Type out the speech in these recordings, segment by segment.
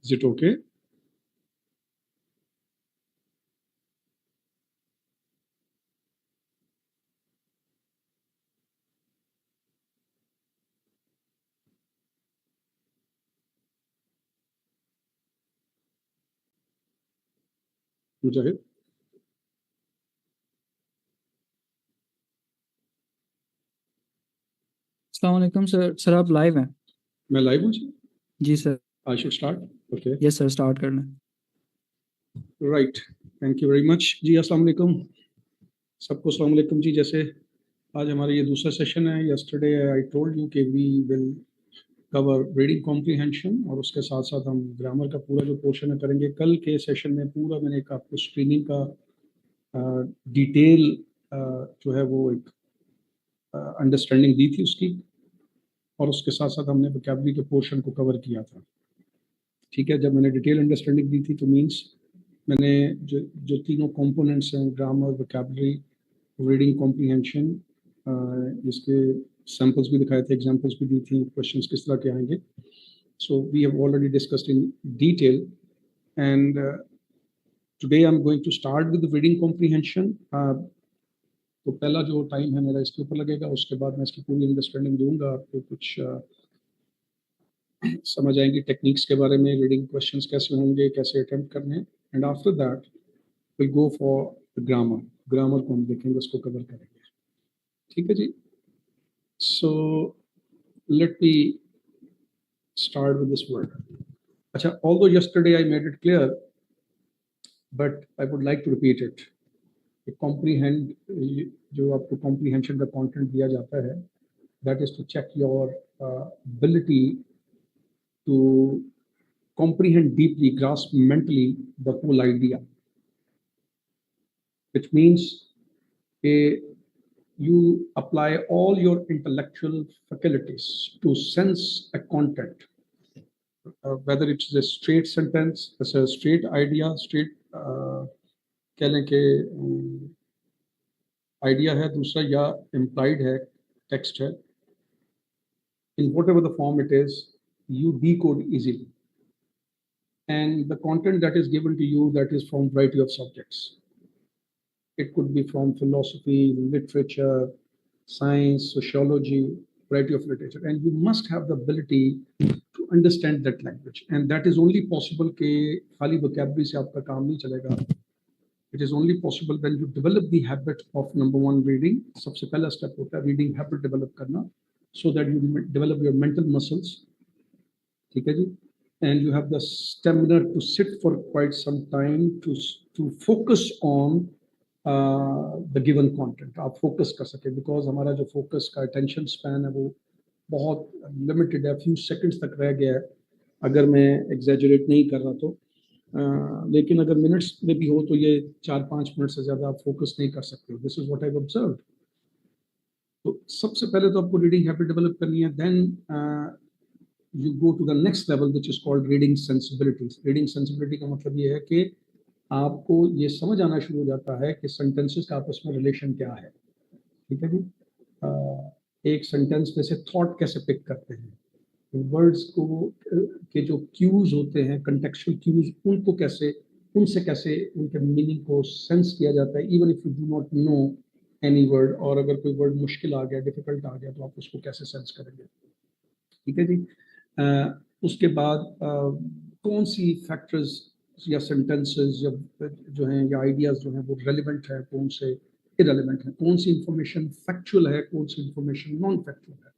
Is it okay? Mujahid? अस्सलाम वालेकुम sir आप लाइव हैं? मैं लाइव हूँ जी sir. I should start? Okay. Yes sir start कर लें। Right. Thank you very much. जी अस्सलाम वालेकुम सबको। अस्सलाम वालेकुम जी। जैसे आज हमारा ये दूसरा सेशन है। yesterday I told you कि we will cover reading comprehension और उसके साथ साथ हम ग्रामर का पूरा जो पोर्शन है करेंगे। कल के सेशन में पूरा मैंने एक आपको स्क्रीनिंग का डिटेल जो है वो एक अंडरस्टैंडिंग दी थी उसकी, और उसके साथ साथ हमने वोकैबुलरी के पोर्शन को कवर किया था। ठीक है, जब मैंने डिटेल अंडरस्टैंडिंग दी थी तो मीन्स मैंने जो तीनों कंपोनेंट्स हैं, ग्रामर, वोकैबुलरी, रीडिंग कॉम्प्रीहेंशन, इसके सैम्पल्स भी दिखाए थे, एग्जांपल्स भी दी थी, क्वेश्चंस किस तरह के आएंगे। So we have already discussed in detail and today I am going to start with reading comprehension. तो पहला जो टाइम है मेरा इसके ऊपर लगेगा, उसके बाद मैं इसकी पूरी अंडरस्टैंडिंग दूंगा आपको, कुछ समझ आएंगी टेक्निक्स के बारे में, रीडिंग क्वेश्चंस कैसे होंगे, कैसे अटेम्प्ट करने, and after that will go for grammar. Grammar को हम देखेंगे, उसको कवर करेंगे। ठीक है जी। So let me start with this word. अच्छा, although yesterday I made it clear but I would like to repeat it. Comprehend, जो आपको कॉम्प्रीहेंशन का कंटेंट दिया जाता है, that is to check your ability to comprehend deeply, grasp mentally the whole idea, which means you apply all your intellectual faculties to sense a content, whether it's a straight sentence, it's a straight idea, straight कह लें कि idea है, दूसरा या implied है, text है, in whatever the form it is, you decode easily. And the content that is given to you, that is from variety of subjects. It could be from philosophy, literature, science, sociology, variety of literature, and you must have the ability to understand that language. And that is only possible कि खाली vocabulary से आपका काम नहीं चलेगा. It is only possible when you develop the habit of number one reading. सबसे पहला step होता है reading habit develop करना, so that you develop your mental muscles. ठीक है जी? And you have the stamina to sit for quite some time to focus on the given content. आप focus कर सके, because हमारा जो focus का attention span है वो बहुत limited है, few seconds तक रह गया है, अगर मैं exaggerate नहीं कर रहा तो। लेकिन अगर मिनट्स में भी हो तो ये 4-5 मिनट से ज़्यादा आप फोकस नहीं कर सकते हो। This is what I have observed. तो सबसे पहले तो आपको रीडिंग हैबिट डेवलप करनी है, then you go to the next level which is called reading sensibility. Reading sensibility का मतलब ये है कि आपको ये समझ आना शुरू हो जाता है कि सेंटेंसेस का आपस में रिलेशन क्या है। ठीक है जी। एक सेंटेंस में से थॉट कैसे पिक करते हैं, वर्ड्स को के जो क्यूज होते हैं, कंटेक्चुअल क्यूज, उनको कैसे, उनसे कैसे उनके मीनिंग को सेंस किया जाता है, even if you do not know any word. और अगर कोई वर्ड मुश्किल आ गया, डिफिकल्ट आ गया, तो आप उसको कैसे सेंस करेंगे। ठीक है जी। उसके बाद कौन सी फैक्टर्स या सेंटेंसेस या जो हैं या आइडियाज़ जो हैं वो रेलिवेंट है, कौन से इरेलीवेंट है, कौन सी इंफॉर्मेशन फैक्चुअल है, कौन सी इंफॉर्मेशन नॉन फैक्चुअल है,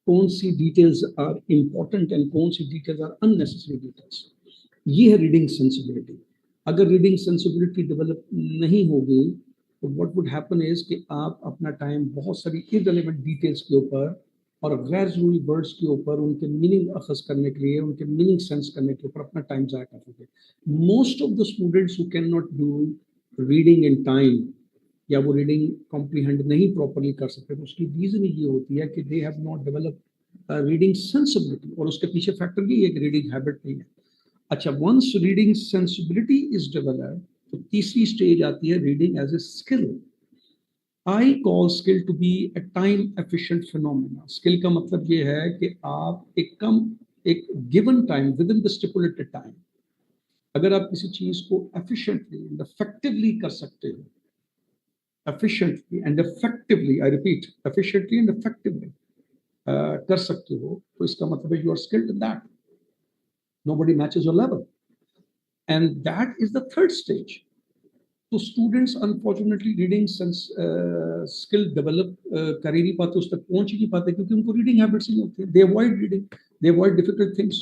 कौन सी डिटेल्स आर इम्पॉर्टेंट एंड कौन सी डिटेल्स आर अननेसेसरी डिटेल्स। ये है रीडिंग सेंसिबिलिटी। अगर रीडिंग सेंसिबिलिटी डेवलप नहीं होगी तो व्हाट वुड हैपन इज कि आप अपना टाइम बहुत सारी इरेलीवेंट डिटेल्स के ऊपर और गैर जरूरी वर्ड्स के ऊपर, उनके मीनिंग अखज़ करने के लिए, उनके मीनिंग सेंस करने के ऊपर अपना टाइम ज़ाया करोगे। Most of the students who can not do reading in time, या वो रीडिंग कॉम्प्रीहेंड नहीं प्रॉपरली कर सकते, तो उसकी रीज़न ये होती है कि they have not develop reading sensibility, और उसके पीछे फैक्टर ये है कि रीडिंग हैबिट नहीं है। अच्छा, once reading sensibility is developed, तो तीसरी स्टेज आती है reading as a skill. I call skill to be a time efficient phenomena. Skill का मतलब ये है कि आप एक given time, with in the stipulated time, अगर आप किसी चीज को एफिशिएंटली एंड इफेक्टिवली कर सकते हो, efficiently and effectively, I repeat, efficiently and effectively कर सकते हो, तो इसका मतलब है you are skilled in that. Nobody matches your level, and that is the third stage. तो students unfortunately reading skill develop कर ही नहीं पाते, उस तक पहुंच ही नहीं पाते, क्योंकि उनको रीडिंग हैबिट्स ही नहीं होती. दे अवॉइड रीडिंग, दे अवॉइड डिफिकल्ट थिंग्स.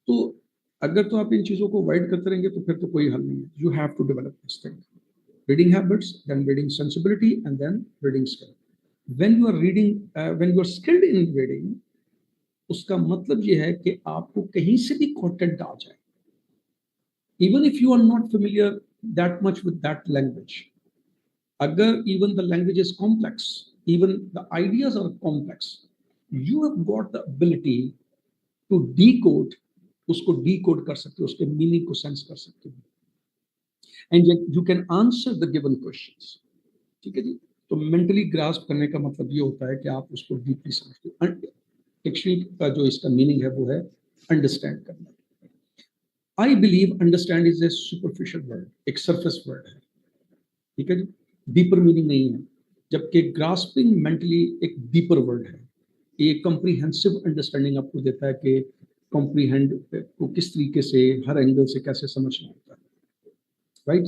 तो अगर तो आप इन चीज़ों को अवॉइड करते रहेंगे तो फिर तो कोई हल नहीं है. You have to develop this thing, reading habits, then reading sensibility, and then reading skill. When you are reading, when you are skilled in reading, उसका मतलब ये है कि आपको कहीं से भी कंटेंट आ जाए, even if you are not familiar that much with that language. Agar even the language is complex, even the ideas are complex, you have got the ability to decode, usko decode kar sakte ho, uske meaning ko sense kar sakte ho, and you can answer the given questions. ठीक है जी. तो mentally grasp करने का मतलब ये होता है कि आप उसको डीपली समझते हो. डिक्शनरी का जो इसका मीनिंग है वो है अंडरस्टैंड करना. I believe understand is a superficial word, एक सरफेस वर्ड है, ठीक है जी, डीपर मीनिंग नहीं है. जबकि ग्रास्पिंग मेंटली एक डीपर वर्ड है. ये कंप्रीहेंसिव अंडरस्टैंडिंग आपको देता है कि कॉम्प्रीहेंड को किस तरीके से, हर एंगल से कैसे समझना होता है. राइट.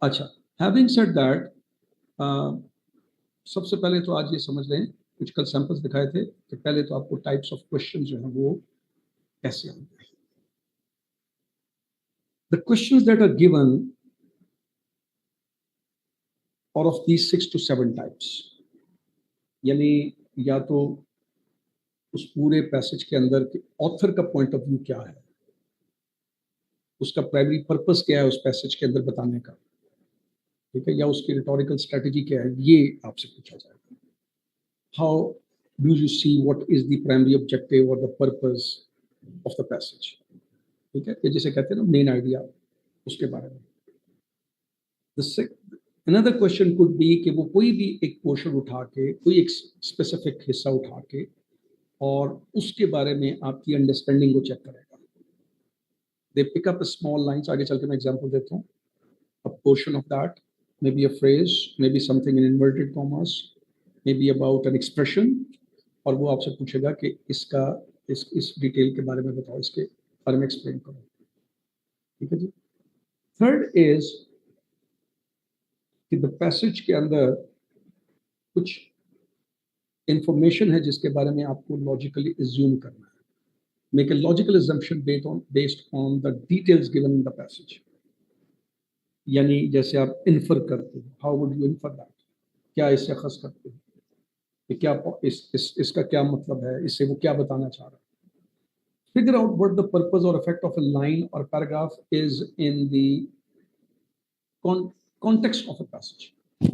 अच्छा, हैविंग सेड दैट, सबसे पहले तो आज ये समझ लें, कुछ कल सैंपल्स दिखाए थे कि पहले तो आपको टाइप्स ऑफ क्वेश्चन जो है वो कैसे आएंगे. The questions that are given are of these 6 to 7 types. यानी या तो उस पूरे पैसेज के अंदर के ऑथर का पॉइंट ऑफ व्यू क्या है, उसका प्राइमरी पर्पस क्या है उस पैसेज के अंदर बताने का, ठीक है, या उसकी रिटोरिकल स्ट्रेटजी क्या है, ये आपसे पूछा जाएगा. How do you see what is the primary objective और the purpose of the passage, ठीक है, ये जिसे कहते हैं ना मेन आइडिया, उसके बारे में. Another question could be कि वो कोई भी एक पोर्शन उठा के, कोई एक स्पेसिफिक हिस्सा उठा के और उसके बारे में आपकी अंडरस्टैंडिंग को चेक करेगा. They pick up a small lines, आगे चल के मैं एग्जांपल देता हूँ. A portion of that, maybe a phrase, maybe something in inverted commas, maybe about an expression, और वो आपसे पूछेगा कि इसका इस डिटेल के बारे में बताओ, इसके बारे में एक्सप्लेन करो. ठीक है जी. थर्ड इज कि द पैसेज के अंदर कुछ इंफॉर्मेशन है जिसके बारे में आपको लॉजिकली अज्यूम करना है. Make a logical assumption based on the details given in the passage. यानी जैसे आप इन्फर करते हो, how would you infer that, क्या इससे खस करते हो, कि क्या इसका क्या मतलब है, इससे वो क्या बताना चाह रहा है. Figure out what the purpose और इफेक्ट ऑफ अ लाइन और paragraph is in the context of a passage.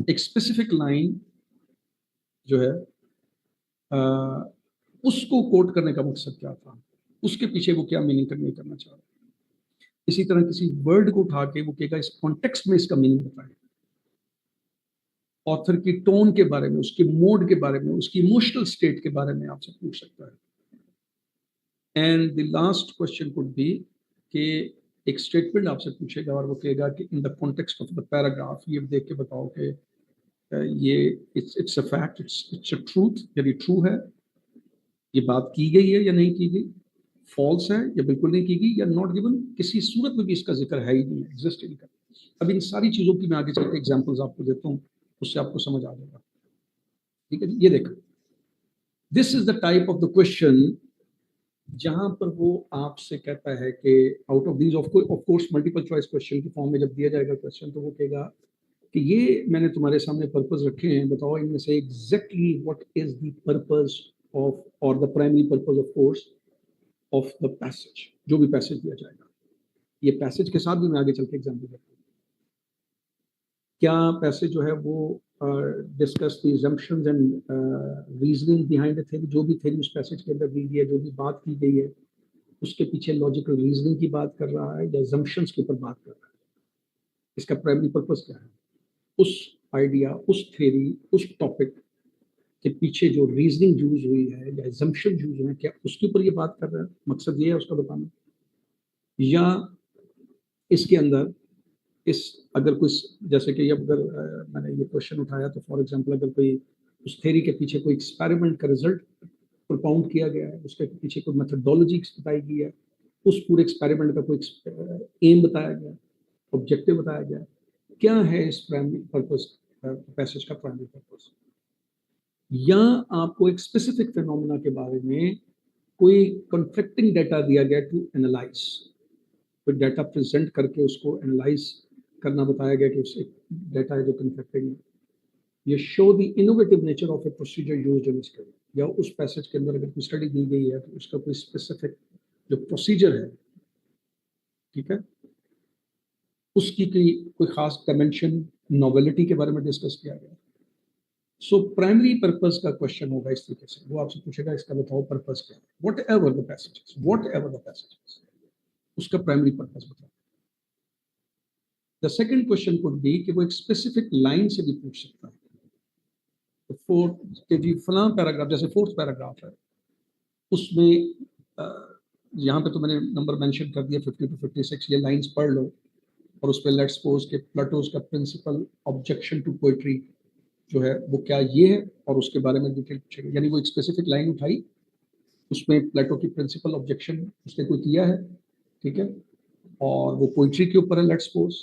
एक स्पेसिफिक लाइन जो है उसको कोट करने का मकसद क्या था, उसके पीछे वो क्या मीनिंग करना चाह रहा है. इसी तरह किसी वर्ड को उठा के वो कहेगा इस कॉन्टेक्स्ट में इसका मीनिंग बताएं. ऑथर की टोन के बारे में, उसके मूड के बारे में, उसकी इमोशनल स्टेट के बारे में आपसे पूछ सकता है. And the last question could be कि एक स्टेटमेंट आपसे पूछेगा और वो कहेगा कि in the context of the paragraph ये देख के बताओ कि ये it's a fact, it's a truth, यदि ट्रू है, ये बात की गई है या नहीं की गई, फॉल्स है या बिल्कुल नहीं की गई, या नॉट गिवन, किसी सूरत में भी इसका जिक्र है ही नहीं, एग्जिस्ट ही नहीं करता. अब इन सारी चीज़ों की मैं आगे चल के एग्जाम्पल्स आपको देता हूँ, उससे आपको समझ आ जाएगा. ठीक है, ये देखो, this is the type of the question जहां पर वो आपसे कहता है कि out of these, of course multiple choice question की फॉर्म में जब दिया जाएगा क्वेश्चन, तो वो कहेगा कि ये मैंने तुम्हारे सामने पर्पस रखे हैं, बताओ इनमें से exactly what is the purpose of, और the primary purpose of course of the passage, जो भी पैसेज दिया जाएगा. ये पैसेज के साथ भी मैं आगे चल के एग्जाम्पल देता हूँ. क्या पैसेज जो है वो discuss the assumptions and reasoning behind the thing, जो भी थ्योरी उस पैसेज के अंदर दी गई है, जो भी बात की गई है, उसके पीछे लॉजिकल रीजनिंग की बात कर रहा है या assumptions के ऊपर बात कर रहा है. इसका प्राइमरी पर्पस क्या है, उस आइडिया, उस थ्योरी, उस टॉपिक के पीछे जो रीजनिंग यूज हुई है या assumption यूज हुए हैं, क्या उसके ऊपर ये बात कर रहा है, मकसद ये है उसका बताना. या इसके अंदर इस अगर कोई, जैसे कि अगर मैंने ये क्वेश्चन उठाया तो फॉर एग्जांपल अगर कोई उस थ्योरी के पीछे कोई एक्सपेरिमेंट का रिजल्ट प्रोपाउंड किया गया है, उसके पीछे कोई मेथडोलॉजी बताई गई है, उस पूरे एक्सपेरिमेंट का कोई एम बताया गया, ऑब्जेक्टिव बताया गया, क्या है इस प्राइमरी पर्पस पैसेज का प्राइमरी पर्पस, या आपको एक स्पेसिफिक फिनोमेना के बारे में कोई कॉन्फ्लिक्टिंग डाटा दिया गया टू एनालाइज, कोई डाटा प्रेजेंट करके उसको एनालाइज करना बताया गया कि उस डाटा है जो कॉन्फ्लिक्टिंग है, ये show the innovative nature of A procedure used in study, या उस पैसेज के अंदर अगर कोई स्टडी दी गई है तो उसका कोई स्पेसिफिक जो प्रोसीजर है, ठीक है, उसकी कोई खास डायमेंशन नोवेलिटी के बारे में डिस्कस किया गया। सो प्राइमरी पर्पस का क्वेश्चन होगा इस तरीके से, वो आपसे पूछेगा इसका बताओ पर्पस क्या है, वॉट एवर द पैसेज, उसका प्राइमरी पर्पस बताओ। The second question could be कि वो एक स्पेसिफिक लाइन से भी पूछ सकता है, तो फोर्थ के जी फलां पैराग्राफ, जैसे फोर्थ पैराग्राफ है उसमें यहाँ पे तो मैंने नंबर मेंशन कर दिया 50 to 56, ये लाइंस पढ़ लो और उस पर लेट्स सपोज के प्लेटोस का प्रिंसिपल ऑब्जेक्शन टू पोएट्री जो है वो क्या ये है, और उसके बारे में डिटेल पूछेगा, यानी वो एक स्पेसिफिक लाइन उठाई, उसमें प्लेटो की प्रिंसिपल ऑब्जेक्शन उसने कोई किया है, ठीक है, और वो पोइट्री के ऊपर है लेट्स सपोज,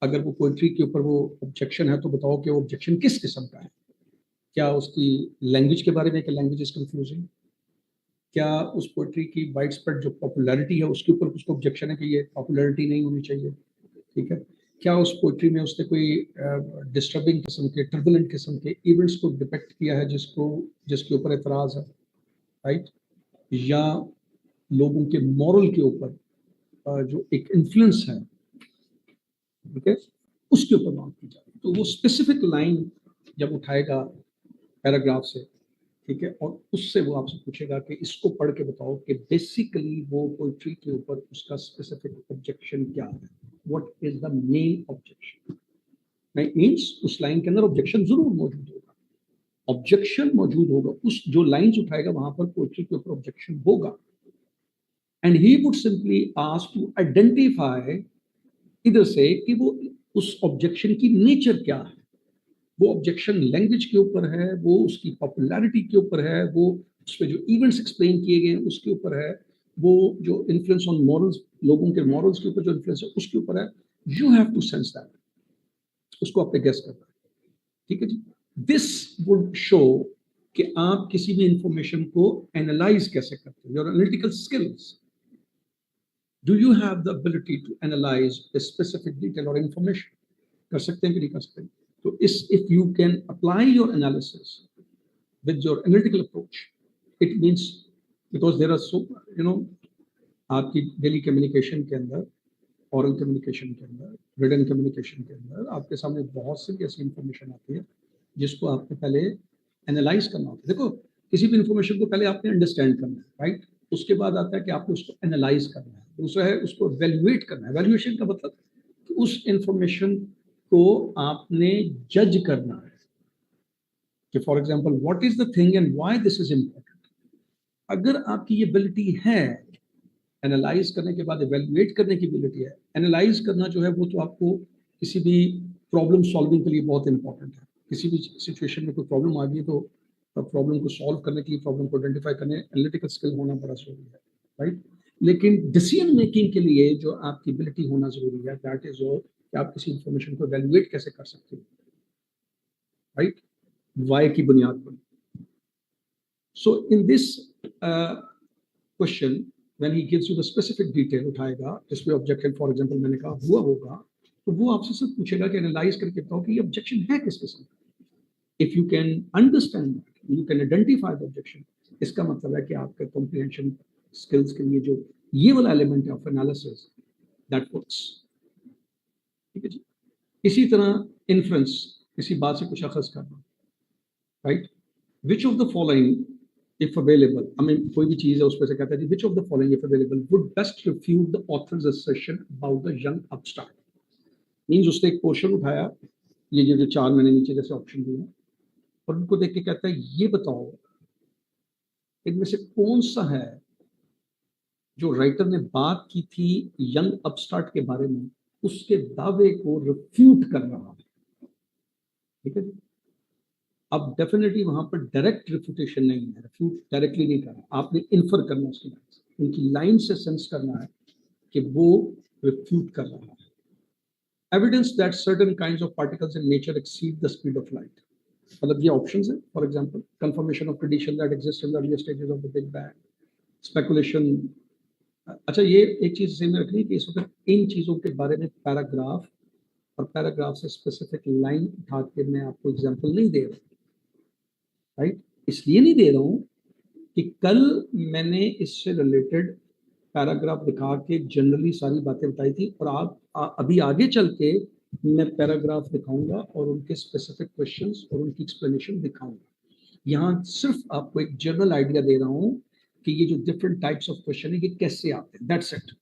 अगर वो पोइट्री के ऊपर वो ऑब्जेक्शन है तो बताओ कि वो ऑब्जेक्शन किस किस्म का है, क्या उसकी लैंग्वेज के बारे में कि लैंग्वेज इज कंफ्यूजिंग, क्या उस पोइट्री की वाइड स्प्रेड जो पॉपुलैरिटी है उसके ऊपर उसको ऑब्जेक्शन है कि ये पॉपुलैरिटी नहीं होनी चाहिए, ठीक है, क्या उस पोइट्री में उसने कोई डिस्टर्बिंग किस्म के टर्बुलेंट किस्म के इवेंट्स को डिपेक्ट किया है जिसके ऊपर एतराज है, राइट, या लोगों के मॉरल के ऊपर जो एक इन्फ्लुएंस है, ठीक है, उसके ऊपर बात की जाए, तो वो स्पेसिफिक लाइन जब उठाएगा पैराग्राफ से, ठीक है, और उससे वो आपसे पूछेगा कि इसको पढ़ के बताओ कि बेसिकली वो पोइट्री के ऊपर उसका स्पेसिफिक ऑब्जेक्शन क्या है, what is the main objection, नहीं मींस उस लाइन के अंदर ऑब्जेक्शन जरूर मौजूद होगा, ऑब्जेक्शन मौजूद होगा, उस जो लाइंस उठाएगा वहां पर पोइट्री के ऊपर ऑब्जेक्शन होगा, and he would simply ask to identify इधर से कि वो उस ऑब्जेक्शन की नेचर क्या है, वो ऑब्जेक्शन लैंग्वेज के ऊपर है, वो उसकी पॉपुलैरिटी के ऊपर है, वो उस पर जो इवेंट्स एक्सप्लेन किए गए हैं उसके ऊपर है, वो जो इन्फ्लुएंस ऑन मॉरल्स, लोगों के मॉरल्स के ऊपर जो इन्फ्लुएंस है उसके ऊपर है, you have to sense that, उसको आपने गेस करना है, ठीक है जी। दिस वुड शो कि आप किसी भी इंफॉर्मेशन को एनालाइज कैसे करते हैं, your analytical skills, do you have the ability to analyse a specific detail or information, कर सकते हैं कि नहीं कर सकते। So if you can apply your analysis with your analytical approach, it means because there are so आपकी daily communication के अंदर, ओरल कम्युनिकेशन के अंदर, रिटन कम्युनिकेशन के अंदर आपके सामने बहुत सी ऐसी इंफॉर्मेशन आती है जिसको आपने पहले एनालाइज करना होता है। देखो किसी भी इंफॉर्मेशन को पहले आपने अंडरस्टैंड करना है, राइट, उसके बाद आता है कि आपको उसको एनालाइज करना है, दूसरा है उसको वैल्यूएट करना है। वैल्यूएशन का मतलब कि उस इंफॉर्मेशन को आपने जज करना है कि for example what is the thing and why this is important. अगर आपकी ये एबिलिटी है एनालाइज करने के बाद इवैल्यूएट करने की एबिलिटी है, एनालाइज करना जो है वो तो आपको किसी भी प्रॉब्लम सॉल्विंग के लिए बहुत इंपॉर्टेंट है। किसी भी सिचुएशन में कोई प्रॉब्लम आ गई तो प्रॉब्लम को सॉल्व करने के लिए, प्रॉब्लम को आइडेंटिफाई करने एनालिटिकल स्किल होना बड़ा जरूरी है, राइट। लेकिन डिसीजन मेकिंग के लिए जो आपकी एबिलिटी होना जरूरी है, दैट इज ऑल कि आप किसी इंफॉर्मेशन को इवैल्यूएट कैसे कर सकते हो, राइट, वाई की बुनियाद पर। So in this question when he gives you the specific detail उठाएगा जिसमें ऑब्जेक्शन फॉर एग्जांपल मैंने कहा हुआ होगा, तो वो आपसे सिर्फ पूछेगा कि एनालाइज करके बताओ कि ये ऑब्जेक्शन है किस किस्म का। If you can understand that, you can identify the objection, इसका मतलब है कि आपके कॉम्प्रिहेंशन स्किल्स के लिए जो ये वाला एलिमेंट है ऑफ एनालिसिस दैट वर्क्स, ठीक है जी। इसी तरह इन्फ्रेंस, किसी बात से कुछ अखज़ करना, right, which of the following if available, I mean कोई भी चीज है उस पर से कहता है which of the following if available would best refute the author's assertion about the young upstart। Means उसने एक पोर्शन उठाया, ये जो 4 मैंने नीचे जैसे ऑप्शन दिए हैं, और उनको देख के कहता है ये बताओ इनमें से कौन सा है जो राइटर ने बात की थी यंग अपस्टार्ट के बारे में, उसके दावे को रिफ्यूट कर रहा है। ठीक है, अब डेफिनेटली वहां पर डायरेक्ट रिफ्यूटेशन नहीं है, रिफ्यूट डायरेक्टली नहीं करना, आपने इन्फर करना उसकी लाइन से, उनकी लाइन से सेंस करना है कि वो रिफ्यूट कर रहा है। Evidence that certain kinds of particles in nature exceed the speed of light, मतलब ये ऑप्शंस है। For example, confirmation of tradition that exist in the early stages of the big bang, speculation. अच्छा, ये एक चीज सही में रखनी कि इस वक्त इन चीजों के बारे में पैराग्राफ और पैराग्राफ से स्पेसिफिक लाइन उठा के मैं आपको एग्जांपल नहीं दे रहा, राइट? इसलिए नहीं दे रहा हूं कि कल मैंने इससे रिलेटेड पैराग्राफ दिखा के जनरली सारी बातें बताई थी, और आप अभी आगे चल के मैं पैराग्राफ दिखाऊंगा और उनके स्पेसिफिक क्वेश्चंस और उनकी एक्सप्लेनेशन दिखाऊंगा। यहाँ सिर्फ आपको एक जनरल आइडिया दे रहा हूँ कि ये जो डिफरेंट टाइप्स ऑफ क्वेश्चन है ये कैसे आते हैं, that's it.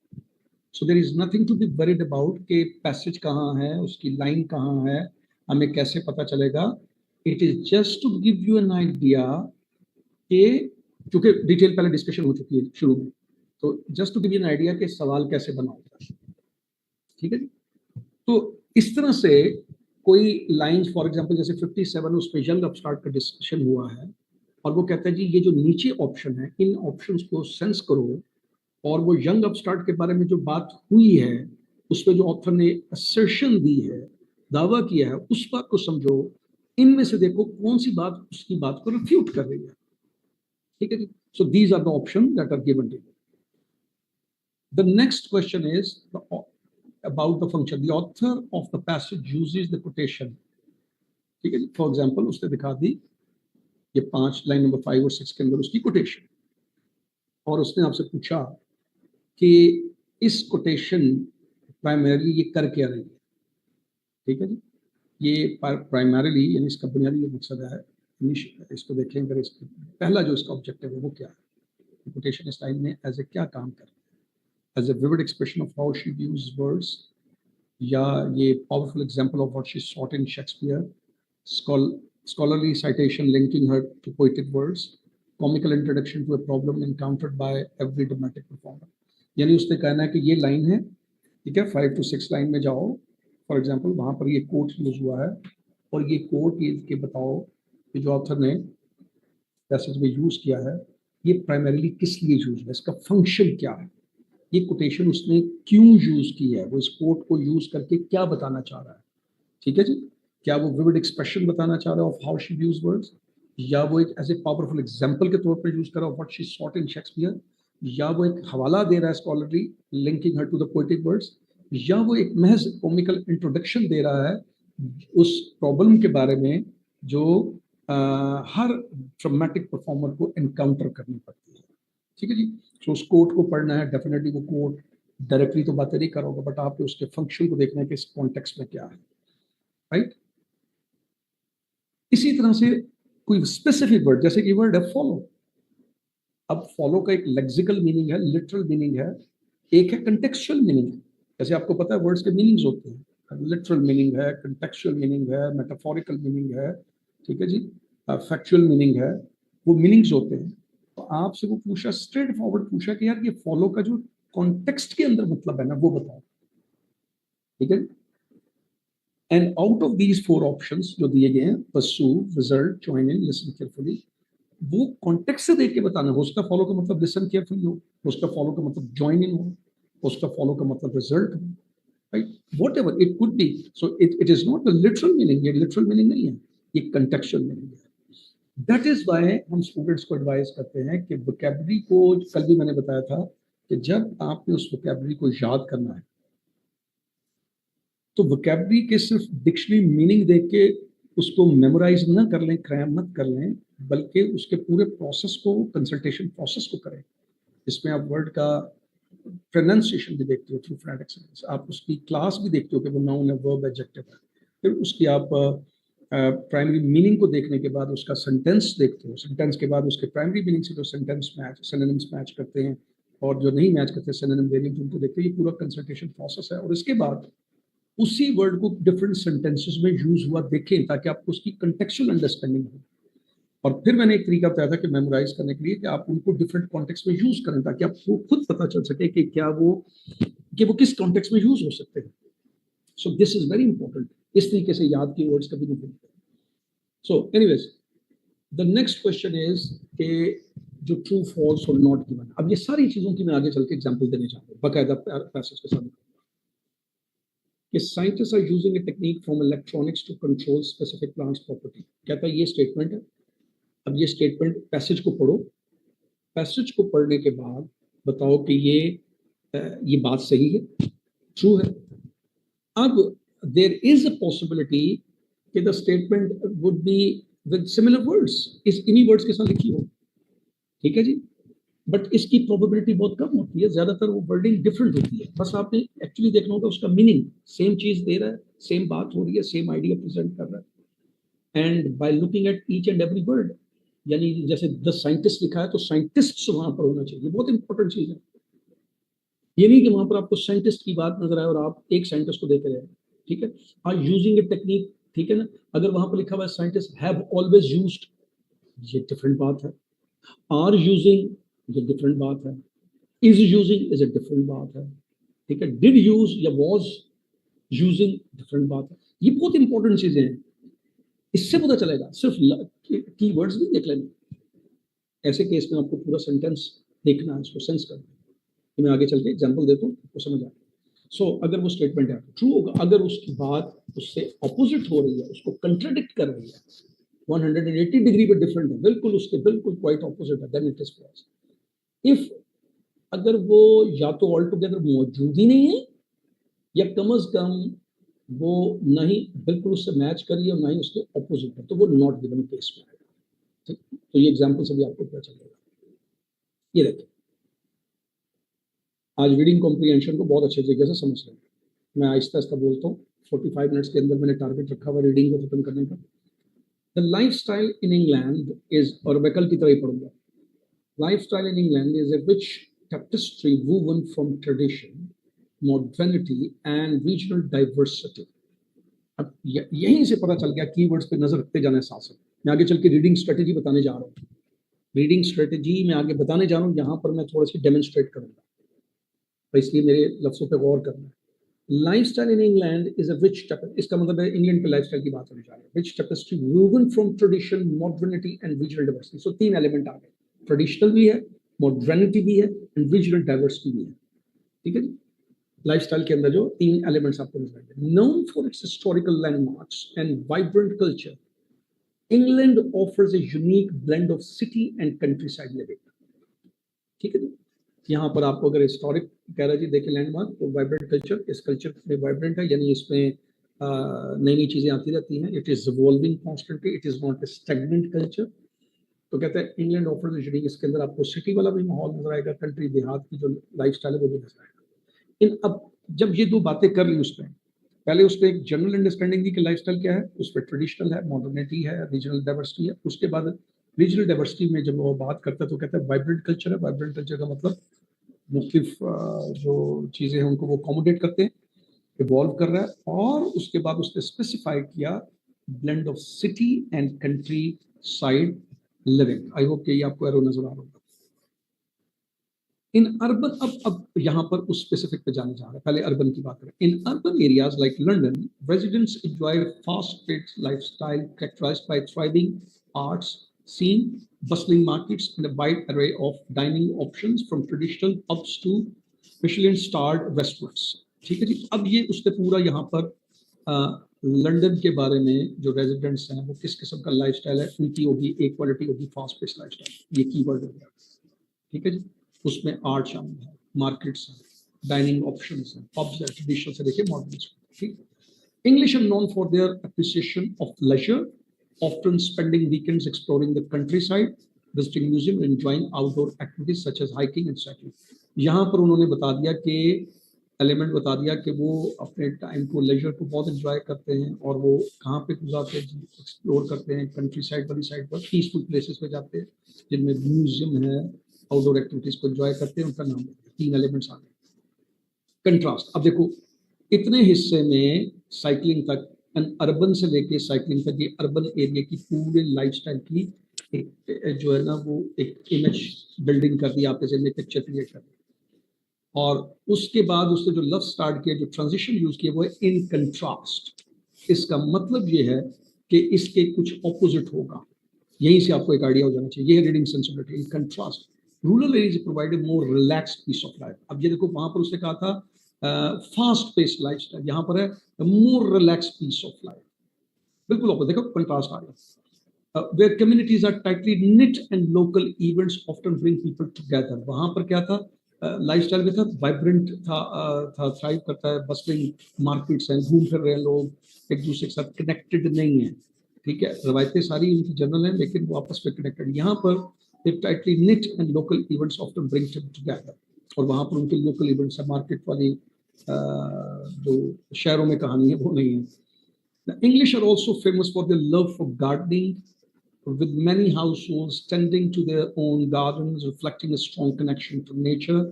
So there is nothing to be worried about कि पैसेज कहाँ है, उसकी लाइन कहाँ है, हमें कैसे पता चलेगा। It is just to give you an idea कि, क्योंकि डिटेल पहले डिस्कशन हो चुकी है शुरू में, तो just to give you an idea कि सवाल कैसे बना होता है। ठीक है जी, तो इस तरह से कोई लाइंस, फॉर एग्जांपल जैसे 57 उस पे यंग अपस्टार्ट का डिस्कशन हुआ है, और वो कहता है जी ये जो नीचे ऑप्शन है, इन ऑप्शंस को सेंस करो, और वो यंग अपस्टार्ट के बारे में जो बात हुई है उसमें जो ऑथर ने असर्शन दी है, दावा किया है, उस बात को समझो, इनमें से देखो कौन सी बात उसकी बात को रिफ्यूट कर रही है। ठीक है जी, so these are the option that are given to you. The next question is about the function. The author of the passage uses the quotation. ठीक है, फॉर एग्जाम्पल उसने दिखा दी ये 5 लाइन नंबर 5 और 6 के अंदर उसकी कोटेशन, और उसने आपसे पूछा कि इस कोटेशन प्राइमरीली ये कर क्या रही है। ठीक है जी, ये प्राइमरीली यानी इसका बुनियादी जो मकसद है, इसको देखें अगर इसका पहला जो इसका ऑब्जेक्टिव है वो क्या है, कोटेशन इस लाइन में एज ए क्या काम कर, as a vivid expression of how she views words, या ये powerful example of what she sought in Shakespeare, scholarly citation linking her to poetic words, comical introduction to a problem encountered by every dramatic performer। यानी उसने कहना है कि ये line है, ठीक है, 5 to 6 लाइन में जाओ, फॉर एग्जाम्पल वहाँ पर ये कोट यूज हुआ है, और ये कोट ये के बताओ कि जो ऑथर ने पैसेज में यूज किया है ये प्राइमरीली किस लिए यूज है, इसका फंक्शन क्या है, ये कोटेशन उसने क्यों यूज की है, वो इस कोट को यूज करके क्या बताना चाह रहा है। ठीक है जी, क्या वो विविड एक्सप्रेशन बताना चाह रहा है of how she use words, या वो एक एज ए पावरफुल एग्जांपल के तौर पर यूज कर रहा है what she sought in Shakespeare, या वो एक हवाला दे रहा है scholarly linking her to the poetic words, या वो एक महज कॉमिकल इंट्रोडक्शन दे रहा है उस प्रॉब्लम के बारे में जो हर ड्रामेटिक परफॉर्मर को एनकाउंटर करनी पड़ती है। ठीक है जी, तो उस कोट को पढ़ना है, डेफिनेटली वो कोट डायरेक्टली तो बातें नहीं करोगे, बट आपको उसके फंक्शन को देखना है कि इस कॉन्टेक्स्ट में क्या है, राइट। इसी तरह से कोई स्पेसिफिक वर्ड, जैसे कि वर्ड है फॉलो। अब फॉलो का एक लेक्सिकल मीनिंग है, लिटरल मीनिंग है, एक है कंटेक्चुअल मीनिंग है। जैसे आपको पता है वर्ड्स के मीनिंग्स होते हैं, लिटरल मीनिंग है, कंटेक्चुअल मीनिंग है, मेटाफोरिकल मीनिंग है, ठीक है जी, फैक्चुअल मीनिंग है, वो मीनिंग्स होते हैं। तो आपसे वो पूछा, स्ट्रेट फॉरवर्ड पूछा कि यार ये फॉलो का जो कॉन्टेक्स्ट के अंदर मतलब है ना वो बताओ। ठीक है, and out of these 4 options जो दिए गए हैं, pursue, result, join in, listen carefully, वो कॉन्टेक्स्ट से देख के बताना है। उसका फॉलो का मतलब लिसन केयरफुली हो, उसका फॉलो का मतलब जॉइन इन हो, उसका फॉलो का मतलब रिजल्ट हो, right, whatever it could be. So it is not the literal meaning, ये लिटरल मीनिंग नहीं है, ये कंटेक्चुअल मीनिंग है। दैट इज वाई हम स्टूडेंट्स को एडवाइस करते हैं कि वोकैबुलरी को, कल भी मैंने बताया था कि जब आपने उस वोकैबुलरी को याद करना है तो वोकैबुलरी के सिर्फ डिक्शनरी मीनिंग देख के उसको मेमोराइज न कर लें, क्रैम मत कर लें, बल्कि उसके पूरे प्रोसेस को, कंसल्टेशन प्रोसेस को करें। इसमें आप वर्ड का प्रोनाउंसिएशन भी देखते हो थ्रू फोनेटिक साइंस, आप उसकी क्लास भी देखते हो कि वो नाउन है, वर्ब, एडजेक्टिव है, फिर उसकी आप प्राइमरी मीनिंग को देखने के बाद उसका सेंटेंस देखते हो, सेंटेंस के बाद उसके प्राइमरी मीनिंग से जो सेंटेंस मैच, सिनोनिम्स मैच करते हैं, और जो नहीं मैच करते सिनोनिम वेरिएंट उनको देखते हैं। ये पूरा कंसल्टेशन प्रोसेस है, और इसके बाद उसी वर्ड को डिफरेंट सेंटेंसेस में यूज हुआ देखें ताकि आपको उसकी कंटेक्चुअल अंडरस्टैंडिंग हो। और फिर मैंने एक तरीका बताया था कि मेमोराइज करने के लिए कि आप उनको डिफरेंट कॉन्टेक्स्ट में यूज करें ताकि आपको खुद पता चल सके कि क्या वो किस कॉन्टेक्स्ट में यूज हो सकते हैं. So this is very important. इस तरीके से याद की वर्ड्स कभी नहीं भूलते. So anyways the next question is कि जो ट्रू फॉल्स और नॉट गिवन, अब ये सारी चीजों की मैं आगे चल के एग्जाम्पल देने जा रहा हूँ बाकायदा पैसेज के साथ. कि scientist are using a technique from electronics to control specific plants property. कहता है ये स्टेटमेंट है. अब ये स्टेटमेंट पैसेज को पढ़ो. पैसेज को पढ़ने के बाद बताओ कि ये बात सही है, ट्रू है. अब देयर इज अ पॉसिबिलिटी कि the statement would be with similar words, इस इन्हीं वर्ड्स के साथ लिखी हो. ठीक है जी. बट इसकी प्रोबेबिलिटी बहुत कम होती है, ज्यादातर वो वर्डिंग डिफरेंट होती है. बस आपने एक्चुअली देखना होगा उसका मीनिंग सेम चीज दे रहा है, सेम बात हो रही है, सेम आइडिया प्रेजेंट कर रहा है. And by looking at each and every word, यानी जैसे द साइंटिस्ट लिखा है तो साइंटिस्ट वहां पर होना चाहिए. बहुत इंपॉर्टेंट चीज है. ये नहीं कि वहां पर आपको साइंटिस्ट की बात नजर आए और आप एक साइंटिस्ट को देते रहे. ठीक है. आर यूजिंग ए टेक्निक, ठीक है ना. अगर वहां पर लिखा हुआ है साइंटिस्ट हैव ऑलवेज यूज्ड, ये डिफरेंट बात है. आर यूजिंग, ये डिफरेंट बात है. Is using is a different बात है. ठीक है. डिड यूज या वाज यूजिंग डिफरेंट बात है. ये बहुत इंपॉर्टेंट चीजें हैं. इससे पता चलेगा. सिर्फ कीवर्ड्स नहीं देख लेना. ऐसे केस में आपको पूरा सेंटेंस देखना है, उसको सेंस करना है. तो मैं आगे चल के एग्जाम्पल देता हूँ, आपको समझ आए. सो अगर वो स्टेटमेंट है ट्रू होगा. अगर उसकी बात उससे अपोजिट हो रही है, उसको कंट्राडिक्ट कर रही है, 180 डिग्री पे डिफरेंट है, बिल्कुल उसके बिल्कुल क्वाइट ऑपोजिट है, then it is false. If अगर वो या तो ऑल टुगेदर मौजूद ही नहीं है या कम अज कम वो नहीं बिल्कुल उससे मैच करिए और ना ही उसके ऑपोजिट है, तो वो नॉट गिवन केस में आएगा. ठीक. तो ये एग्जांपल से भी आपको पता चलेगा. ये देखिए, आज रीडिंग कॉम्प्रिहेंशन को बहुत अच्छे तरीके से समझ रहे हैं. मैं आहिस्ता आहिस्ता बोलता हूँ. 45 मिनट्स के अंदर मैंने टारगेट रखा हुआ रीडिंग को खत्म करने का. The life style in England is, और मैं कल की तरह ही पढ़ूंगा. Lifestyle in England is a rich tapestry woven from tradition, modernity and regional diversity. अब यहीं से पता चल गया, कीवर्ड्स पे नजर रखते जाने साथ साथ मैं आगे चल के रीडिंग स्ट्रेटेजी बताने जा रहा हूँ. रीडिंग स्ट्रेटेजी मैं आगे बताने जा रहा हूँ, यहाँ पर मैं थोड़ा सी डेमोन्स्ट्रेट करूंगा, तो इसलिए मेरे लफ्जों पे गौर करना है. Lifestyle in England is a rich tapestry. इसका मतलब है इंग्लैंड के लाइफस्टाइल की बात होने जा रही है. Rich tapestry woven from tradition, modernity and regional diversity. So 3 element आ गए. ट्रेडिशनल भी है, मॉडर्निटी भी है एंड रीजनल डाइवर्सिटी भी है. ठीक है जी. लाइफस्टाइल के अंदर जो 3 एलिमेंट्स आपको नजर आएंगे. Known for its historical landmarks and vibrant culture, England offers a unique blend of city and country side living. ठीक है जी. यहाँ पर आपको अगर हिस्टोरिक कह रहा है जी, देखिए लैंडमार्क, तो वाइब्रेंट कल्चर, इस कल्चर में वाइब्रेंट है यानी इसमें नई नई चीजें आती रहती हैं. It is evolving constantly, it is not a stagnant culture. तो कहते हैं इंग्लैंड ऑफर्स यूनिक, इसके अंदर आपको सिटी वाला भी माहौल नजर आएगा, कंट्री देहात की जो लाइफस्टाइल है वो भी नजर आएगा. इन अब जब ये 2 बातें कर ली, उसमें पहले उसने एक जनरल अंडरस्टैंडिंग दी कि लाइफस्टाइल क्या है, उस पर ट्रेडिशनल है, मॉडर्निटी है, रीजनल डाइवर्सिटी है. उसके बाद रीजनल डाइवर्सिटी में जब वो बात करता है तो कहता है वाइब्रेंट कल्चर है. वाइब्रेंट कल्चर का मतलब मुख्तलिफ जो चीज़ें हैं उनको वो अकोमोडेट करते हैं, इवॉल्व कर रहा है. और उसके बाद उसने स्पेसिफाई किया blend of city and country side living. I hope कि ये आपको एरो नजर आ रहा होगा. इन अर्बन, अब यहाँ पर उस स्पेसिफिक पे जाने जा रहा है. पहले अर्बन की बात करें. In urban areas like London, residents enjoy fast paced lifestyle characterised by thriving arts scene, bustling markets and a wide array of dining options from traditional pubs to Michelin-starred restaurants. ठीक है जी. अब ये उसने पूरा यहाँ पर लंदन के बारे में जो रेजिडेंट्स हैं वो किस किस्म का लाइफस्टाइल है, उनकी होगी एक क्वालिटी होगी फास्ट पेस्ड लाइफस्टाइल. ये कीवर्ड हो गया. ठीक है जी. उसमें आर्ट शामिल है, मार्केट्स हैं, डाइनिंग ऑप्शंस हैं, पब्स है, ट्रेडिशनल से देखिए मॉडर्न. ठीक. English are known for their appreciation of leisure, often spending weekends exploring the countryside, visiting museums, and enjoying outdoor activities such as hiking and cycling. यहाँ पर उन्होंने बता दिया कि एलिमेंट बता दिया कि वो अपने टाइम को, लेजर को बहुत एंजॉय करते हैं और वो कहाँ पे गुजारते हैं, एक्सप्लोर करते हैं कंट्री साइड वाली साइड पर, पीसफुल प्लेसेस पे जाते हैं जिनमें म्यूजियम है, आउटडोर एक्टिविटीज को एंजॉय करते हैं. उनका नाम 3 एलिमेंट्स आ गए. कंट्रास्ट. अब देखो इतने हिस्से में साइकिलिंग तक, अर्बन से लेके साइकिलिंग तक, ये अर्बन एरिया की पूरे लाइफस्टाइल की जो है ना वो एक इमेज बिल्डिंग कर दी, आपके जहन में पिक्चर क्रिएट कर दी, और उसके बाद उसने जो लफ्ज स्टार्ट किया, जो ट्रांजिशन यूज किया वो है इन कंट्रास्ट। इसका मतलब ये है कि इसके कुछ ऑपोजिट होगा, यहीं से आपको एक आइडिया हो जाना चाहिए। ये है reading sensibility. In contrast rural areas provide a more relaxed peace of life. अब ये देखो, वहां पर उसने कहा था फास्ट पेस्ड लाइफस्टाइल, यहाँ पर है more relaxed peace of life, बिल्कुल ऑपोजिट। देखो कंट्रास्ट आ गया। Where communities are tightly knit and local events often bring people together। वहां पर क्या था, लाइफस्टाइल में था, वाइब्रेंट था, थ्राइव करता है, बस्टिंग मार्केट्स हैं, घूम फिर रहे हैं लोग, एक दूसरे के साथ कनेक्टेड नहीं है, ठीक है। रवायतें सारी उनकी जनरल हैं लेकिन वो आपस में कनेक्टेड। यहाँ पर एक tightly knit and local events often bring together, और वहाँ पर उनके लोकल इवेंट्स है, मार्केट वाली जो शहरों में कहानी है वो नहीं है। The English are also famous for their love for gardening, with many households tending to their own gardens, reflecting a strong connection to nature।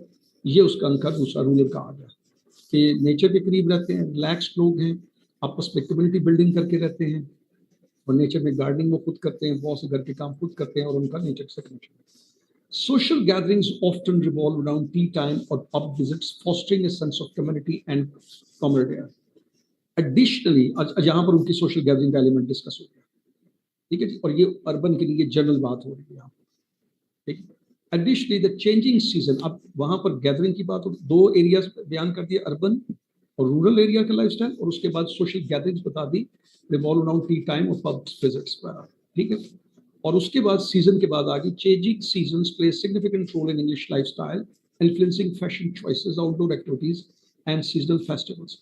ये उसका उनका दूसरा रूलर का आ गया कि नेचर के करीब रहते हैं, रिलैक्स्ड लोग हैं, आपस में कम्युनिटी बिल्डिंग करके रहते हैं, और नेचर में गार्डनिंग वो खुद करते हैं, बहुत से घर के काम खुद करते हैं, और उनका नेचर से कनेक्शन है। Social gatherings often revolve around tea time or pub visits, fostering a sense of community and camaraderie। Additionally यहाँ पर उनकी सोशल गैदरिंग का एलिमेंट डिस्कस हो गया, ठीक है जी, और ये अर्बन के लिए जनरल बात हो रही है यहाँ, ठीक है। एडिशनली द चेंजिंग सीजन, अब वहां पर गैदरिंग की बात हो, दो एरियाज बयान कर दिए, अर्बन और रूरल एरिया का लाइफस्टाइल, और उसके बाद सोशल गैदरिंग्स बता दी, रिवॉल्व अराउंड टी टाइम और पब विजिट्स, ठीक है। और उसके बाद सीजन के बाद आगे, changing seasons play significant role in English lifestyle, influencing fashion choices, outdoor activities and seasonal festivals.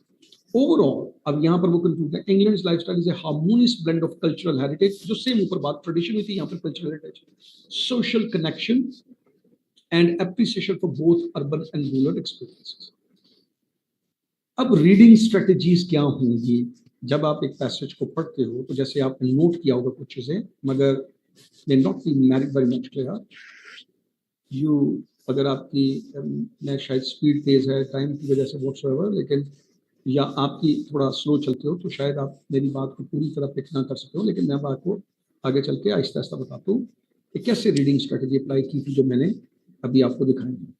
Overall, अब यहाँ पर वो कंक्लूड है, England lifestyle is a harmonious blend of cultural heritage, जो सेम ऊपर बात ट्रेडिशन में थी, यहाँ पर cultural heritage, social connection and appreciation for both urban and rural experiences. अब रीडिंग स्ट्रेटजीज क्या होंगी जब आप एक पैसेज को पढ़ते हो? तो जैसे आपने नोट किया होगा कुछ चीजें, मगर they not be very much clear you, अगर आपकी मैं शायद स्पीड तेज है टाइम की वजह से व्हाट्सएवर, लेकिन या आपकी थोड़ा स्लो चलते हो तो शायद आप मेरी बात को पूरी तरह पिक ना कर सकते हो, लेकिन मैं बात को आगे चल के आहिस्ता आहिस्ता बताता हूँ कि कैसे रीडिंग स्ट्रेटजी अप्लाई की थी जो मैंने अभी आपको दिखाई है।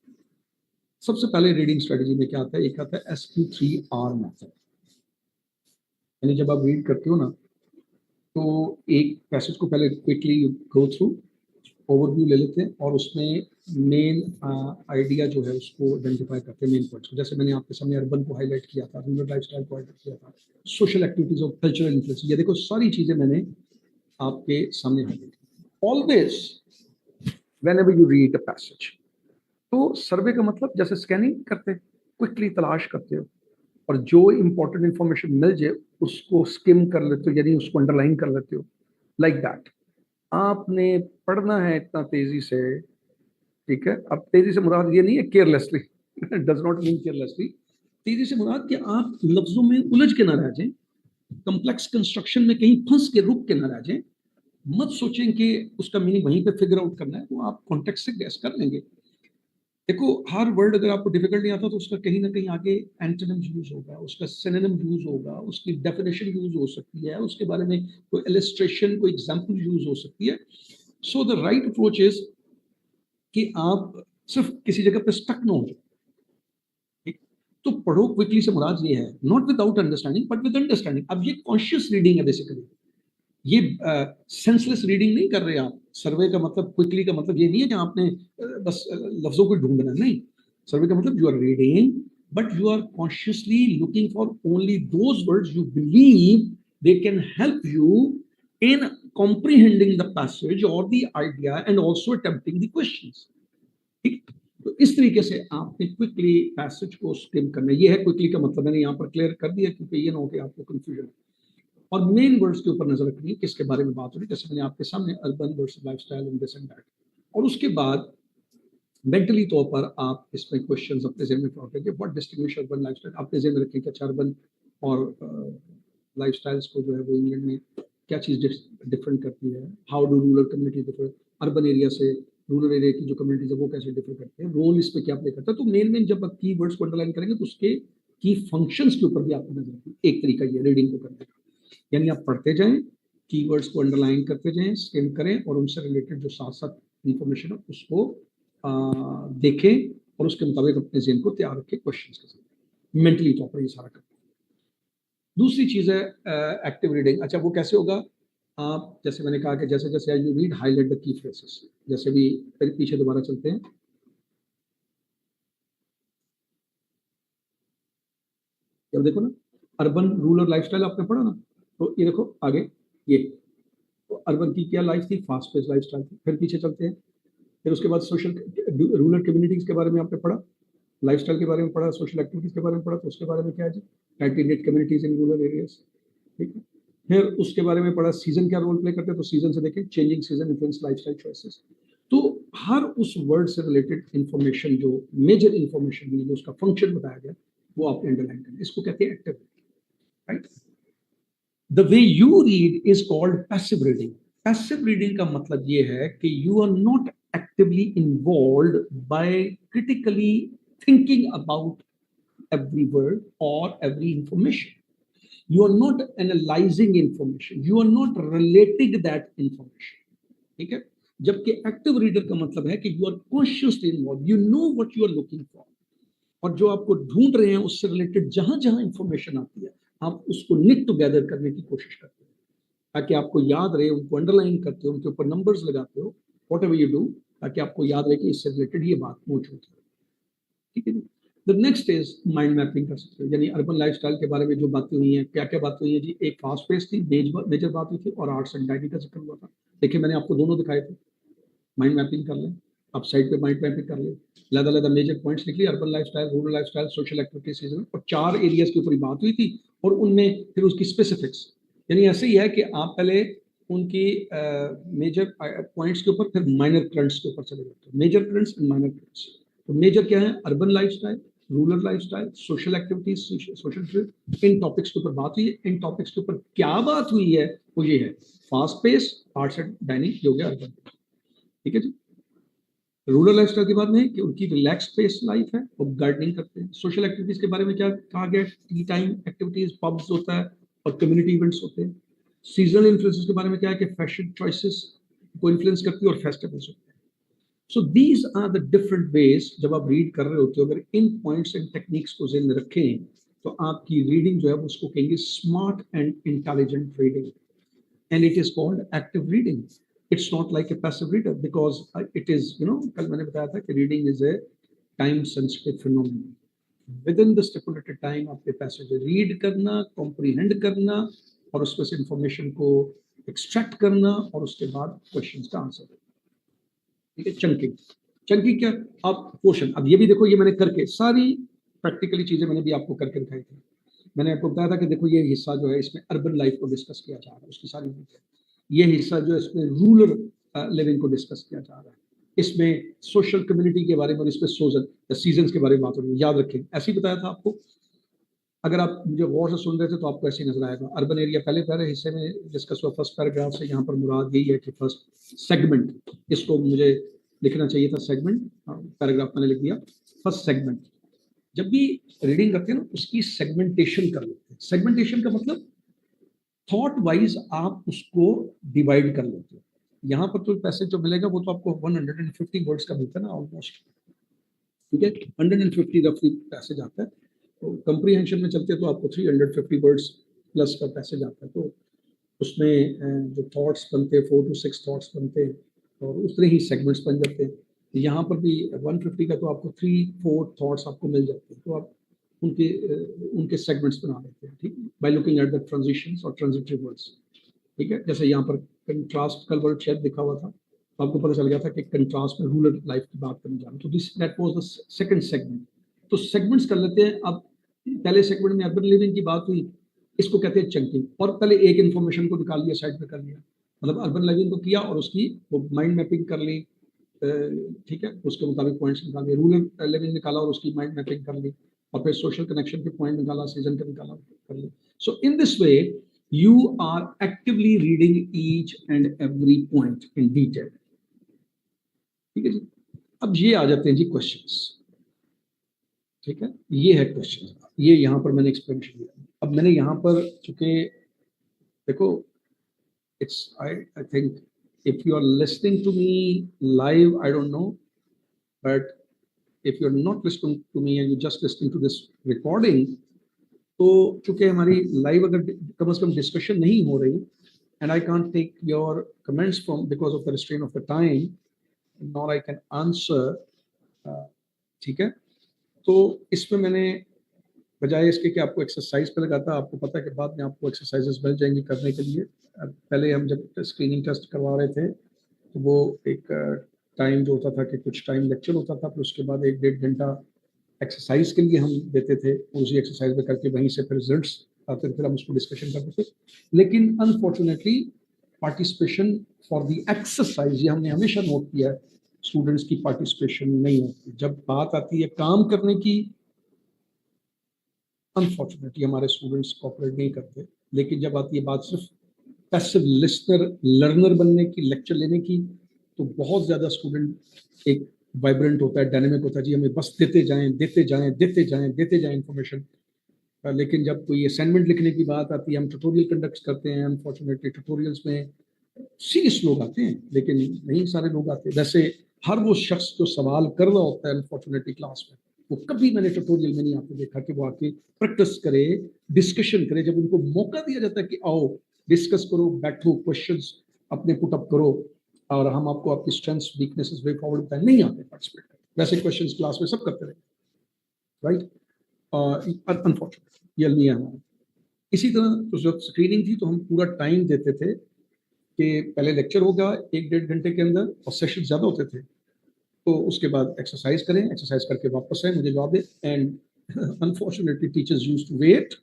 सबसे पहले रीडिंग स्ट्रेटजी में क्या आता है, एक आता है SQ3R मेथड। यानी जब आप रीड करते हो ना, तो एक पैसेज को पहले क्विकली गो थ्रू, ओवरव्यू ले लेते हैं, और उसमें मेन आइडिया जो है उसको आइडेंटिफाई करते हैं, मेन पॉइंट्स को। जैसे मैंने आपके सामने अर्बन को हाईलाइट किया था, रूरल लाइफस्टाइल को हाईलाइट किया था, सोशल एक्टिविटीज और कल्चरल इन्फ्लुएंस, ये देखो सारी चीजें मैंने आपके सामने हाईलाइट की। Always whenever you read a passage, तो सर्वे का मतलब जैसे स्कैनिंग करते हैं, क्विकली तलाश करते हो, और जो इंपॉर्टेंट इंफॉर्मेशन मिल जाए उसको स्किम कर लेते हो, यानी उसको अंडरलाइन कर लेते हो, लाइक दैट। आपने पढ़ना है इतना तेजी से, ठीक है। अब तेजी से मुराद ये नहीं है carelessly, does not mean carelessly. तेजी से मुराद कि आप लफ्जों में उलझ के ना रह जाएं, कॉम्प्लेक्स कंस्ट्रक्शन में कहीं फंस के रुक के ना रह जाएं, मत सोचें कि उसका मीनिंग वहीं पे फिगर आउट करना है, वो आप कॉन्टेक्स्ट से गैस कर लेंगे। देखो, हर वर्ड अगर आपको डिफिकल्ट नहीं आता तो उसका कहीं ना कहीं आगे एंटोनिम यूज होगा, उसका सिनोनिम यूज होगा, उसकी डेफिनेशन यूज हो सकती है, उसके बारे में कोई इलस्ट्रेशन, कोई एग्जांपल यूज हो सकती है। So the right approach is कि आप सिर्फ किसी जगह पे स्टक ना हो जाए, तो पढ़ो क्विकली से मुराद ये है, not without understanding but with understanding. अब ये कॉन्शियस रीडिंग है बेसिकली, ये सेंसलेस रीडिंग नहीं कर रहे आप। सर्वे का मतलब, क्विकली का मतलब ये नहीं है कि आपने बस लफ्जों को ढूंढना, नहीं। सर्वे का मतलब you are reading but you are consciously looking for only those words you believe they can help you in comprehending the passage और the idea and also attempting the questions, ठीक। तो इस तरीके से आपने क्विकली पैसेज को scheme करना, ये है क्विकली का मतलब। मैंने यहाँ पर क्लियर कर दिया क्योंकि ये ना हो कि आपको कंफ्यूजन। और मेन वर्ड्स के ऊपर नजर रखनी है, किसके बारे में बात हो रही है, जैसे मैंने आपके सामने urban versus lifestyle and this and that. और उसके बाद मेंटली तौर पर आप इसमें क्वेश्चंस अपने ज़हन में फ्लॉट करिए, व्हाट डिस्टिंग्विश अर्बन लाइफस्टाइल, अपने ज़हन में रखें कि अच्छा अर्बन और लाइफस्टाइल्स को जो है वो इंग्लैंड में क्या चीज़ डिफरेंट करती है, how do rural community differ urban area से, रूरल एरिया की जो कम्युनिटीज है वो कैसे डिफर करते हैं, रोल इस पर क्या प्ले करता है। तो मेन जब आप की वर्ड्स को अंडरलाइन करेंगे तो उसके की फंक्शंस के ऊपर भी आपको नजर रखिए। एक तरीका ये रीडिंग को करने का, यानी आप पढ़ते जाएं, कीवर्ड्स को अंडरलाइन करते जाएं, स्किम करें और उनसे रिलेटेड जो साथ साथ इंफॉर्मेशन है उसको देखें और उसके मुताबिक अपने ज़हन को तैयार रखें क्वेश्चंस के साथ। मेंटली तौर पर ये सारा करते हैं। दूसरी चीज़ है एक्टिव रीडिंग। अच्छा, वो कैसे होगा? आप जैसे मैंने कहा कि जैसे जैसे you read highlight the key phrases. जैसे भी पीछे दोबारा चलते हैं, जब देखो ना अर्बन रूरल लाइफस्टाइल आपने पढ़ा ना, तो ये देखो आगे ये तो अर्बन की क्या लाइफ थी, फास्ट पेस लाइफस्टाइल थी। फिर पीछे चलते हैं, फिर उसके बाद सोशल रूरल कम्युनिटीज के बारे में आपने पढ़ा, लाइफस्टाइल के बारे में पढ़ा, सोशल एक्टिविटीज के बारे में पढ़ा, तो उसके बारे में क्या है जी, tight communities in rural areas. ठीक है, फिर उसके बारे में पढ़ा सीजन क्या रोल प्ले करते हैं, तो सीजन से देखें changing season influence lifestyle choices. तो हर उस वर्ड से रिलेटेड इंफॉर्मेशन जो मेजर इंफॉर्मेशन जो उसका फंक्शन बताया गया वो आपने अंडरलाइन करना, इसको कहते हैं active, right. The way you read is called passive reading. Passive reading का मतलब ये है कि you are not actively involve by critically thinking about every word or every information. You are not analyzing information. You are not relating that information. ठीक है, जबकि active reader का मतलब है कि you are consciously involve, you know what you are looking for, और जो आपको ढूंढ रहे हैं उससे रिलेटेड जहां जहां इंफॉर्मेशन आती है आप उसको निक टुगेदर करने की कोशिश करते हैं ताकि आपको याद रहे, उनको अंडरलाइन करते हो, उनके ऊपर नंबर्स लगाते हो, वॉट एवर यू डू, ताकि आपको याद रहे कि इससे रिलेटेड ये बात मौजूद है। ठीक है। The next is mind mapping कर सकते हो, यानी अर्बन लाइफस्टाइल के बारे में जो बातें हुई हैं, क्या क्या बातें हुई हैं जी। एक फास्ट पेस थी, मेजर बात हुई थी, और आर्ट्स एंड डायरी का जिक्र हुआ था। देखिए मैंने आपको दोनों दिखाए थे। माइंड मैपिंग कर लें, आप साइड पे माइंड मैपिंग कर लें, अलग-अलग मेजर पॉइंट्स लिख लिए, urban lifestyle, rural lifestyle, social activity season, और 4 एरियाज के ऊपर बात हुई थी, और उनमें फिर उसकी स्पेसिफिक्स, यानी ऐसे ही है कि आप पहले उनकी मेजर पॉइंट्स के ऊपर फिर माइनर करंट्स के ऊपर चले जाते हैं, major currents and minor currents. तो मेजर क्या है, urban lifestyle, rural lifestyle, social activities, social trip, इन टॉपिक्स के ऊपर बात हुई है। इन टॉपिक्स के ऊपर क्या बात हुई है वो ये है, fast pace, arts and dining, हो गया अर्बन। ठीक है जी। रूरल लाइफस्टाइल के बारे में कि उनकी रिलैक्स पेस लाइफ है, वो गार्डनिंग करते हैं। सोशल एक्टिविटीज के बारे में क्या कहा गया, टी टाइम एक्टिविटीज, पब्स होता है और कम्युनिटी इवेंट्स होते हैं। सीजनल इन्फ्लुएंसेस के बारे में क्या है कि फैशन चॉइसेस को इन्फ्लुएंस करती है और फेस्टिवल्स होते हैं। So these are the different ways. जब आप रीड कर रहे होते हो, अगर इन पॉइंट्स एंड टेक्निक्स को ज़हन में रखें तो आपकी रीडिंग जो है उसको कहेंगे smart and intelligent reading, and it is called active reading. It's not like a passive reader because it is, कल मैंने बताया था कि reading is a time sensitive phenomenon. Within the stipulated time आपके पैसेज रीड करना, comprehend करना और उसमें से इंफॉर्मेशन को एक्सट्रैक्ट करना और उसके बाद क्वेश्चंस का आंसर देना। ठीक है, चंकिंग। चंकिंग क्या, आप क्वेश्चन, अब ये भी देखो, ये मैंने करके सारी प्रैक्टिकली चीजें मैंने भी आपको करके दिखाई थी। मैंने आपको बताया था कि देखो ये हिस्सा जो है इसमें अर्बन लाइफ को डिस्कस किया जा रहा है, उसकी सारी चीजें। ये हिस्सा जो है इसमें रूरल लिविंग को डिस्कस किया जा रहा है, इसमें सोशल कम्युनिटी के बारे में और इसमें सोशल सीजन के बारे में बात हो रही है। याद रखें, ऐसे ही बताया था आपको। अगर आप मुझे गौर से सुन रहे थे तो आपको ऐसे ही नजर आएगा। अर्बन एरिया पहले हिस्से में डिस्कस हुआ, फर्स्ट पैराग्राफ से। यहाँ पर मुराद यही है कि फर्स्ट सेगमेंट, इसको मुझे लिखना चाहिए था सेगमेंट, पैराग्राफ मैंने लिख दिया फर्स्ट सेगमेंट। जब भी रीडिंग करते हैं ना उसकी सेगमेंटेशन कर लेते हैं। सेगमेंटेशन का मतलब थॉट वाइज आप उसको डिवाइड कर लेते हो। यहाँ पर तो पैसे जो मिलेगा वो तो आपको 150 वर्ड्स का मिलता है ना ऑलमोस्ट, ठीक है, 150 रफली पैसेज आता है। तो कंप्रीहेंशन में चलते हैं तो आपको 350 वर्ड्स प्लस का पैसेज आता है। तो उसमें जो थॉट्स बनते हैं 4 to 6 थॉट्स बनते हैं और उतने ही सेगमेंट्स बन जाते हैं। यहाँ पर भी 150 का तो आपको 3-4 थॉट्स आपको मिल जाते हैं, तो आप उनके सेगमेंट्स बना लेते हैं। ठीक, by looking at the transitions और ट्रांजिटिव वर्ड्स। ठीक है, जैसे यहाँ पर कंट्रास्ट का वर्ड शायद लिखा हुआ था, तो आपको पता चल गया था कि कंट्रास्ट में रूरल लाइफ की बात करने जा रहा हूँ। तो this that was the second segment. तो सेगमेंट्स कर लेते हैं। अब पहले सेगमेंट में अर्बन लिविंग की बात हुई, इसको कहते हैं चंकिंग। और पहले एक इन्फॉर्मेशन को निकाल लिया, साइड पे कर लिया, मतलब अर्बन लिविंग को किया और उसकी वो माइंड मैपिंग कर ली। ठीक है, उसके मुताबिक पॉइंट्स निकाल लिए। रूरल लिविंग निकाला और उसकी माइंड मैपिंग कर ली, और फिर सोशल कनेक्शन के पॉइंट निकाला, सीजन का निकाला, कर लिया। So in this way you are actively reading each and every point in detail. ठीक है जी। अब ये आ जाते हैं जी क्वेश्चंस। ठीक है, ये है क्वेश्चन, ये यहाँ पर मैंने एक्सप्लेनेशन दिया। अब मैंने यहाँ पर चूंकि देखो I think if you are listening to me live, I don't know, but if you're not listening to me and you just listening to this recording, तो चूंकि हमारी लाइव अगर कम से कम डिस्कशन नहीं हो रही, and I can't take your comments from because of the restraint of the time, nor I can answer, ठीक है। तो इसमें मैंने बजाय इसके कि आपको एक्सरसाइज पे लगाता, आपको पता है कि बाद में आपको एक्सरसाइजेस मिल जाएंगी करने के लिए। पहले हम जब स्क्रीनिंग टेस्ट करवा रहे थे तो वो एक टाइम जो होता था कि कुछ टाइम लेक्चर होता था, फिर उसके बाद 1-1.5 घंटा एक्सरसाइज के लिए हम देते थे, उसी एक्सरसाइज में करके वहीं से फिर रिजल्ट्स आते थे, फिर हम उसको डिस्कशन करते थे। लेकिन unfortunately participation for the exercise, ये हमने हमेशा नोट किया है, स्टूडेंट्स की पार्टिसिपेशन नहीं होती। जब बात आती है काम करने की, अनफॉर्चुनेटली हमारे स्टूडेंट्स कोऑपरेट नहीं करते। लेकिन जब आती है बात सिर्फ पैसिव लिसनर लर्नर बनने की, लेक्चर लेने की, तो बहुत ज़्यादा स्टूडेंट एक वाइब्रेंट होता है, डायनेमिक होता है, जी हमें बस देते जाएं देते जाएं देते जाएं देते जाएं इन्फॉर्मेशन। लेकिन जब कोई असाइनमेंट लिखने की बात आती है, हम ट्यूटोरियल कंडक्ट करते हैं, अनफॉर्चुनेटली ट्यूटोरियल्स में सीरियस लोग आते हैं, लेकिन नहीं सारे लोग आते। वैसे हर वो शख्स जो सवाल कर रहा होता है अनफॉर्चुनेटली क्लास में, वो कभी मैंने ट्यूटोरियल में नहीं आते देखा कि वो आके प्रैक्टिस करे, डिस्कशन करे। जब उनको मौका दिया जाता है कि आओ डिस्कस करो, बैठो, क्वेश्चंस अपने पुटअप करो और हम आपको आपकी स्ट्रेंथ्स वीकनेसेस वे फॉरवर्ड बताएं, नहीं आते पार्टिसिपेट करें। वैसे क्वेश्चंस क्लास में सब करते रहे, राइट। अनफॉर्चुनेटली ये अलमिया है हमारा। इसी तरह तो जब स्क्रीनिंग थी तो हम पूरा टाइम देते थे कि पहले लेक्चर होगा 1-1.5 घंटे के अंदर और सेशन ज़्यादा होते थे, तो उसके बाद एक्सरसाइज करें, एक्सरसाइज करके वापस आए, मुझे जवाब दे। And unfortunately teachers used to wait,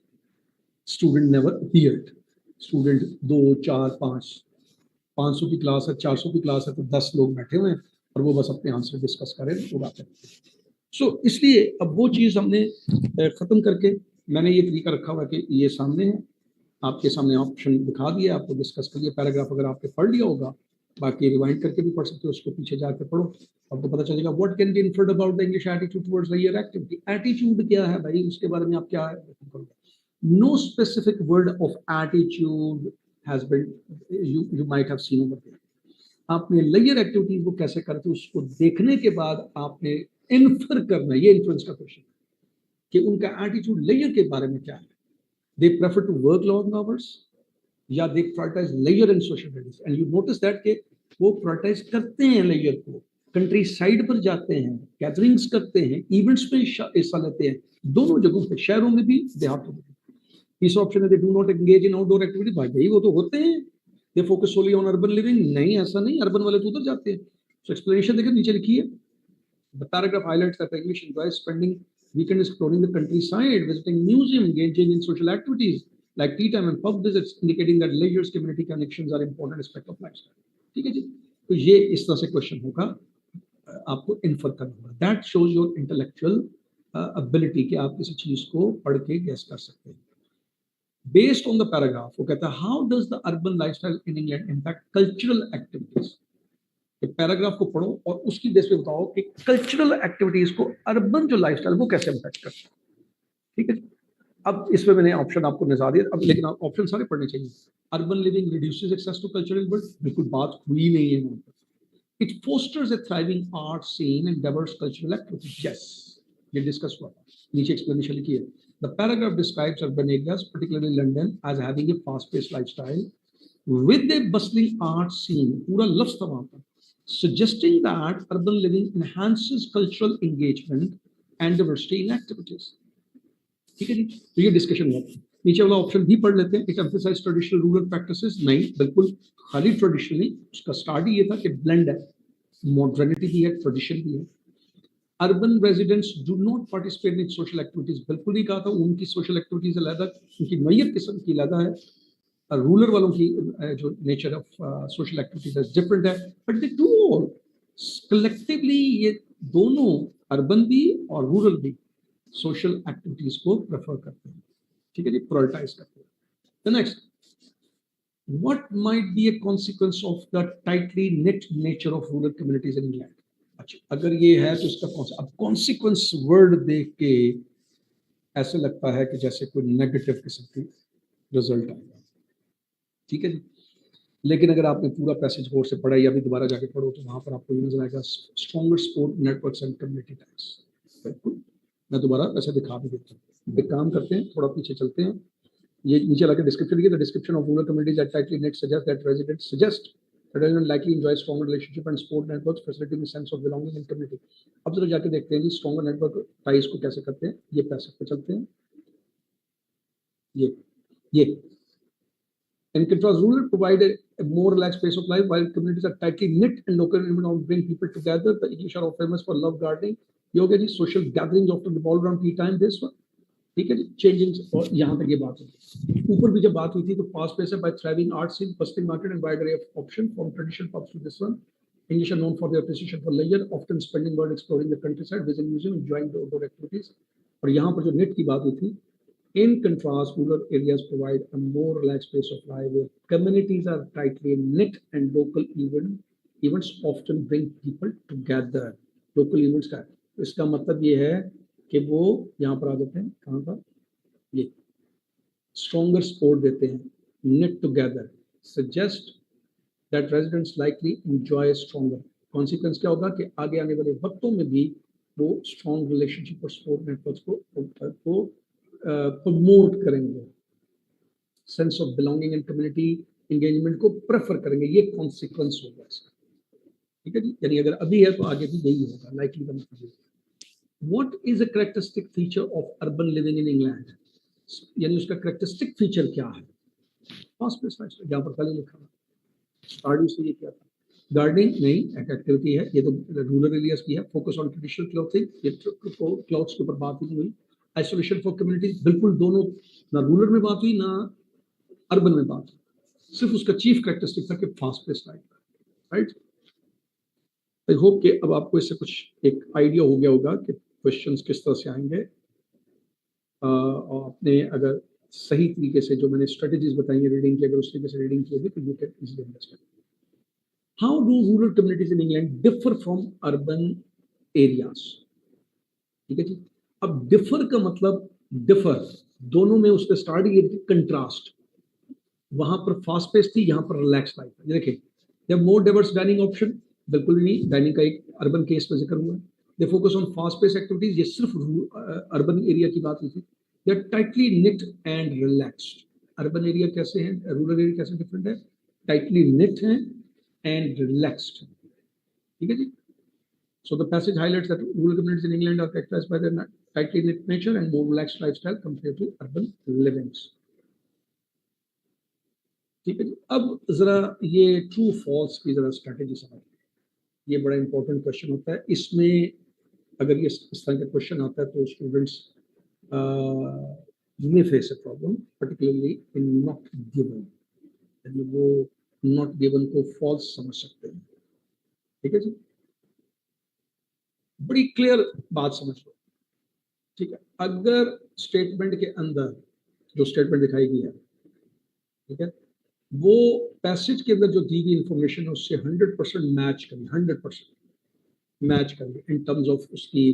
student never appeared. Student 2, 4, 5, 500 की क्लास है, 400 की क्लास है, तो 10 लोग बैठे हुए हैं और वो बस अपने आंसर डिस्कस करें, लोग आते हैं। सो इसलिए अब वो चीज़ हमने ख़त्म करके मैंने ये तरीका रखा हुआ है कि ये सामने है, आपके सामने ऑप्शन दिखा दिया, आपको डिस्कस कर लिया। पैराग्राफ अगर आपने पढ़ लिया होगा, बाकी रिवाइंड करके भी पढ़ सकते हो, उसको पीछे जाकर पढ़ो, आपको पता चलेगा। What can be inferred about the English attitude towards the year activity. Attitude क्या है भाई, उसके बारे में आप क्या करोगे। No specific word of attitude has been, you might have seen over there. आपने लेयर एक्टिविटीज वो कैसे करते हो, उसको देखने के बाद आपने इन्फर करना, ये इन्फ्लुएंस का क्वेश्चन, कि उनका एटीट्यूड लेयर के बारे में क्या है। They prefer to work long hours या they prioritise layer and social studies. And you notice that कि वो प्रायोरिटाइज करते हैं लेयर को, कंट्री साइड पर जाते हैं, गैदरिंग्स करते हैं, इवेंट्स में हिस्सा लेते हैं, दोनों जगहों पे, शहरों में भी, देहातों में भी। इस ऑप्शन है they do not engage in outdoor activity. भाई वो तो होते हैं, they focus solely on urban living. नहीं, ऐसा नहीं, अर्बन वाले तो उधर जाते हैं। सो एक्सप्लेनेशन देखिए नीचे लिखी है। The paragraph highlights that the English enjoys spending weekend exploring the countryside, visiting museum, engaging in social activities like tea time and pub visits, indicating that leisure's community connections are important aspect of lifestyle. ठीक है जी, तो ये इस तरह से question होगा, आपको infer करना होगा। That shows your intellectual ability कि आप किसी चीज को पढ़ के गेस कर सकते हैं। बेस्ड ऑन द पैराग्राफ वो कहता है how does the urban lifestyle in England impact cultural activities. Paragraph को पढ़ो और उसकी बेस पे बताओ कि कल्चरल एक्टिविटीज को अर्बन जो लाइफस्टाइल वो कैसे इम्पैक्ट करता है। ठीक है, अब इसमें मैंने ऑप्शन आपको नजर दिया, अब लेकिन ऑप्शन सारे पढ़ने चाहिए। Urban living reduces access to cultural world, बिल्कुल बात हुई नहीं है वहां पर। It fosters a thriving art scene and diverse cultural activities. Yes, ये डिस्कस हुआ था, नीचे एक्सप्लेनेशन लिखी है। The paragraph describes urban areas particularly London as having a fast paced lifestyle with a bustling art scene, पूरा लफ्ज था वहां पर, suggesting that urban living enhances cultural engagement and diversity in activities. ठीक है जी, तो ये डिस्कशन हुआ। नीचे वाला ऑप्शन भी पढ़ लेते हैं। It emphasize traditional rural practices. नहीं, बिल्कुल खाली ट्रेडिशनल नहीं, उसका स्टार्ट ही ये था कि ब्लेंड है, मॉडर्निटी भी है, ट्रेडिशन भी है। Urban residents do not participate in social activities, बिल्कुल ही कहा था, उनकी सोशल एक्टिविटीज अलग, उनकी नोयत किस्म की अलग है। रूरल वालों की जो nature of social activities different है, but they do all collectively, ये दोनों अर्बन भी और रूरल भी सोशल एक्टिविटीज को प्रेफर करते हैं। ठीक है जी, प्रायोरिटाइज करते हैं। The next, what might be a consequence of the tightly knit nature of rural communities in England. अच्छा, अगर ये है तो इसका कौन सा, अब कॉन्सिक्वेंस वर्ड देख के ऐसे लगता है कि जैसे कोई नेगेटिव किस्म की रिजल्ट आएगा। ठीक है जी, लेकिन अगर आपने पूरा पैसेज गौर से पढ़ा या अभी दोबारा जाके पढ़ो तो वहां पर आपको ये नजर आएगा stronger support networks and community tax. बिल्कुल, मैं दोबारा वैसे दिखा भी देता हूँ। एक काम करते हैं, थोड़ा पीछे चलते हैं, ये नीचे लाके डिस्क्रिप्शन लिखिए, the description of rural communities that tightly net suggest that residents suggest that residents likely enjoy strong relationship and support networks facilitating a sense of belonging and community। अब जरा जाके देखते हैं जी स्ट्रॉन्गर नेटवर्क टाइज को कैसे करते हैं। ये पैसेज पे चलते हैं, ये in contrast, rural provide a more relaxed pace of life, while communities are tightly knit and local environment bring people together. The English are famous for love gardening। ये हो गया जी, social gatherings often revolve around tea time। This one, ठीक है जी, changing। और यहाँ तक ये बात हुई, ऊपर भी जब बात हुई थी तो fast pace by thriving arts scene, bustling market and wide array of options from traditional pubs to this one। English are known for their appreciation for leisure, often spending while exploring the countryside, visiting museum, enjoying the outdoor activities। और यहाँ पर जो net की बात हुई थी, in contrast, rural areas provide a more relaxed pace of life where communities are tightly knit and local events often bring people together। Local events का इसका मतलब ये है कि वो यहाँ पर आ जाते हैं, कहाँ पर, ये stronger support देते हैं, knit together, suggest that residents likely enjoy stronger। Consequence क्या होगा कि आगे आने वाले वक्तों में भी वो strong relationship और support networks को प्रमोट करेंगे, sense of belonging and community engagement को प्रेफर करेंगे। ये कॉन्सिक्वेंस होगा इसका, ठीक है जी। यानी अगर अभी है तो आगे भी यही होगा, लाइकली का मतलब। What is a characteristic feature of urban living in England, यानी उसका कैरेक्टरिस्टिक फीचर क्या है। फास्ट पेस लाइफस्टाइल, यहाँ पर पहले लिखा है, स्टार्ट से ये क्या था, गार्डनिंग नहीं, एक एक्टिविटी है, ये तो रूरल एरियाज की है। फोकस ऑन ट्रेडिशनल क्लॉथिंग, ये क्लॉथ्स के ऊपर बात ही नहीं हुई। आइसोलेशन फॉर कम्युनिटीज, बिल्कुल दोनों, ना रूरल में बात हुई ना अर्बन में बात हुई, सिर्फ उसका चीफ कैरेक्टरिस्टिक था कि fast pace life, right. I hope कि अब आपको इससे कुछ एक आइडिया हो गया होगा कि क्वेश्चंस किस तरह से आएंगे। और आपने अगर सही तरीके से जो मैंने स्ट्रेटेजीज बताई है रीडिंग की, अगर उस तरीके से रीडिंग की होगी तो you can easily understand. How do rural communities in England differ from urban areas, ठीक है जी। अब डिफर का मतलब, डिफर दोनों में उसका स्टार्ट ये कंट्रास्ट, वहां पर फास्ट पेस थी, यहाँ पर रिलैक्स लाइफ है। देखिए, they have more diverse dining option, बिल्कुल नहीं, डाइनिंग का एक अर्बन केस में जिक्र हुआ है। They focus on fast pace activities, ये सिर्फ अर्बन एरिया की बात हुई थी। They are tightly knit and relaxed. Urban area कैसे है, रूरल एरिया कैसे डिफरेंट है, टाइटली निट है एंड रिलैक्स्ड, ठीक है जी। So the passage highlights that rural communities in England are characterized by their tightly knit nature and more relaxed lifestyle compared to urban livings, ठीक है जी। अब जरा ये ट्रू फॉल्स की जरा स्ट्रेटेजी समझ, ये बड़ा इंपॉर्टेंट क्वेश्चन होता है। इसमें अगर ये इस तरह का क्वेश्चन आता है तो students may face a problem, particularly in not given, यानी वो not given को false समझ सकते हैं, ठीक है जी। बड़ी क्लियर बात समझ लो, ठीक है। अगर स्टेटमेंट के अंदर जो स्टेटमेंट दिखाई गई है, ठीक है, वो पैसेज के अंदर जो दी गई इंफॉर्मेशन है उससे 100% मैच करें, 100% मैच करें इन टर्म्स ऑफ उसकी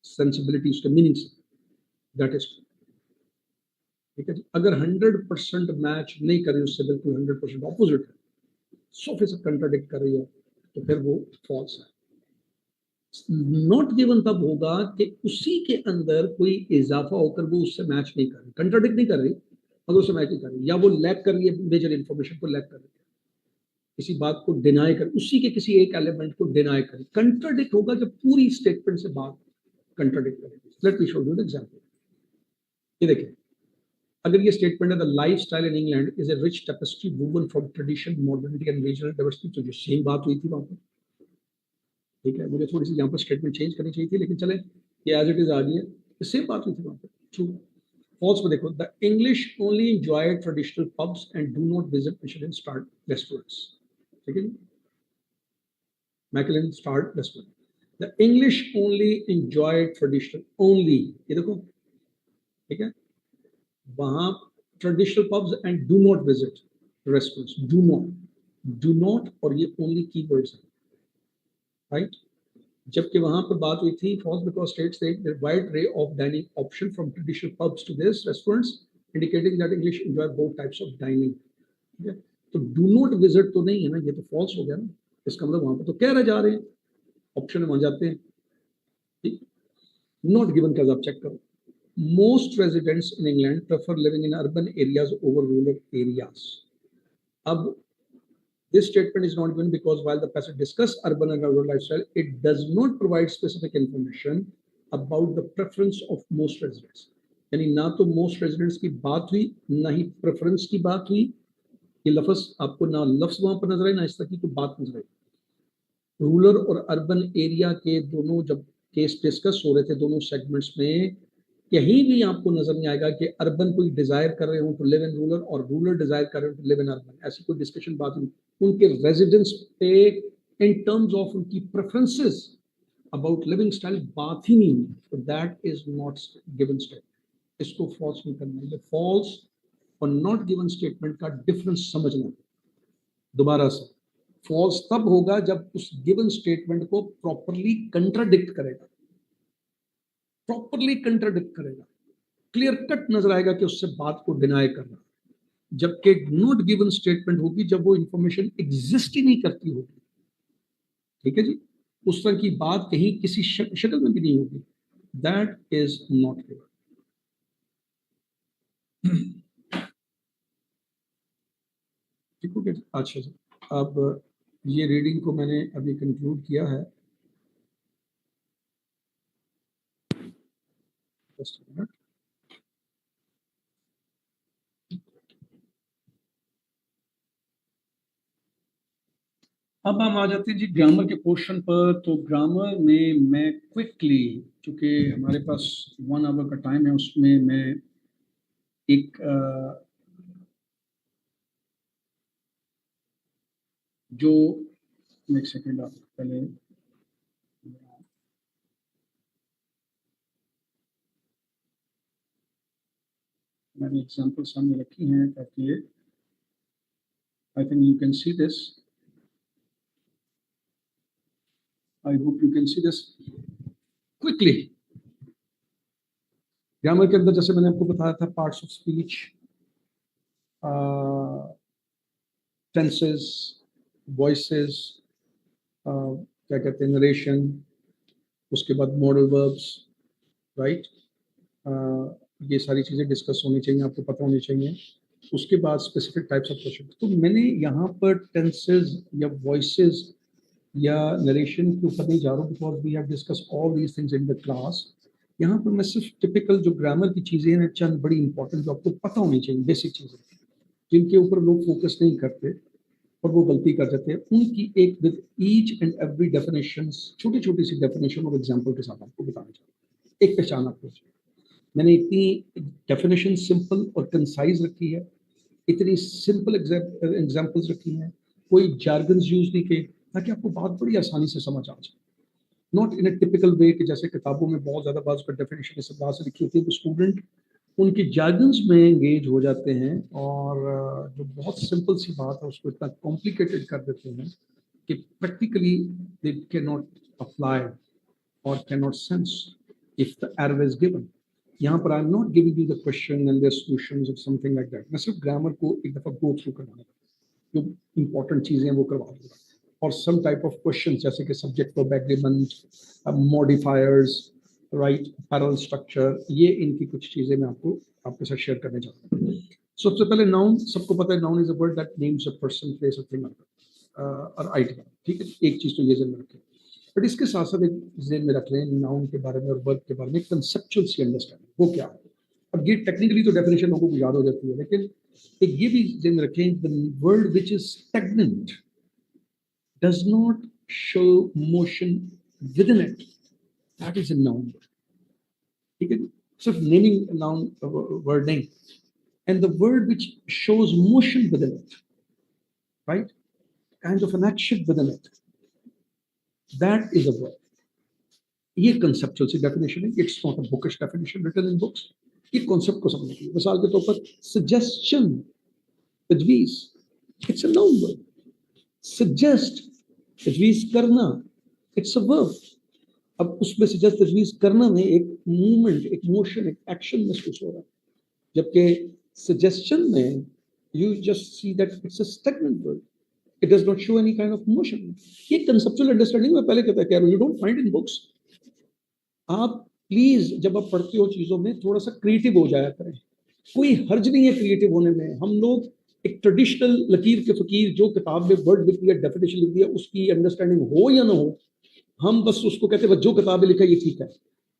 सेंसिबिलिटी, उसके मीनिंग से, दैट इज, ठीक है जी। अगर 100% मैच नहीं करें उससे, बिल्कुल 100% ऑपोजिट है, 100% कंट्राडिक्ट कर रही है, तो फिर वो फॉल्स है। नॉट गिवन तब होगा कि उसी के अंदर कोई इजाफा होकर वो उससे मैच नहीं कर रही, कंट्राडिक्ट नहीं कर रही, मगर उससे मैच नहीं कर रही, या वो लैक कर रही है, मेजर इंफॉर्मेशन को लैक कर रही है, किसी बात को डिनाई कर, उसी के किसी एक एलिमेंट को डिनाई कर। कंट्राडिक्ट होगा जब पूरी स्टेटमेंट से बात कंट्राडिक्ट करेगी। Late me show you an example. ये देखिए, अगर ये स्टेटमेंट है the lifestyle in England is a rich tapestry woven from tradition, modernity and regional diversity, तो जो सेम बात हुई थी वहां पर, ठीक है। मुझे थोड़ी सी यहाँ पर स्टेटमेंट चेंज करनी चाहिए थी, लेकिन चले ये एज इट इज आ गई है, सेम बात हुई थी वहां पर। ट्रू। फॉल्स में देखो, the English only enjoy traditional pubs and do not visit Michelin star restaurants, ठीक है जी। Michelin star restaurant, the English only enjoy traditional, only, ये देखो, ठीक है, वहां traditional pubs and do not visit restaurants, do not और ये ओनली कीवर्ड्स हैं, राइट। जबकि वहां पर बात हुई थी false because states the wide array of dining option from traditional pubs to this restaurants, indicating that English enjoy both types of dining. ठीक है, तो डू नॉट विजिट तो नहीं है ना, ये तो फॉल्स हो गया ना, इसका मतलब वहां पर तो कह रहे जा रहे हैं, ऑप्शन में वहां जाते हैं, ठीक, नॉट गिवन का आप चेक करो। Most residents in England prefer living in urban areas over rural areas. अब this statement is not given because while the passage discuss urban and rural lifestyle, it does not provide specific information about the preference of most residents. यानी ना तो most residents की बात हुई, ना ही preference की बात हुई। ये लफ्ज आपको ना लफ्ज वहां पर नजर आए, ना इस तरह की कोई बात नजर आई। रूरल और अर्बन एरिया के दोनों जब केस डिस्कस हो रहे थे दोनों सेगमेंट्स में, कहीं भी आपको नजर नहीं आएगा कि अर्बन कोई डिजायर कर रहे हो टू लिव इन रूरल और रूरल डिजायर कर रहे हो टू लिव इन अर्बन, ऐसी कोई डिस्कशन बात नहीं। उनके रेजिडेंस पे इन टर्म्स ऑफ उनकी प्रेफरेंसेस अबाउट लिविंग स्टाइल बात ही नहीं हुई, तो that is not given statement, इसको फॉल्स नहीं करना। ये फॉल्स और नॉट गिवन स्टेटमेंट का डिफरेंस समझना। दोबारा से, फॉल्स तब होगा जब उस गिवन स्टेटमेंट को प्रॉपरली कंट्राडिक्ट करेगा, प्रॉपरली कंट्राडिक्ट करेगा, क्लियर कट नजर आएगा कि उससे बात को डिनाई करना। जबकि नॉट गिवन स्टेटमेंट होगी जब वो इंफॉर्मेशन एग्जिस्ट ही नहीं करती होगी, ठीक है जी, उस तरह की बात कहीं किसी शक्ल में भी नहीं होगी, दैट इज नॉट गिवन। ठीक हो गया। अच्छा जी, अब ये रीडिंग को मैंने अभी कंक्लूड किया है। Just a minute. अब हम आ जाते हैं जी ग्रामर के पोर्शन पर। तो ग्रामर में मैं क्विकली, चूंकि हमारे पास 1 आवर का टाइम है, उसमें मैं एक जो एक सेकेंड आप पहले मैंने एग्जांपल सामने रखी हैं ताकि I think you can see this, I hope you can see this quickly. Grammar के अंदर जैसे मैंने आपको बताया था, parts of speech, tenses, voices, क्या कहते हैं, नरेशन, उसके बाद मॉडल वर्ब्स, राइट, ये सारी चीज़ें डिस्कस होनी चाहिए, आपको पता होनी चाहिए। उसके बाद स्पेसिफिक टाइप्स ऑफ क्वेश्चन। तो मैंने यहाँ पर टेंसेस या वॉइसेस या नरेशन के ऊपर नहीं जा रहा हूँ, because we have discuss all these things in the class. यहाँ पर मैं सिर्फ टिपिकल जो ग्रामर की चीज़ें हैं, चंद बड़ी इंपॉर्टेंट जो आपको पता होनी चाहिए, बेसिक चीज़ें जिनके ऊपर लोग फोकस नहीं करते और वो गलती कर जाते हैं, उनकी एक with each and every definition, छोटी छोटी सी डेफिनेशन और एग्जाम्पल के साथ आपको बताना चाहिए, एक पहचान आपको। मैंने इतनी डेफिनेशन सिंपल और कंसाइज रखी है, इतनी सिंपल एग्जाम्पल्स रखी हैं, कोई जार्गन्स यूज नहीं किए, ताकि आपको बात बड़ी आसानी से समझ आ जाए। नॉट इन ए टिपिकल वे कि जैसे किताबों में बहुत ज़्यादा बात का डेफिनेशन इस बात से लिखी होती है तो स्टूडेंट उनकी जार्गन्स में एंगेज हो जाते हैं और जो बहुत सिंपल सी बात है उसको इतना कॉम्प्लिकेटेड कर देते हैं कि practically they can not apply और can not sense if the error is given. यहाँ पर I am not giving you the question and the solutions और समथिंग लाइक दैट। मैं सिर्फ ग्रामर को एक दफ़ा गो थ्रू करवाऊंगा, जो इंपॉर्टेंट चीज़ें हैं वो करवा दूंगा, और सम टाइप ऑफ क्वेश्चन जैसे कि subject verb agreement, modifiers, right, parallel structure, ये इनकी कुछ चीज़ें मैं आपके साथ शेयर करने चाहता हूँ। सबसे पहले नाउन, सबको पता है noun is a word that names a person, place, a thing और आइटम, ठीक है, एक चीज़ तो ये ज़हन में रखें। बट इसके साथ साथ एक ज़हन में रख लें नाउन के बारे में और वर्ब के बारे में कंसेप्चुअल सी अंडरस्टैंडिंग, वो क्या है। अब ये टेक्निकली तो डेफिनेशन लोगों को याद हो जाती है, लेकिन एक ये भी ध्यान में रखें, the word which is stagnant does not show motion within it, that is a noun. ठीक है, सिर्फ नेमिंग नाउन वर्ड नहीं, and the word which shows motion within it, right, kind of an action within it, that is a word. ये conceptual सी definition है, it's not a bookish definition written in books. ये concept को समझने के लिए, मिसाल के तौर पर सजेशन, तजवीज़, it's a noun word. Suggest, तजवीज़ करना, इट्स अ वर्ब। अब उसमें सजेस्ट, तजवीज़ करना में एक मूवमेंट, एक मोशन, एक एक्शन महसूस हो रहा है, जबकि सजेशन में You just see that it's a stagnant word. It does not show any kind of motion. ये conceptual understanding मैं पहले कहता क्या, you don't find in books. आप प्लीज जब आप पढ़ते हो चीजों में थोड़ा सा क्रिएटिव हो जाया करें. कोई हर्ज नहीं है क्रिएटिव होने में. हम लोग एक ट्रेडिशनल लकीर के फकीर जो किताब में वर्ड लिख दिया, डेफिनेशन लिख दिया, उसकी अंडरस्टैंडिंग हो या ना हो, हम बस उसको कहते हैं बस जो किताब में लिखा है ये ठीक है.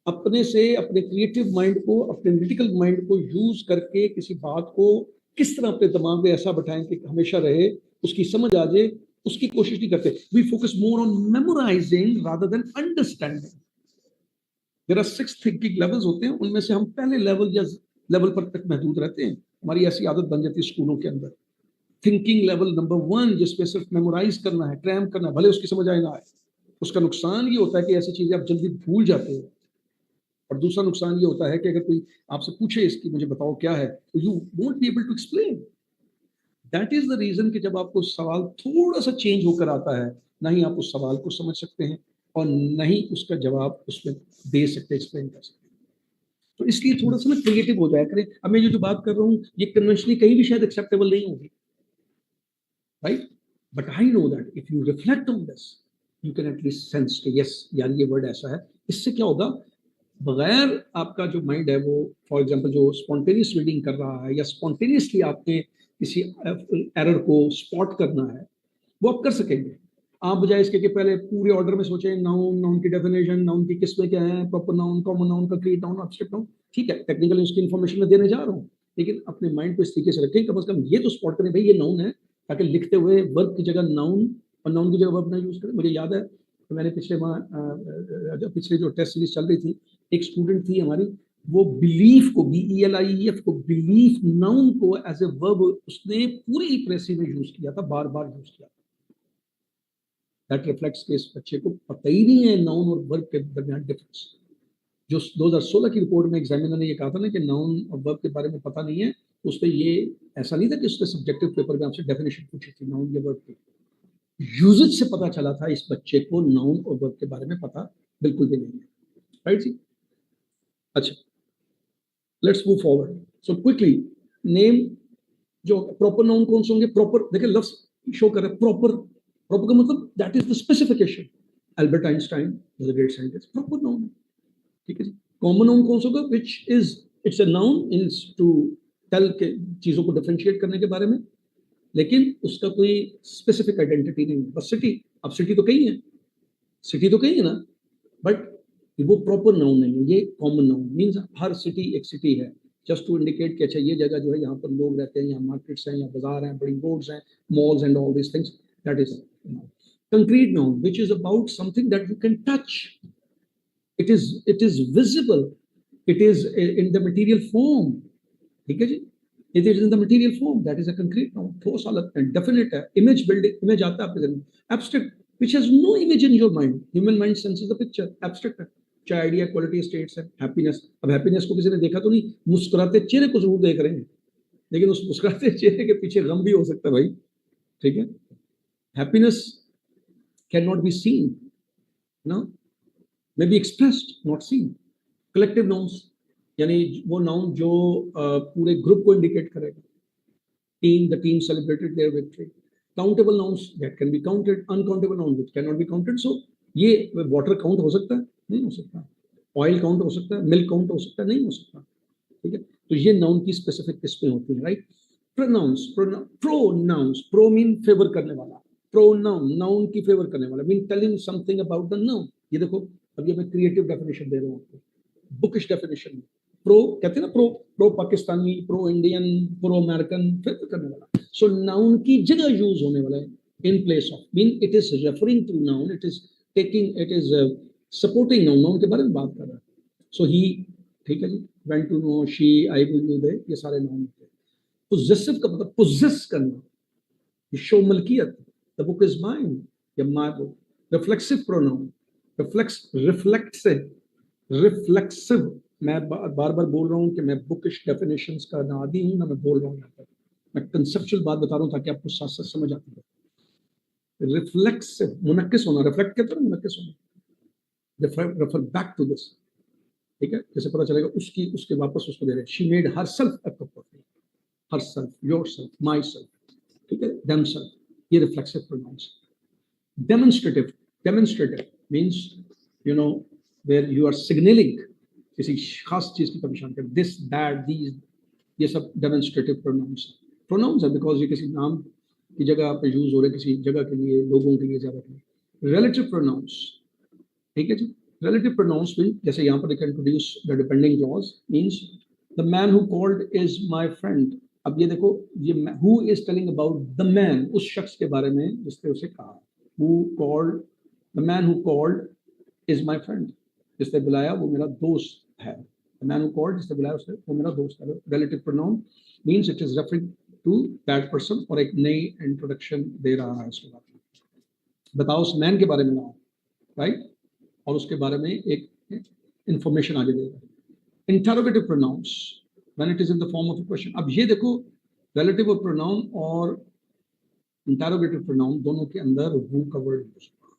अपने से अपने क्रिएटिव माइंड को, अपने एनालिटिकल माइंड को यूज करके किसी बात को किस तरह अपने दिमाग में ऐसा बैठाएं कि हमेशा रहे, उसकी समझ आ जाए, उसकी कोशिश नहीं करते. We focus more on memorizing rather than understanding. There are 6 thinking levels होते हैं, उनमें से हम पहले लेवल या लेवल पर तक महदूद रहते हैं. हमारी ऐसी आदत बन जाती है स्कूलों के अंदर. थिंकिंग लेवल नंबर 1 जिसपे सिर्फ मेमोराइज करना है, क्रैम करना है, भले उसकी समझ आए ना आए. उसका नुकसान ये होता है कि ऐसी चीजें आप जल्दी भूल जाते हो. और दूसरा नुकसान ये होता है कि अगर कोई आपसे पूछे इसकी मुझे बताओ क्या है, तो you won't be able to explain. That is the reason कि जब आपको सवाल थोड़ा सा चेंज होकर आता है, ना ही आप उस सवाल को समझ सकते हैं और न ही उसका जवाब उसमें दे सकते, एक्सप्लेन कर सकते. तो इसलिए थोड़ा सा ना क्रिएटिव हो जाया करें. अब मैं जो बात कर रहा हूँ ये कन्वेंशनली कहीं भी शायद एक्सेप्टेबल नहीं होगी, right, but I know that if you reflect on this you can at least sense कि यस यार ये वर्ड ऐसा है. इससे क्या होगा, बगैर आपका जो माइंड है वो फॉर एग्जांपल जो स्पॉन्टेनियस रीडिंग कर रहा है या स्पॉन्टेनियसली आपने किसी एरर को स्पॉट करना है, वो आप कर सकेंगे. आप बजाय इसके कि पहले पूरे ऑर्डर में सोचें नाउन, नाउन की डेफिनेशन, नाउन की किस्में क्या है, proper noun, common noun, concrete noun, abstract noun. ठीक है, टेक्निकली उसकी इन्फॉर्मेशन मैं देने जा रहा हूँ, लेकिन अपने माइंड को इस तरीके से रखें कम से कम ये तो स्पॉट करें भाई ये नाउन है, ताकि लिखते हुए वर्ब की जगह नाउन और नाउन की जगह वर्ब ना यूज करें. मुझे याद है तो मैंने पिछले जो टेस्ट सीरीज चल रही थी, एक स्टूडेंट थी हमारी, वो बिलीफ को, BELIEF को, बिलीफ नाउन को एज ए वर्ब उसने पूरी लिटरेसी में यूज किया था, बार बार यूज किया. दैट रिफ्लेक्ट्स के इस बच्चे को पता ही नहीं है नाउन और वर्ब के दरमियान डिफरेंस. जो 2016 की रिपोर्ट में एग्जामिनर ने ये कहा था ना कि नाउन और वर्ब के बारे में पता नहीं है, उस पर ये ऐसा नहीं था कि उसने सब्जेक्टिव पेपर में आपसे डेफिनेशन पूछी थी नाउन या वर्ब की. यूजेज से पता चला था इस बच्चे को नाउन और वर्ब के बारे में पता बिल्कुल भी नहीं है. राइट जी. अच्छा, let's move forward. So quickly name जो प्रॉपर नाउन कौन से होंगे. प्रॉपर देखिए लफ्ज शो कर रहे हैं प्रॉपर. प्रॉपर का मतलब that is the specification. Albert Einstein was a great scientist, proper noun है. ठीक है जी. कॉमन नाउन कौन सा होगा, which is it's a noun is to tell के चीजों को डिफरेंशिएट करने के बारे में, लेकिन उसका कोई स्पेसिफिक आइडेंटिटी नहीं है. बस सिटी, अब सिटी तो कहीं है, सिटी तो कहीं है ना, बट वो प्रॉपर नाउन नहीं है. ये कॉमन नाउन मींस हर सिटी एक सिटी है, जस्ट टू इंडिकेट कि अच्छा ये जगह जो है यहाँ पर लोग रहते हैं, यहाँ मार्केट्स हैं, यहाँ बाजार हैं, बड़ी रोड्स हैं, malls and all this things. That is concrete noun which is about something that you can touch. it is visible, it is in the material form. ठीक है जी. it is in the material form, that is a concrete noun. ठोस हालत में definite है. image building, image आता है आपके जहन में. abstract which has no image in your mind. human mind senses the picture. abstract है, चाहे आइडिया, क्वालिटी, स्टेट्स है. हैप्पीनेस, अब हैप्पीनेस को किसी ने देखा तो नहीं, मुस्कुराते चेहरे को जरूर देख रहे हैं, लेकिन उस मुस्कुराते चेहरे के पीछे गम भी हो सकता है भाई. ठीक है. Happiness can not be seen, ना, may be expressed not seen. collective nouns यानी वो नाउन जो पूरे ग्रुप को इंडिकेट करेगा. Team, the team celebrated their victory. countable nouns that can be counted, uncountable nouns which cannot be counted. so ये water count हो सकता है, नहीं हो सकता. ऑयल काउंट हो सकता है, मिल्क काउंट हो सकता है, नहीं हो सकता. ठीक है. तो ये नाउन की स्पेसिफिक किस्में होती हैं. Right. Pronouns, pronouns, pro mean favour करने वाला. प्रोनाउन नाउन की फेवर करने वाला, mean telling something about the noun. ये देखो अब ये मैं क्रिएटिव डेफिनेशन दे रहा हूँ आपको, बुकिश डेफिनेशन. प्रो कहते हैं ना, pro Pakistani, pro Indian, pro American, favour करने वाला. सो नाउन की जगह यूज होने वाला है in place of, mean it is referring to noun, it is taking, it is supporting noun, noun के बारे में बात कर रहा है. सो ही, ठीक है जी, went to know, she, I will you, they, ये सारे नाउन होते हैं. पोजेसिव का मतलब पोजेस करना, शो मलकियत. द बुक इज माइन या my book. Reflexive pronoun, reflexive. मैं बार बार बोल रहा हूँ कि मैं बुकिश डेफिनेशंस का ना आदी हूँ ना मैं बोल रहा हूँ यहाँ पर, मैं कंसेप्चुअल बात बता रहा हूँ ताकि आपको साथ साथ समझ आती है. रिफ्लेक्सिव, मुनक्किस होना, रिफ्लेक्ट कहते हैं मुनक्किस होना. Refer back to this. ठीक है. जैसे पता चलेगा उसकी, उसके वापस उसको दे रहे. She made herself a cup of T. herself, yourself, myself, ठीक है, themselves, ये reflexive pronouns. Demonstrative means, you know, where you are signaling किसी खास चीज की निशान कर, this, that, these, ये सब demonstrative pronouns है, because ये किसी नाम की जगह पे यूज हो रहे, किसी जगह के लिए, लोगों के लिए, ज्यादा के लिए. Relative pronouns, ठीक है जी. Relative pronouns mean, जैसे यहाँ पर introduce the depending clause, means the man who called is my friend. अब ये देखो, ये who is telling about the man, उस शख्स के बारे में जिसने उसे कहा. Who called, the man who called is my friend. जिसने बुलाया वो मेरा दोस्त है. The man who called, जिसने बुलाया उसे, वो मेरा दोस्त है. Relative pronoun means it is referring to that person, और एक नई introduction दे रहा है उसके बारे में. बताओ उस man के बारे में ना, right? और उसके बारे में एक इंफॉर्मेशन आगे देगा. Interrogative pronouns when it is in the form of a question. अब ये देखो, रिलेटिव प्रोनाउन और इंटरोगेटिव प्रोनाउन दोनों के अंदर हु का वर्ड यूज होगा,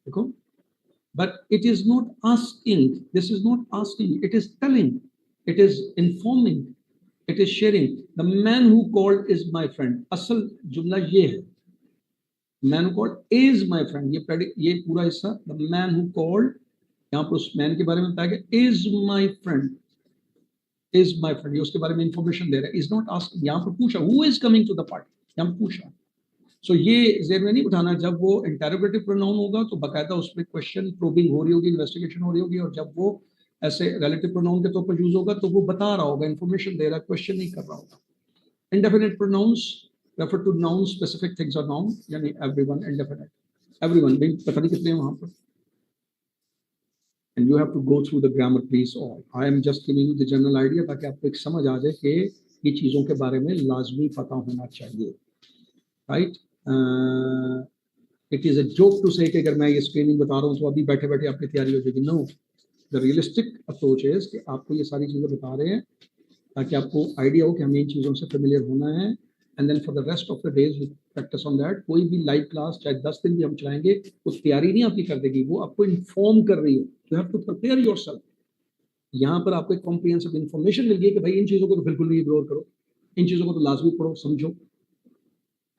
देखो. But it is not asking, this is not asking, it is telling, it is informing, it is sharing. The man who called is my friend, असल जुमला ये है. Man who called is my friend, ये पूरा हिस्सा, the man who called, यहाँ पर उस मैन के बारे में बताया गया, is my friend, is my friend, ये उसके बारे में इंफॉर्मेशन दे रहा है. is not asking, यहाँ पर पूछा who is coming to the party, यहाँ पर पूछा. सो ये ज़हन में नहीं उठाना, जब वो इंटरोगेटिव प्रोनाउन होगा तो बाकायदा उसमें क्वेश्चन प्रोबिंग हो रही होगी, इन्वेस्टिगेशन हो रही होगी, और जब वो ऐसे रिलेटिव प्रोनाउन के तौर पर यूज होगा तो वो बता रहा होगा, इंफॉर्मेशन दे रहा है, क्वेश्चन नहीं कर रहा होगा. Indefinite pronouns refer to noun, specific things or noun, यानी everyone, indefinite, everyone, पता नहीं कितने हैं वहाँ पर. And you have to go through the grammar please all. I am just giving you the general idea ताकि आपको एक समझ आ जाए कि ये चीज़ों के बारे में लाजमी पता होना चाहिए, right? It is a joke to say कि अगर मैं ये स्क्रीनिंग बता रहा हूँ तो अभी बैठे बैठे आपकी तैयारी हो जाएगी. No, the realistic approach is कि आपको ये सारी चीज़ें बता रहे हैं ताकि आपको आइडिया हो कि हमें इन चीज़ों से फेमिलियर होना है. And then for the rest of the days we practice on that. कोई भी लाइव क्लास चाहे 10 दिन भी हम चलाएंगे, उस तैयारी नहीं आपकी कर देगी, वो आपको इन्फॉर्म कर रही है. You have to prepare yourself. यहाँ पर आपको एक कॉम्प्रिहेंसिव इन्फॉर्मेशन मिल गई कि भाई इन चीज़ों को तो बिल्कुल नहीं इग्नोर करो, इन चीज़ों को तो लाजमी पढ़ो, समझो.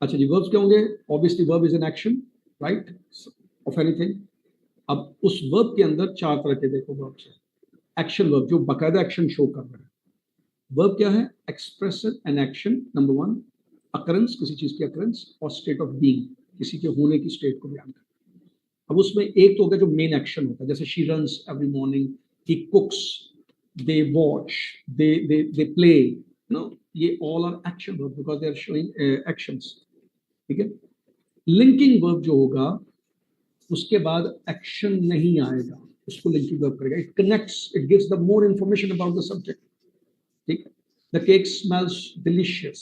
अच्छा जी, वर्ब्स क्या होंगे? Obviously verb is an action, right, of anything. अब उस वर्ब के अंदर 4 तरह के देखो वर्ब्स हैं. एक्शन वर्ब, जो बाकायदा एक्शन शो कर रहा है. वर्ब क्या है? Expressive an action, number 1. Occurrence, किसी चीज की अकरेंस, और स्टेट ऑफ बीइंग, किसी के होने की स्टेट को बयान करता है. अब उसमें एक तो होगा जो मेन एक्शन होता है, जैसे she runs every morning, he cooks, they watch, they play, no, ये all are action verb because they are showing actions. ठीक है. लिंकिंग वर्ब जो होगा उसके बाद एक्शन नहीं आएगा, उसको लिंकिंग वर्ब करेगा. It connects, it gives the more information about the subject. ठीक है. The cake smells delicious.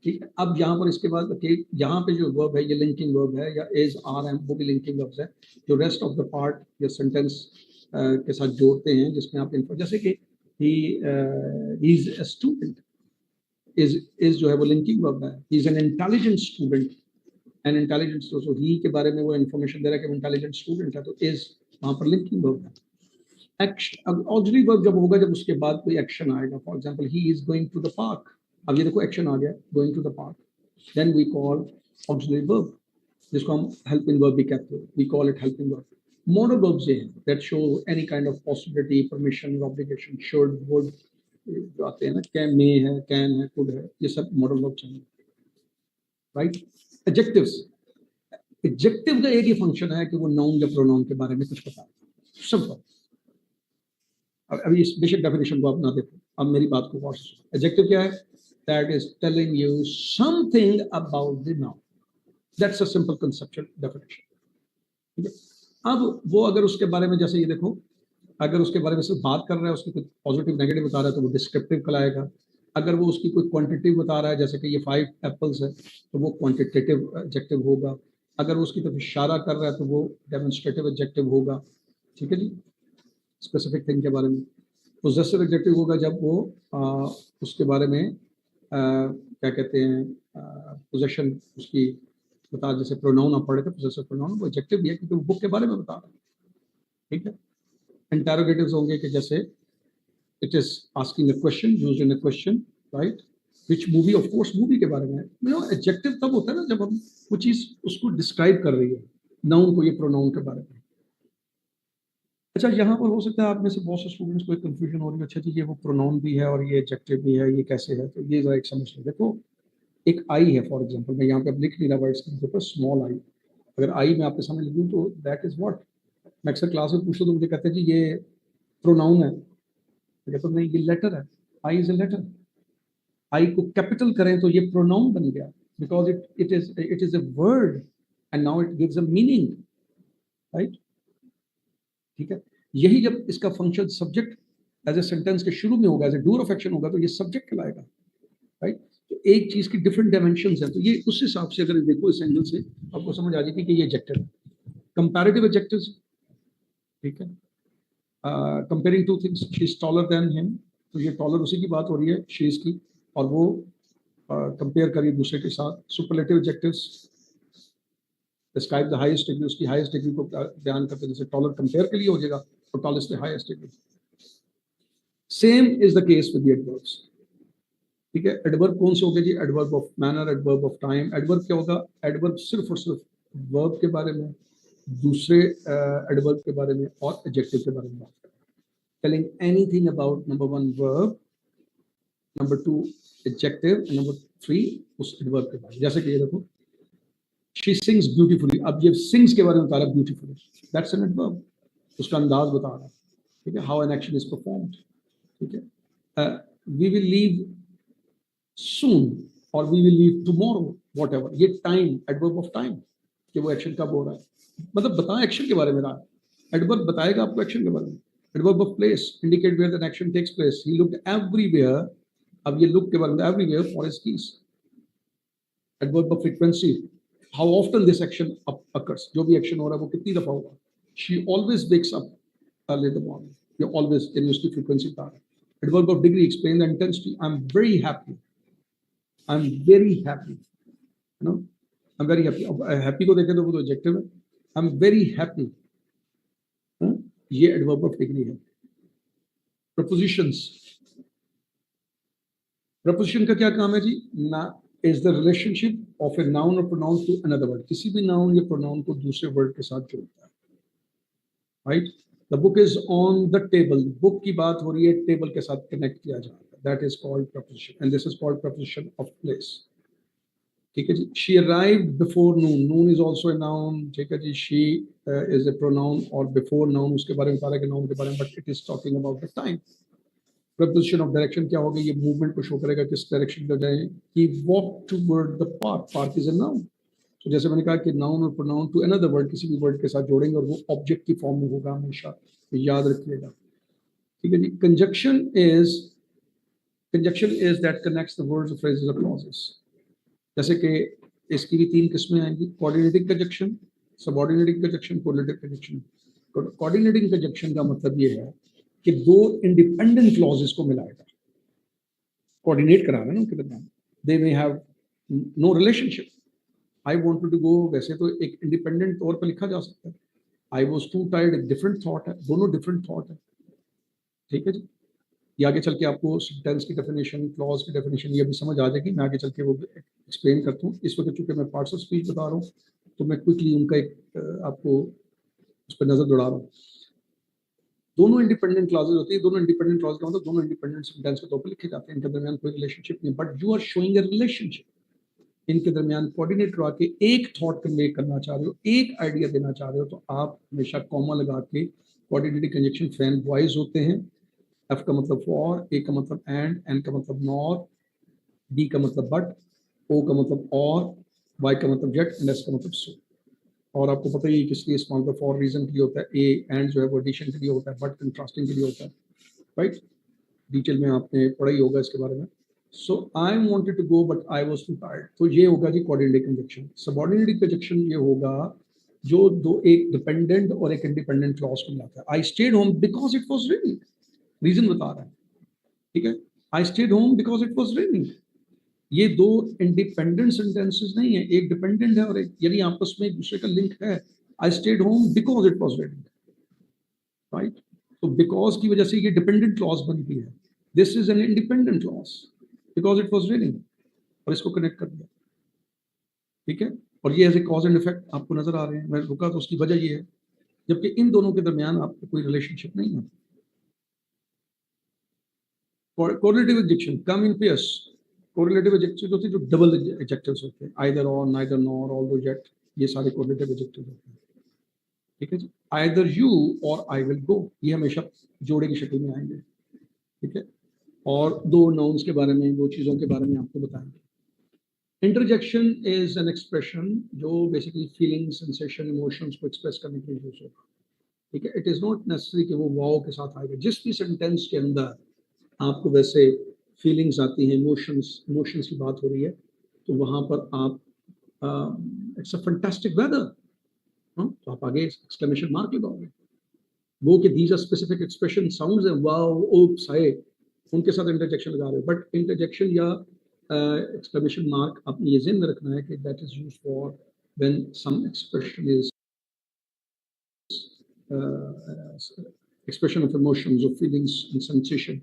ठीक है. अब यहाँ पर इसके बाद केक, यहाँ पे जो वर्ब है ये लिंकिंग वर्ब है, या इज, आर, एम, वो भी लिंकिंग वर्ब्स है जो रेस्ट ऑफ द पार्ट या सेंटेंस के साथ जोड़ते हैं, जिसमें आप इन्फो, जैसे कि he is a student, is जो है वो लिंकिंग वर्ब है. He is an intelligent student, an intelligent, तो ही के बारे में वो इन्फॉर्मेशन दे रहा है कि वो इंटेलिजेंट स्टूडेंट है, तो इज वहाँ पर लिंकिंग वर्ब है. एक्शन, अब ऑक्सिलरी वर्ब जब होगा जब उसके बाद कोई एक्शन आएगा. For example, he is going to the park. अब ये देखो एक्शन आ गया, going to the park. Then we call auxiliary verb, जिसको हम हेल्पिंग वर्ब भी कहते हैं. We call it helping verb. Modal verbs हैं that show any kind of possibility, permission, obligation, should, would, जो आते हैं ना, कैन, मे है, कैन है, कुड है, ये सब मॉडल वर्ब्स हैं, राइट. एडजेक्टिव्स, एडजेक्टिव का एक ही फंक्शन है कि वो नाउन या प्रोनाउन के बारे में कुछ बताए, सिंपल. अभी इस बेसिक डेफिनेशन को आप ना देखो, अब मेरी बात को गौर से सुनो. एडजेक्टिव क्या है? That is telling you something about the noun. That's a simple conceptual definition. ठीक है. अब वो अगर उसके बारे में, जैसे ये देखो, अगर उसके बारे में सिर्फ बात कर रहा है, उसकी कुछ पॉजिटिव नेगेटिव बता रहा है तो वो डिस्क्रिप्टिव कहलाएगा. अगर वो उसकी कोई क्वांटिटेटिव बता रहा है, जैसे कि ये 5 एप्पल्स है, तो वो क्वांटिटेटिव एडजेक्टिव होगा. अगर वो उसकी तरफ इशारा कर रहा है तो वो डेमोन्स्ट्रेटिव एडजेक्टिव होगा. ठीक है जी. स्पेसिफिक थिंग के बारे में. पोजेसिव एडजेक्टिव होगा जब वो उसके बारे में क्या कहते हैं, पोजेशन उसकी बता, जैसे प्रोनाउन आप पढ़े थे, पोजेसिव प्रोनाउन, वो एडजेक्टिव भी है क्योंकि वो बुक के बारे में बता रहा है. ठीक है. इंटरोगेटिव्स होंगे कि जैसे it is asking a question, used in a question, right. Which movie, of course movie के बारे में। एडजेक्टिव तब होता है ना जब हम वो चीज उसको डिस्क्राइब कर रही है, नाउन को, ये प्रोनाउन के बारे में। अच्छा, यहाँ पर हो सकता है आप में से बहुत से स्टूडेंट्स को एक कंफ्यूजन हो रही है, अच्छा जी ये वो प्रोनाउन भी है और ये एडजेक्टिव भी है, ये कैसे है? तो ये जरा एक समझ लो। देखो, एक आई है फॉर एग्जांपल, मैं यहाँ पे अब लिख नहीं रहा वर्ड्स के ऊपर, स्मॉल आई। अगर आई मैं आपके सामने लिख दूँ तो दैट इज व्हाट। मैं अक्सर क्लास में पूछता तो मुझे कहते हैं जी ये प्रोनाउन है, तो कहता नहीं ये लेटर है, आई इज ए लेटर। आई को कैपिटल करें तो ये प्रोनाउन बन गया, because it is a word and now it gives a meaning, right? ठीक है, यही जब इसका function subject as a sentence के शुरू में होगा, as a doer of action होगा, तो ये सब्जेक्ट कहलाएगा, राइट? तो एक चीज की डिफरेंट डायमेंशंस हैं, तो ये उस हिसाब से अगर देखो इस एंगल से आपको समझ आ जाएगी कि ये एडजेक्टिव है। कंपैरेटिव एडजेक्टिव्स, ठीक है, comparing two things, she is taller than him, तो ये टॉलर उसी की बात हो रही है, शी इज की, और वो कंपेयर करिए दूसरे के साथ। Superlative adjectives describe the highest degree, उसकी हाईएस्ट डिग्री को बयान करते हैं, जैसे टॉलर कंपेयर के लिए हो जाएगा और tallest the highest degree. Same is the case with the adverbs, ठीक है। एडवर्ब कौन से हो गए जी? Adverb of manner, adverb of time. Adverb क्या होगा? एडवर्ब सिर्फ और सिर्फ वर्ब के बारे में, दूसरे एडवर्ब के बारे में और एडजेक्टिव के बारे में बात करें। Telling anything about number 1 verb, number 2 adjective, number 3 उस एडवर्ब के बारे में। जैसे कि ये देखो, शी सिंग्स ब्यूटीफुली, अब ये सिंग्स के बारे में बता रहा है, ब्यूटीफुली, दैट्स एन एडवर्ब, उसका अंदाज बता रहा है, ठीक है, how an action is performed, ठीक है। We will leave soon or we will leave tomorrow, whatever, ये टाइम, एडवर्ब ऑफ टाइम, कि वो एक्शन कब हो रहा है, मतलब बताएं एक्शन के बारे में रहा है। एडवर्ब बताएगा आपको एक्शन के बारे में। Adverb of place, indicate where the action takes place, he looked everywhere, अब ये लुक के बारे में, everywhere for his keys. Adverb of frequency, how often this action occurs, जो भी एक्शन हो रहा है वो कितनी दफा होगा। She always wakes up early in the morning, ये ऑलवेज, यानी उसकी फ्रीक्वेंसी बता रहा है। Adverb of degree, explain the intensity, I am very happy, I am very happy, you know, I am very happy. अब हैप्पी को देखें तो वो तो एडजेक्टिव है, आई एम वेरी हैप्पी, ये एडवर्ब ऑफ डिग्री है। प्रपोजिशंस, प्रपोजिशन का क्या काम है जी? ना is the relationship of a noun और प्रोनाउन टू अनदर वर्ड, किसी भी नाउन या प्रोनाउन को दूसरे वर्ड के साथ जोड़ता है, right? The book is on the table, book की बात हो रही है, टेबल के साथ कनेक्ट किया जा रहा है, that is called preposition, and this is called preposition of place, ठीक है जी। She arrived before noon, noon is also a noun, ठीक है जी। शी इज ए प्रोनाउन और बिफोर नाउन उसके बारे में बता रहा है कि नाउन के बारे में, but it is talking about the time. Preposition of direction क्या होगा? ये मूवमेंट को शो करेगा, किस डायरेक्शन में जाए। He walk toward the park, park is a noun, तो जैसे मैंने कहा कि नाउन और प्रोनाउन टू अनदर वर्ड, किसी भी वर्ड के साथ जोड़ेंगे और वो ऑब्जेक्ट की फॉर्म में होगा हमेशा, तो याद रखिएगा, ठीक है जी। Conjunction is that connects the words, phrases और क्लॉजेस, जैसे कि इसकी भी 3 किस्में आएंगी, coordinating conjunction, subordinating conjunction, correlative conjunction. Coordinating conjunction का मतलब ये है कि 2 इंडिपेंडेंट क्लॉजेस को मिलाएगा, कोऑर्डिनेट करा रहा है ना उनके दरमियान, they may have no relationship. I wanted to go, वैसे तो एक इंडिपेंडेंट तौर पर लिखा जा सकता है, आई वाज टू टायर्ड एक डिफरेंट थॉट है, दोनों डिफरेंट थॉट है, ठीक है जी। ये आगे चल के आपको सेंटेंस की डेफिनेशन, क्लॉज की डेफिनेशन ये भी समझ आ जाएगी, मैं आगे चल के वो एक्सप्लेन करता हूँ। इस वक्त चूंकि मैं पार्ट्स ऑफ स्पीच बता रहा हूँ तो मैं क्विकली उनका एक आपको उस पर नजर दौड़ा रहा हूँ। दोनों इंडिपेंडेंट क्लॉजेज होती है, दोनों इंडिपेंडेंट क्लॉज का मतलब दोनों इंडिपेंडेंट सेंटेंस के तौर पर लिखे जाते हैं, इनके दरमियान कोई रिलेशनशिप नहीं, but you are showing a relationship, इनके दरमियान कोऑर्डिनेट करवा के एक थॉट कन्वे करना चाह रहे हो, एक आइडिया देना चाह रहे हो, तो आप हमेशा कॉमा लगा के, कोऑर्डिनेटिंग कंजक्शन फ्रेम वाइज होते हैं, एफ का मतलब फॉर, ए का मतलब एंड, एन का मतलब नॉर, बी का मतलब बट, ओ का मतलब और, वाई का मतलब जेट, एंड एस का मतलब सो। और आपको पता ही किस लिए इस्तेमाल होता है, फॉर रीजन के लिए होता है, ए एंड जो है वो एडिशन के लिए होता है, बट कंट्रास्टिंग के लिए होता है, राइट? डिटेल में आपने पढ़ा ही होगा इसके बारे में। So I wanted to go but I was too tired, तो ये होगा जी कोऑर्डिनेटिंग कंजक्शन। सबऑर्डिनेटिंग कंजक्शन ये होगा जो दो, एक डिपेंडेंट और एक इंडिपेंडेंट क्लॉज को मिलाता है। I stayed home because it was raining, reason बता रहा है, ठीक है। I stayed home because it was raining, ये 2 इंडिपेंडेंट सेंटेंसेस नहीं है, एक डिपेंडेंट है और एक, यानी आपस में एक दूसरे का लिंक है। I stayed home because it was raining, right? तो बिकॉज की वजह से ये डिपेंडेंट क्लॉज बनती है, this is an independent clause, because it was raining, और इसको कनेक्ट कर दिया, ठीक है। और ये as a cause and effect आपको नजर आ रहे हैं। मैं रुका तो उसकी वजह ये है, जबकि इन दोनों के दरमियान आपको कोई रिलेशनशिप नहीं है। Correlative adjection come in pairs. Correlative adjective होते हैं जो डबल एडजेक्टिव्स होते हैं, आइदर और, नाइदर नॉर, ऑल्दो येट, ये सारे कोरिलेटिव एडजेक्टिव होते हैं, ठीक है जी। आइदर यू और आई विल गो, ये हमेशा जोड़े की शक्ल में आएंगे, ठीक है। और दो नाउन्स के बारे में, दो चीजों के बारे में आपको बताएंगे। इंटरजेक्शन इज एन एक्सप्रेशन जो बेसिकली फीलिंग, सेंसेशन, इमोशंस को एक्सप्रेस करने के लिए यूज होगा, ठीक है। इट इज नॉट नेसेसरी कि वो वाओ के साथ आएगा। जिस भी सेंटेंस के अंदर आपको वैसे फीलिंग्स आती हैं, इमोशंस की बात हो रही है, तो वहां पर आप इट्स अ फैंटास्टिक वेदर, तो आप आगे एक्सक्लेमेशन मार्क लगाओगे। वो कि these are specific expression sounds है, वाओ, ओप्स, हाय, उनके साथ इंटरजेक्शन लगा रहे हो। बट इंटरजेक्शन या एक्सक्लेमेशन मार्क आपने ये ज़हन में रखना है कि that is used for when some expression is expression of emotions, of feelings and sensation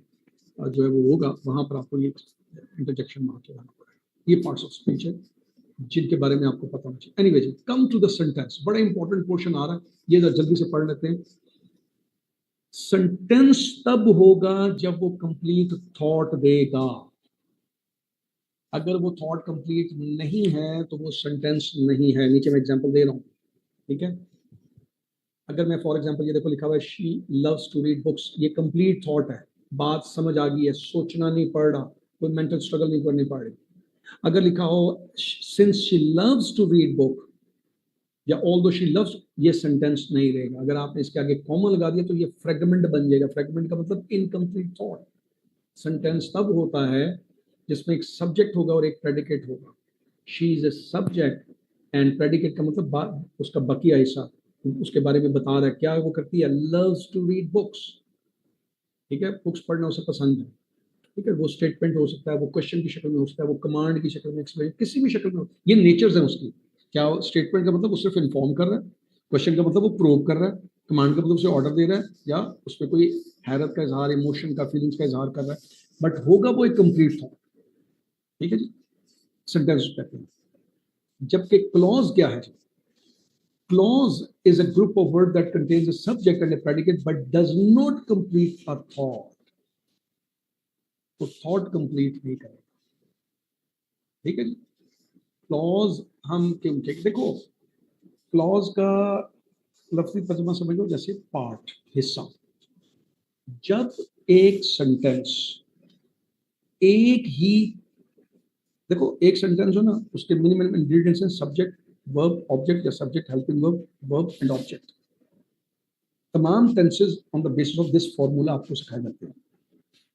जो है वो होगा, वहां पर आपको ये इंटरजेक्शन मार्क लगाना पड़ेगा। ये पार्ट्स ऑफ स्पीच है जिनके बारे में आपको पता होना चाहिए। एनीवे जी, कम टू द सेंटेंस, बड़ा इंपॉर्टेंट पोर्शन आ रहा है, ये जल्दी से पढ़ लेते हैं। सेंटेंस तब होगा जब वो कंप्लीट थॉट देगा। अगर वो थॉट कंप्लीट नहीं है तो वो सेंटेंस नहीं है। नीचे मैं एग्जांपल दे रहा हूं, ठीक है। अगर मैं फॉर एग्जांपल, ये देखो लिखा हुआ है she loves to read books, ये कंप्लीट थॉट है, बात समझ आ गई है, सोचना नहीं पड़ रहा, कोई मेंटल स्ट्रगल नहीं करनी पड़ रही। अगर लिखा हो since she loves to read book या ऑल्दो शी लव्स, ये सेंटेंस नहीं रहेगा। अगर आपने इसके आगे कॉमा लगा दिया तो ये फ्रेगमेंट बन जाएगा। फ्रेगमेंट का मतलब इनकम्प्लीट थॉट। सेंटेंस तब होता है जिसमें एक सब्जेक्ट होगा और एक प्रेडिकेट होगा। She is a subject and predicate का मतलब उसका बकिया हिस्सा, उसके बारे में बता रहा है क्या वो करती है, लव्स टू रीड बुक्स, ठीक है। बुक्स पढ़ना उसे पसंद है, ठीक है। वो स्टेटमेंट हो सकता है, वो क्वेश्चन की शक्ल में हो सकता है, वो कमांड की शक्ल में, एक्सप्लेन, किसी भी शक्ल में, ये नेचर्स है उसकी। क्या स्टेटमेंट का मतलब वो सिर्फ इन्फॉर्म कर रहा है, क्वेश्चन का मतलब वो प्रोव कर रहा है, कमांड का मतलब उसे ऑर्डर दे रहा है, या उसमें कोई हैरत का इजहार, इमोशन का, फीलिंग्स का इजहार कर रहा है, बट होगा वो एक कंप्लीट थॉट, ठीक है जी। सेंटेंस कहते हैं। जबकि क्लॉज क्या है? Clause is a group of word that contains a subject and a predicate but does not complete a thought. तो थॉट कंप्लीट नहीं करेगा, ठीक है जी। क्लॉज हम क्यों, देखो क्लॉज का लफ्जी तर्जुमा समझ लो जैसे पार्ट, हिस्सा। जब एक सेंटेंस एक ही, देखो एक सेंटेंस हो ना, उसके मिनिमम इंग्रेडिएंट्स हैं सब्जेक्ट, वर्ब, ऑब्जेक्ट, या subject, helping verb, verb and object. तमाम tenses on the basis of this formula आपको सिखाए जाते हैं।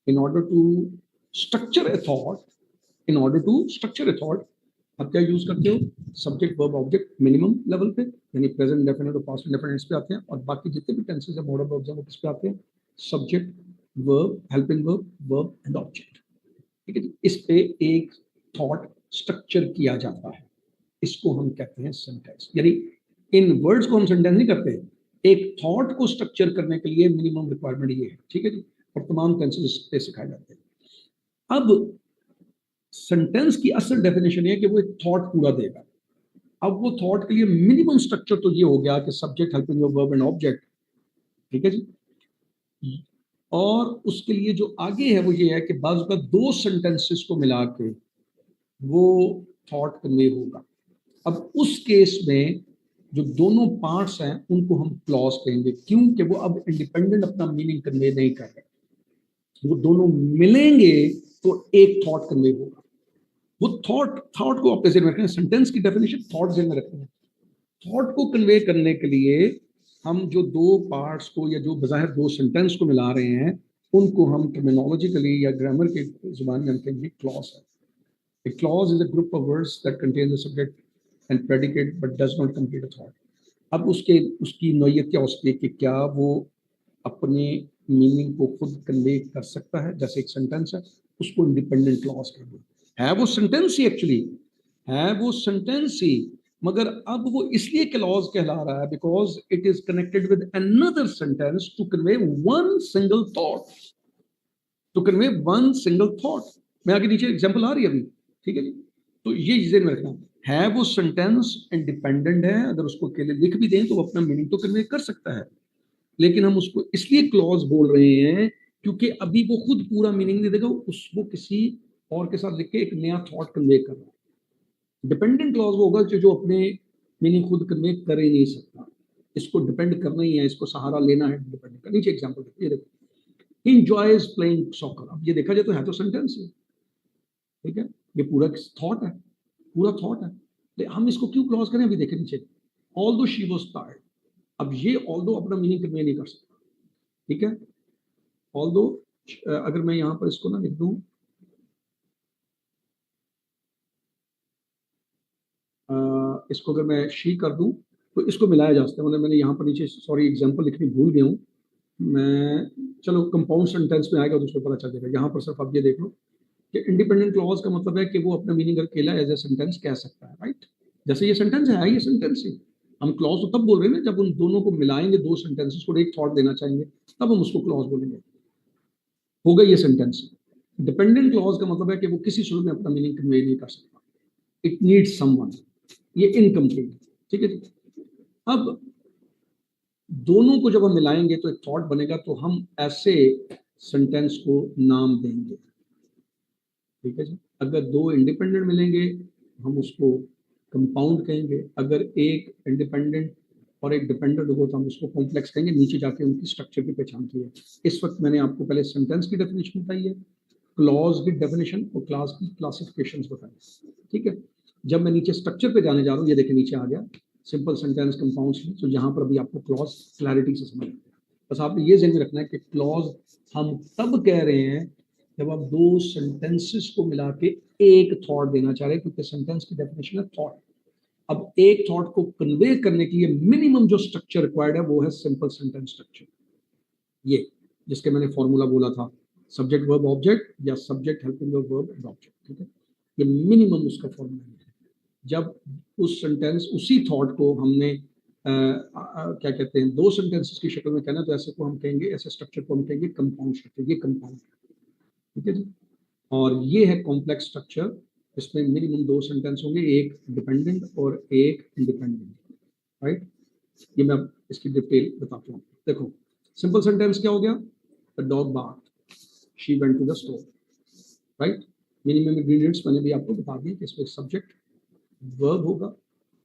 In order to structure a thought, in order to structure a thought, आप क्या यूज करते हो? Subject, verb, object minimum level पे, यानी प्रेजेंट डेफिनेट और पास्ट इंडेफिनिट पे आते हैं, और बाकी जितने भी टेंसेस है, मॉडल वर्ब्स हैं, वो किस पे आते हैं? Subject, verb, helping verb, verb and object, ठीक है जी। इस पे एक थॉट स्ट्रक्चर किया जाता है, इसको हम कहते हैं सेंटेंस। यानी इन वर्ड्स को हम सेंटेंस नहीं करते, एक थॉट को स्ट्रक्चर करने के लिए मिनिमम रिक्वायरमेंट ये है, ठीक है जी। और तमाम टेंसेस पे सिखाए जाते हैं। अब सेंटेंस की असल डेफिनेशन है कि वो एक थॉट पूरा देगा। अब वो थॉट के लिए मिनिमम स्ट्रक्चर तो ये हो गया कि subject, helping verb and object, ठीक है जी। और उसके लिए जो आगे है वो ये है कि बाज़ का दो सेंटेंसेस को मिला के वो थॉट कन्वे होगा। अब उस केस में जो दोनों पार्ट्स हैं उनको हम क्लॉज कहेंगे, क्योंकि वो अब इंडिपेंडेंट अपना मीनिंग कन्वे नहीं कर रहे, वो दोनों मिलेंगे तो एक थॉट कन्वे होगा। वो थॉट को आप जहन में रखें, सेंटेंस की डेफिनेशन थॉट जहन में रखते हैं। थॉट को कन्वे करने के लिए हम जो दो पार्ट्स को या जो बज़ाहिर दो सेंटेंस को मिला रहे हैं उनको हम टर्मिनोलॉजिकली या ग्रामर के जुबान में हम कहेंगे क्लॉज है। A clause is a group of words that contains the subject and predicate but does not complete a thought. अब उसकी नौयत क्या हो सकती है कि क्या वो अपने मीनिंग को खुद कन्वे कर सकता है, जैसे एक सेंटेंस है उसको इंडिपेंडेंट क्लॉज कहेंगे। है वो सेंटेंस ही, एक्चुअली है वो सेंटेंस ही, मगर अब वो इसलिए क्लॉज कहला रहा है because it is connected with another sentence to convey one single thought, to convey one single thought. मैं आगे नीचे एग्जांपल आ रही है अभी, ठीक है जी। तो ये चीजें में रखना है, वो सेंटेंस इंडिपेंडेंट है, अगर उसको अकेले लिख भी दें तो वो अपना मीनिंग तो कन्वे कर सकता है, लेकिन हम उसको इसलिए क्लॉज बोल रहे हैं क्योंकि अभी वो खुद पूरा मीनिंग नहीं देगा, उसको किसी और के साथ लिख के एक नया थॉट कन्वे कर रहा है। डिपेंडेंट क्लॉज वो होगा जो अपने मीनिंग खुद कन्वे कर ही नहीं सकता, इसको डिपेंड करना ही है, इसको सहारा लेना है डिपेंडेंट का। नीचे एग्जांपल देखिए, देखो enjoys playing soccer, अब ये देखा जाए तो है तो सेंटेंस है, ठीक है, ये पूरा थॉट है, पूरा थॉट है, लेकिन हम इसको क्यों क्लॉज करें, अभी देखें नीचे, ऑल्दो शी वाज टायर्ड, अब ये ऑल्दो अपना मीनिंग कन्वे नहीं कर सकता, ठीक है। ऑल्दो अगर मैं यहाँ पर इसको ना लिख दूं, इसको अगर मैं शी कर दूं तो इसको मिलाया जा सकता है, मतलब मैंने यहाँ पर नीचे सॉरी एग्जांपल लिखनी भूल गया हूँ मैं, चलो कंपाउंड सेंटेंस में आएगा तो उसको पता चल जाएगा। यहाँ पर सिर्फ आप ये देख लो कि इंडिपेंडेंट क्लॉज का मतलब है कि वो अपना मीनिंग अकेला एज ए सेंटेंस कह सकता है, राइट। जैसे ये सेंटेंस है, ये सेंटेंस है, हम क्लॉज तो तब बोल रहे हैं ना जब उन दोनों को मिलाएंगे, दो सेंटेंसेस को एक थॉट देना चाहेंगे, तब हम उसको क्लॉज बोलेंगे, हो गई ये सेंटेंस। डिपेंडेंट क्लॉज का मतलब है कि वो किसी सूरत में अपना मीनिंग कन्वे नहीं कर सकता, इट नीड्स समवन, ये इनकम्प्लीट, ठीक है जी। अब दोनों को जब हम मिलाएंगे तो एक थॉट बनेगा, तो हम ऐसे सेंटेंस को नाम देंगे, ठीक है जी। अगर दो इंडिपेंडेंट मिलेंगे हम उसको कंपाउंड कहेंगे, अगर एक इंडिपेंडेंट और एक डिपेंडेंट होगा तो हम उसको कॉम्प्लेक्स कहेंगे। नीचे जाके उनकी स्ट्रक्चर की पहचान की है। इस वक्त मैंने आपको पहले सेंटेंस की डेफिनेशन बताई है, क्लॉज की डेफिनेशन और क्लास की क्लासिफिकेशन बताई, ठीक है। जब मैं नीचे स्ट्रक्चर पे जाने जा रहा हूँ, ये देखिए नीचे आ गया सिंपल सेंटेंस, कंपाउंड्स, तो यहाँ पर अभी आपको क्लॉज क्लैरिटी से समझ, बस आपने ये ध्यान में रखना है कि क्लॉज हम तब कह रहे हैं जब आप दो सेंटेंसेस को मिला के एक थॉट देना चाह रहे हैं, क्योंकि सेंटेंस की डेफिनेशन है थॉट। अब एक थॉट को कन्वे करने के लिए मिनिमम जो स्ट्रक्चर रिक्वायर्ड है वो है सिंपल सेंटेंस स्ट्रक्चर, ये जिसके मैंने फॉर्मूला बोला था, सब्जेक्ट वर्ब ऑब्जेक्ट या subject helping verb and object, ठीक है, ये मिनिमम उसका फॉर्मूला है। जब उस सेंटेंस उसी थॉट को हमने क्या कहते हैं दो सेंटेंसेस की शक्ल में कहना, तो ऐसे को हम कहेंगे, ऐसे स्ट्रक्चर को हम कहेंगे कंपाउंड स्ट्रक्चर, ये कंपाउंड, ठीक है जी। और ये है कॉम्प्लेक्स स्ट्रक्चर, इसमें मिनिमम दो सेंटेंस होंगे, एक डिपेंडेंट और एक इंडिपेंडेंट, राइट। ये मैं अब इसकी डिटेल बताता हूँ। देखो सिंपल सेंटेंस क्या हो गया, the dog barked, she went to the store, right. Minimum ingredients मैंने भी आपको बता दिए कि इसमें सब्जेक्ट वर्ब होगा,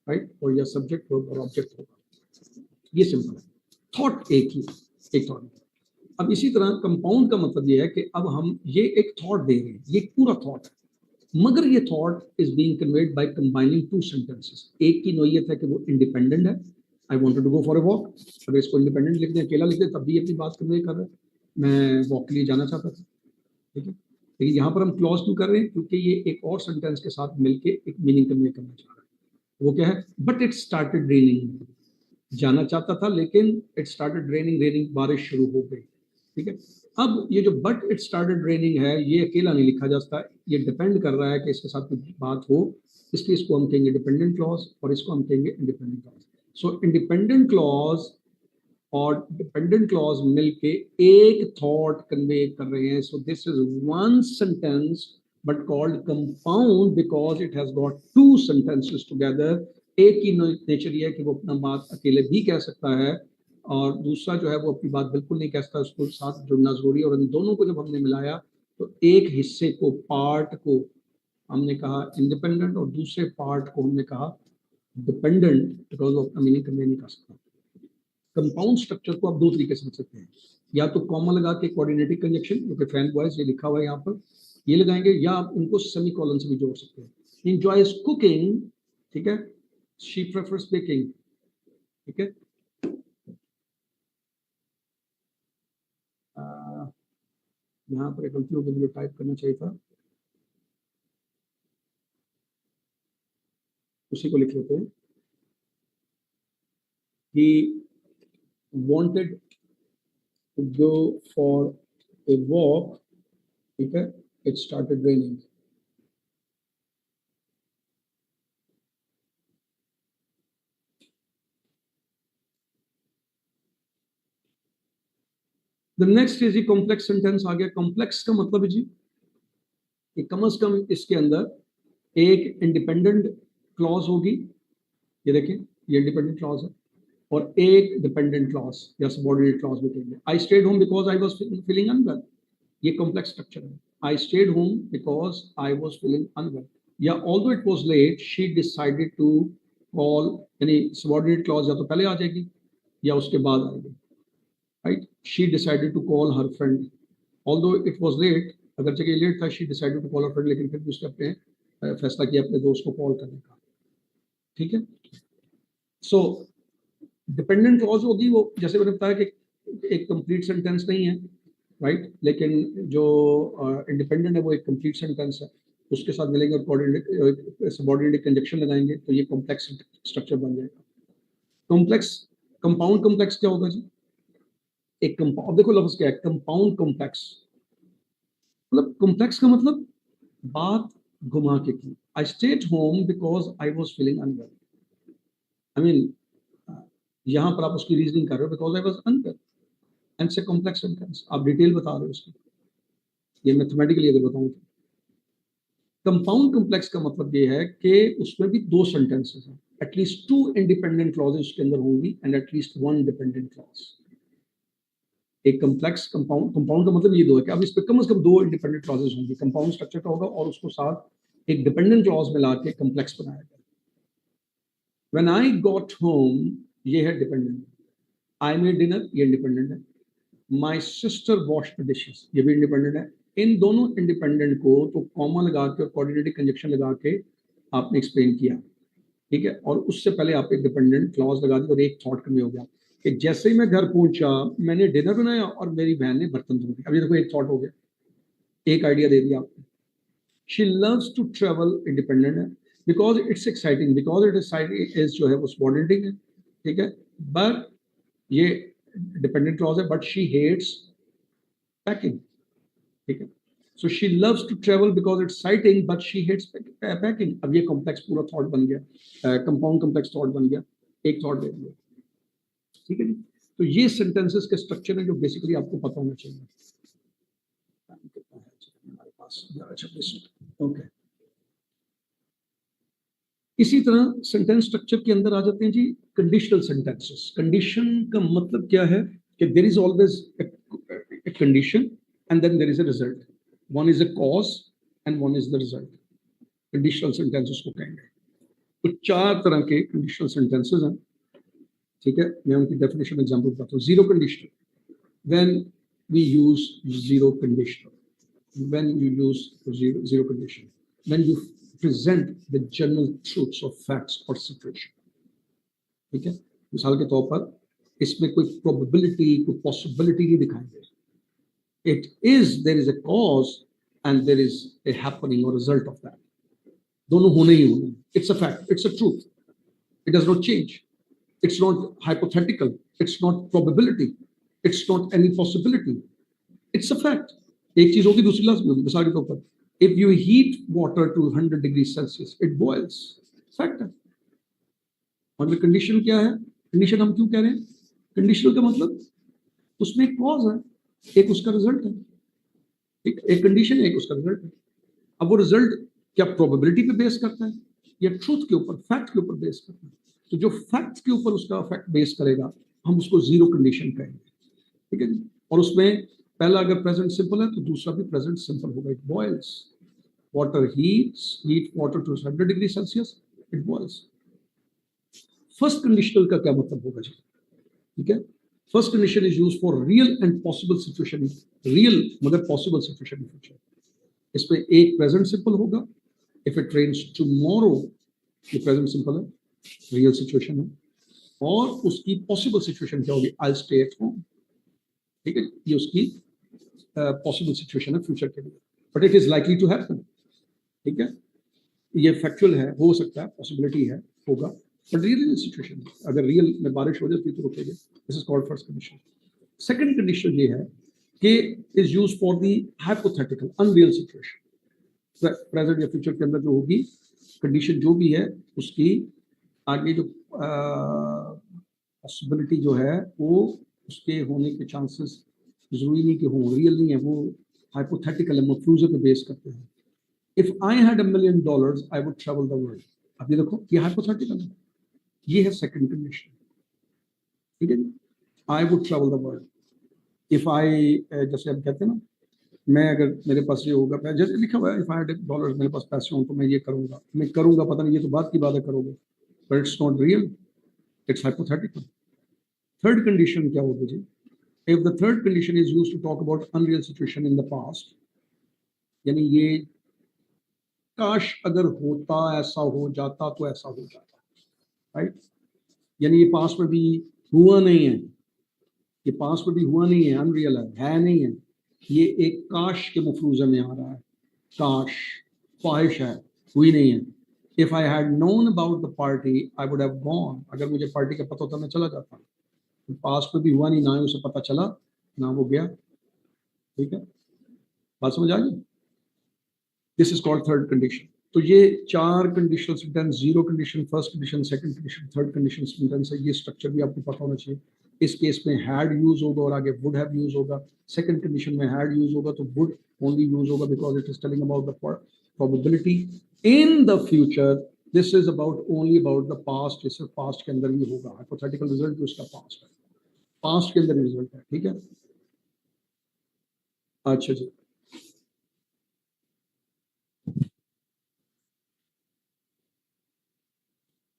राइट, और या सब्जेक्ट वर्ब और ऑब्जेक्ट होगा, ये सिंपल है। थॉट एक ही, एक थॉट। अब इसी तरह कंपाउंड का मतलब ये है कि अब हम ये एक थॉट दे रहे हैं, ये पूरा थॉट है, मगर ये thought is being conveyed by combining two sentences. एक की नोयत है कि वो इंडिपेंडेंट है, I wanted to go for a walk, अगर इसको इंडिपेंडेंट लिख दें, अकेला लिख दें, तब भी अपनी बात कन्वे कर रहे हैं, मैं वॉक के लिए जाना चाहता था, ठीक है। लेकिन यहाँ पर हम क्लॉज क्यों कर रहे हैं, क्योंकि ये एक और सेंटेंस के साथ मिलके एक मीनिंग कन्वे करना चाह रहा है। वो क्या है, बट इट स्टार्टेड रेनिंग, जाना चाहता था लेकिन इट स्टार्टेड रेनिंग, रेनिंग बारिश शुरू हो गई, ठीक है। अब ये जो बट इट स्टार्टेड रेनिंग है, ये अकेला नहीं लिखा जा सकता, ये डिपेंड कर रहा है कि इसके साथ कुछ बात हो, इसलिए इसको हम कहेंगे डिपेंडेंट क्लॉज और इसको हम कहेंगे इंडिपेंडेंट क्लॉज। सो इंडिपेंडेंट क्लॉज और डिपेंडेंट क्लॉज मिलके एक थॉट कन्वे कर रहे हैं। So this is one sentence but called compound because it has got two sentences together. एक की नेचर ये है कि वो अपना बात अकेले भी कह सकता है, और दूसरा जो है वो अपनी बात बिल्कुल नहीं कह सकता, उसको साथ जुड़ना जरूरी है। और इन दोनों को जब हमने मिलाया तो एक हिस्से को, पार्ट को हमने कहा इंडिपेंडेंट और दूसरे पार्ट को हमने कहा डिपेंडेंट, बिकॉज वो अपना मीनिंग कन्वे नहीं कर सकता। कंपाउंड स्ट्रक्चर को आप दो तरीके से लिख सकते हैं, या तो कॉमा लगा के कोऑर्डिनेटिक कंजक्शन, जो कि फैन बॉयज ये लिखा हुआ है यहाँ पर, ये लगाएंगे, या आप इनको सेमीकोलन से भी जोड़ सकते हैं। एंजॉयज कुकिंग, ठीक है, शी प्रेफर्स बेकिंग, ठीक है। यहाँ पर एक गलती हो गई, मुझे टाइप करना चाहिए था, उसी को लिख लेते हैं। He wanted to go for a walk, ठीक है, it started raining. The next is complex sentence आ गया। कॉम्प्लेक्स का मतलब है जी कि कम से कम इसके अंदर एक इंडिपेंडेंट क्लॉज होगी, ये देखें ये इंडिपेंडेंट क्लॉज है, और एक डिपेंडेंट क्लॉज या सबऑर्डिनेट क्लॉज लिखेंगे। I stayed home because I was feeling unwell, ये कॉम्प्लेक्स स्ट्रक्चर है। I stayed home because I was feeling unwell, या although it was late she decided to call, यानी subordinate clause या तो पहले आ जाएगी या उसके बाद आएगी, right. She decided to call her friend, although it was late, अगर जगह लेट था, she decided to call her friend, लेकिन फिर भी उसने अपने फैसला किया अपने दोस्त को कॉल करने का, ठीक है। सो डिपेंडेंट क्लॉज होगी वो, जैसे मैंने बताया कि एक कंप्लीट सेंटेंस नहीं है, राइट, लेकिन जो इंडिपेंडेंट है वो एक कंप्लीट सेंटेंस है, उसके साथ मिलेंगे और सबऑर्डिनेट कंजक्शन लगाएंगे तो ये कॉम्प्लेक्स स्ट्रक्चर बन जाएगा। कॉम्प्लेक्स, कंपाउंड कॉम्प्लेक्स क्या होगा जी? एक कंपाउंड, देखो लफ्ज क्या है, कंपाउंड कॉम्प्लेक्स, मतलब कॉम्प्लेक्स का मतलब बात घुमा के की। I stayed home because I was feeling unwell, I mean यहाँ पर आप उसकी रीजनिंग कर रहे हो, because I was unwell, and से कॉम्प्लेक्स सेंटेंस आप डिटेल बता रहे हो उसकी, ये मैथमेटिकली अगर बताऊं तो। कंपाउंड कॉम्प्लेक्स का मतलब ये है कि उसमें भी दो सेंटेंसेस हैं, एटलीस्ट टू इंडिपेंडेंट क्लॉजेस उसके अंदर होंगी and at least one dependent clause. एक कॉम्प्लेक्स कंपाउंड, कंपाउंड का मतलब ये दो है कि अब इस पे कम से कम दो इंडिपेंडेंट क्लॉजेस होंगी, कंपाउंड स्ट्रक्चर का होगा और उसको साथ एक डिपेंडेंट क्लॉज मिला के कॉम्प्लेक्स बनाया गया। व्हेन आई गॉट होम, ये है डिपेंडेंट, आई मेड डिनर, ये इंडिपेंडेंट है, my sister wash the dishes, ये भी इंडिपेंडेंट है। इन दोनों इंडिपेंडेंट को तो कॉमा लगा के और कोऑर्डिनेटिव कंजक्शन लगा के आपने एक्सप्लेन किया, ठीक है, और उससे पहले आप एक डिपेंडेंट क्लॉज लगा दी और एक थॉट कन्वे हो गया कि जैसे ही मैं घर पहुंचा मैंने डिनर बनाया और मेरी बहन ने बर्तन धो दिए। अभी देखो एक थॉट हो गया, एक आइडिया दे दिया आपने। She loves to travel, independent है, because it's exciting, because it exciting is जो है वो सबऑर्डिनेटिंग है, ठीक है, बट ये डिपेंडेंट क्लॉज है, बट शी हेट्स पैकिंग, ठीक है। So she loves to travel because it's exciting but she hates packing. अब ये कॉम्प्लेक्स पूरा थॉट बन गया, कंपाउंड कॉम्प्लेक्स थॉट बन गया, एक थॉट दे दिया, ठीक है जी। तो ये सेंटेंसेस के स्ट्रक्चर है जो बेसिकली आपको पता होना चाहिए। हमारे पास 11-26, ओके। इसी तरह सेंटेंस स्ट्रक्चर के अंदर आ जाते हैं जी कंडीशनल सेंटेंसेस। कंडीशन का मतलब क्या है कि there is always a condition and then there is a result, one is a cause and one is the result, conditional sentences को कहेंगे। तो चार तरह के कंडीशनल सेंटेंसेस हैं, ठीक है, मैं उनकी डेफिनेशन एग्जांपल बताता हूँ। Zero conditional, when we use zero conditional, when you use zero condition, when you present the general truths of facts or situation, ठीक है। मिसाल के तौर पर इसमें कोई प्रोबेबिलिटी, कोई पॉसिबिलिटी नहीं दिखाएंगे, it is, there is a cause and there is a happening or result of that, दोनों होने ही होने, it's a fact, it's a truth, it does not change, it's not hypothetical, it's not probability, it's not any possibility, it's a fact। एक चीज होगी दूसरी लाजमी होगी। मिसाल के तौर पर if you heat water to 100 degrees Celsius it boils, fact है। और कंडीशन क्या है? कंडीशन हम क्यों कह रहे हैं? कंडीशनल का मतलब उसमें एक कॉज है, एक उसका रिजल्ट है, एक कंडीशन है, एक उसका रिजल्ट है। अब वो रिजल्ट क्या प्रोबेबिलिटी पे बेस करता है या ट्रूथ के ऊपर, फैक्ट के ऊपर बेस करता है? तो जो फैक्ट के ऊपर उसका फैक्ट बेस करेगा हम उसको जीरो कंडीशन कहेंगे, ठीक है जी। और उसमें पहला अगर प्रेजेंट सिंपल है तो दूसरा भी प्रेजेंट सिंपल होगा, it boils, water heats, heat water to 100 degree Celsius, it boils. First conditional का क्या मतलब होगा जी? ठीक है, first condition is used for real and possible situation, real मतलब पॉसिबल सिचुएशन इन फ्यूचर। इसमें एक प्रेजेंट सिंपल होगा, इफ इट रेन्स टुमारो, ये प्रेजेंट सिंपल है, रियल सिचुएशन है, और उसकी पॉसिबल सिचुएशन क्या होगी? आई स्टे एट होम, ठीक है, ये उसकी पॉसिबल सिचुएशन है फ्यूचर के लिए, but it is likely to happen, ठीक है, ये फैक्चुअल है, हो सकता है, पॉसिबिलिटी है, होगा, बट रियल सिचुएशन अगर रियल में बारिश हो जाती तो रुकेगी। This is called first condition. Second condition ये है कि is used for the hypothetical unreal situation. Present या फ्यूचर के अंदर जो होगी कंडीशन जो भी है उसकी आगे जो पॉसिबिलिटी जो है वो उसके होने के चांसेस जरूरी नहीं कि हो, रियल नहीं है, वो हाइपोथेटिकल है, मफरूजे पे बेस करते हैं। If I had $1 million I would travel the world. अब ये देखो, ये हाइपोथेटिकल है, ये है सेकंड कंडीशन, ठीक है जी। I would travel the world if I, जैसे हम कहते हैं ना, मैं अगर मेरे पास ये होगा, मैं जैसे लिखा हुआ है, इफ आई हैड $1, मेरे पास पैसे हों तो मैं ये करूंगा, मैं करूंगा, पता नहीं, ये तो बात की बात है करोगे, but it's not real, it's hypothetical. Third condition क्या होगी जी? If the third condition is used to talk about unreal situation in the past, यानी ये काश अगर होता, ऐसा हो जाता तो ऐसा हो जाता, राइट। यानी ये पास्ट में भी हुआ नहीं है, ये पास्ट में भी हुआ नहीं है, अनरियल है नहीं है, ये एक काश के मफरूजे में आ रहा है, काश, ख्वाहिश है, हुई नहीं है। If I had known about the party I would have gone, अगर मुझे पार्टी का पता होता मैं चला जाता। पास्ट में भी हुआ नहीं, ना ही उसे पता चला, ना वो गया, ठीक है, बात समझ आ गई। This is called third condition. तो ये 4 conditional sentence, 0 condition, first condition, second condition, third condition sentence है। ये स्ट्रक्चर भी आपको पता होना चाहिए। इस केस में हैड यूज होगा और आगे वुड हैव यूज होगा। सेकंड कंडीशन में हैड यूज होगा तो वुड ओनली यूज होगा because it is telling about the probability in the future. This is about only about the past, जिससे पास्ट के अंदर ही होगा। हाइपोथेटिकल रिजल्ट भी उसका पास्ट है, पास्ट के अंदर रिजल्ट है, ठीक है। अच्छा जी,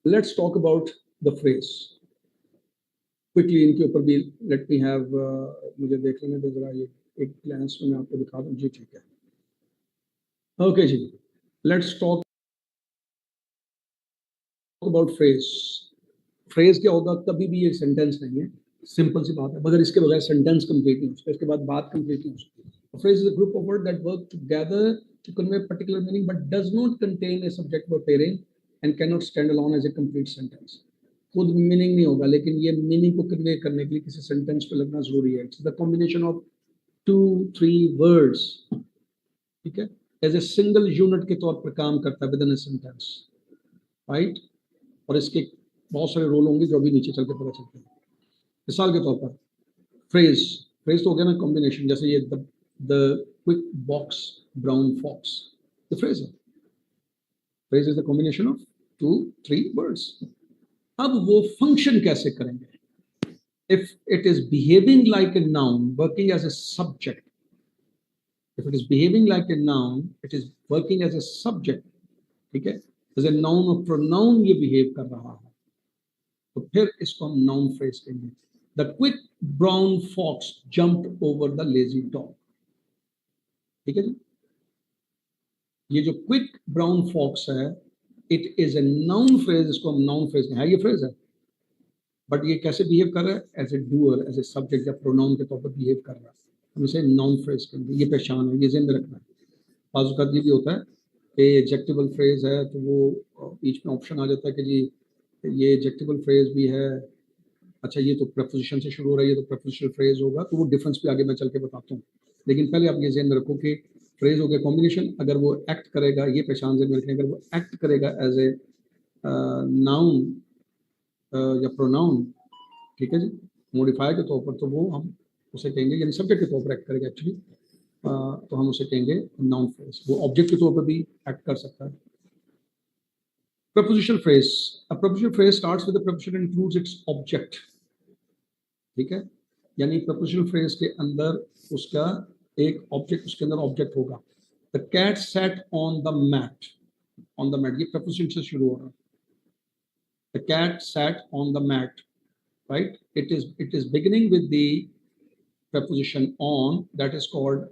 let's talk about the phrase quickly. इनके ऊपर भी लेट मी हैव, मुझे देख लेने दो जरा, ये एक ग्लांस में मैं आपको दिखा दूं जी, ठीक है। ओके जी, let's talk about phrase. Phrase क्या होगा? कभी भी ये सेंटेंस नहीं है, सिंपल सी बात है, मगर इसके बगैर सेंटेंस कंप्लीट नहीं हो सकता, इसके बाद बात कंप्लीट नहीं हो सकती। Phrase is a group of word that work together to convey particular meaning but does not contain a subject verb pairing and cannot stand alone as a complete sentence। खुद मीनिंग नहीं होगा, लेकिन ये meaning को convey करने के लिए किसी सेंटेंस पे लगना जरूरी है। It's the combination of 2-3 words, ठीक है, एज ए सिंगल यूनिट के तौर पर काम करता है with in a sentence, right. और इसके बहुत सारे रोल होंगे जो अभी नीचे चल के पता चलते हैं। मिसाल के तौर पर फ्रेज, फ्रेज तो हो गया ना कॉम्बिनेशन, जैसे ये the quick box brown fox, the phrase है। Phrase is the combination of 2-3 words. अब वो फंक्शन कैसे करेंगे? if it is behaving like a noun working as a subject, if it is behaving like a noun it is working as a subject, ठीक है, as a noun or pronoun ये behave कर रहा है, तो फिर इसको हम noun phrase कहेंगे। the quick brown fox jumped over the lazy dog, ठीक है जी। ये जो quick brown fox है, it is a noun phrase, इसको हम noun phrase कहेंगे, ये phrase है, बट ये कैसे बिहेव कर रहा है? As a doer, as a subject या प्रोनाउन के तौर पर बिहेव कर रहा है, हम इसे नाउन फ्रेज करेंगे। ये पहचान है, ये ज़हन में रखना है। बाज़ ये भी होता है कि एडजेक्टिवल फ्रेज है तो वो बीच में ऑप्शन आ जाता है कि जी ये एडजेक्टिवल फ्रेज भी है, अच्छा ये तो प्रपोजिशन से शुरू हो रहा है, ये तो प्रपोजिशनल फ्रेज होगा, तो वो डिफरेंस भी आगे मैं चल के बताता हूँ। लेकिन पहले आप ये ज़हन में रखो कि फ्रेज हो गया कॉम्बिनेशन, अगर वो एक्ट करेगा, ये पहचान ज़हन में रखें, अगर वो एक्ट करेगा एज ए नाउन या प्रोनाउन, ठीक है जी, मॉडिफायर के तौर पर, तो वो हम उसे कहेंगे, यानी सब्जेक्ट के तौर पर एक्ट करेगा एक्चुअली, तो हम उसे कहेंगे नाउन फ्रेज। वो ऑब्जेक्ट के तौर पर भी एक्ट कर सकता है। Prepositional phrase, a prepositional phrase starts with the preposition and includes its object, ठीक है, यानी प्रपोजिशनल फ्रेज के अंदर उसका एक ऑब्जेक्ट, उसके अंदर ऑब्जेक्ट होगा। The cat sat on the mat, on the mat, ये प्रपोजिशन से शुरू हो रहा है। The cat sat on the mat, right, it is beginning with the preposition on, that is called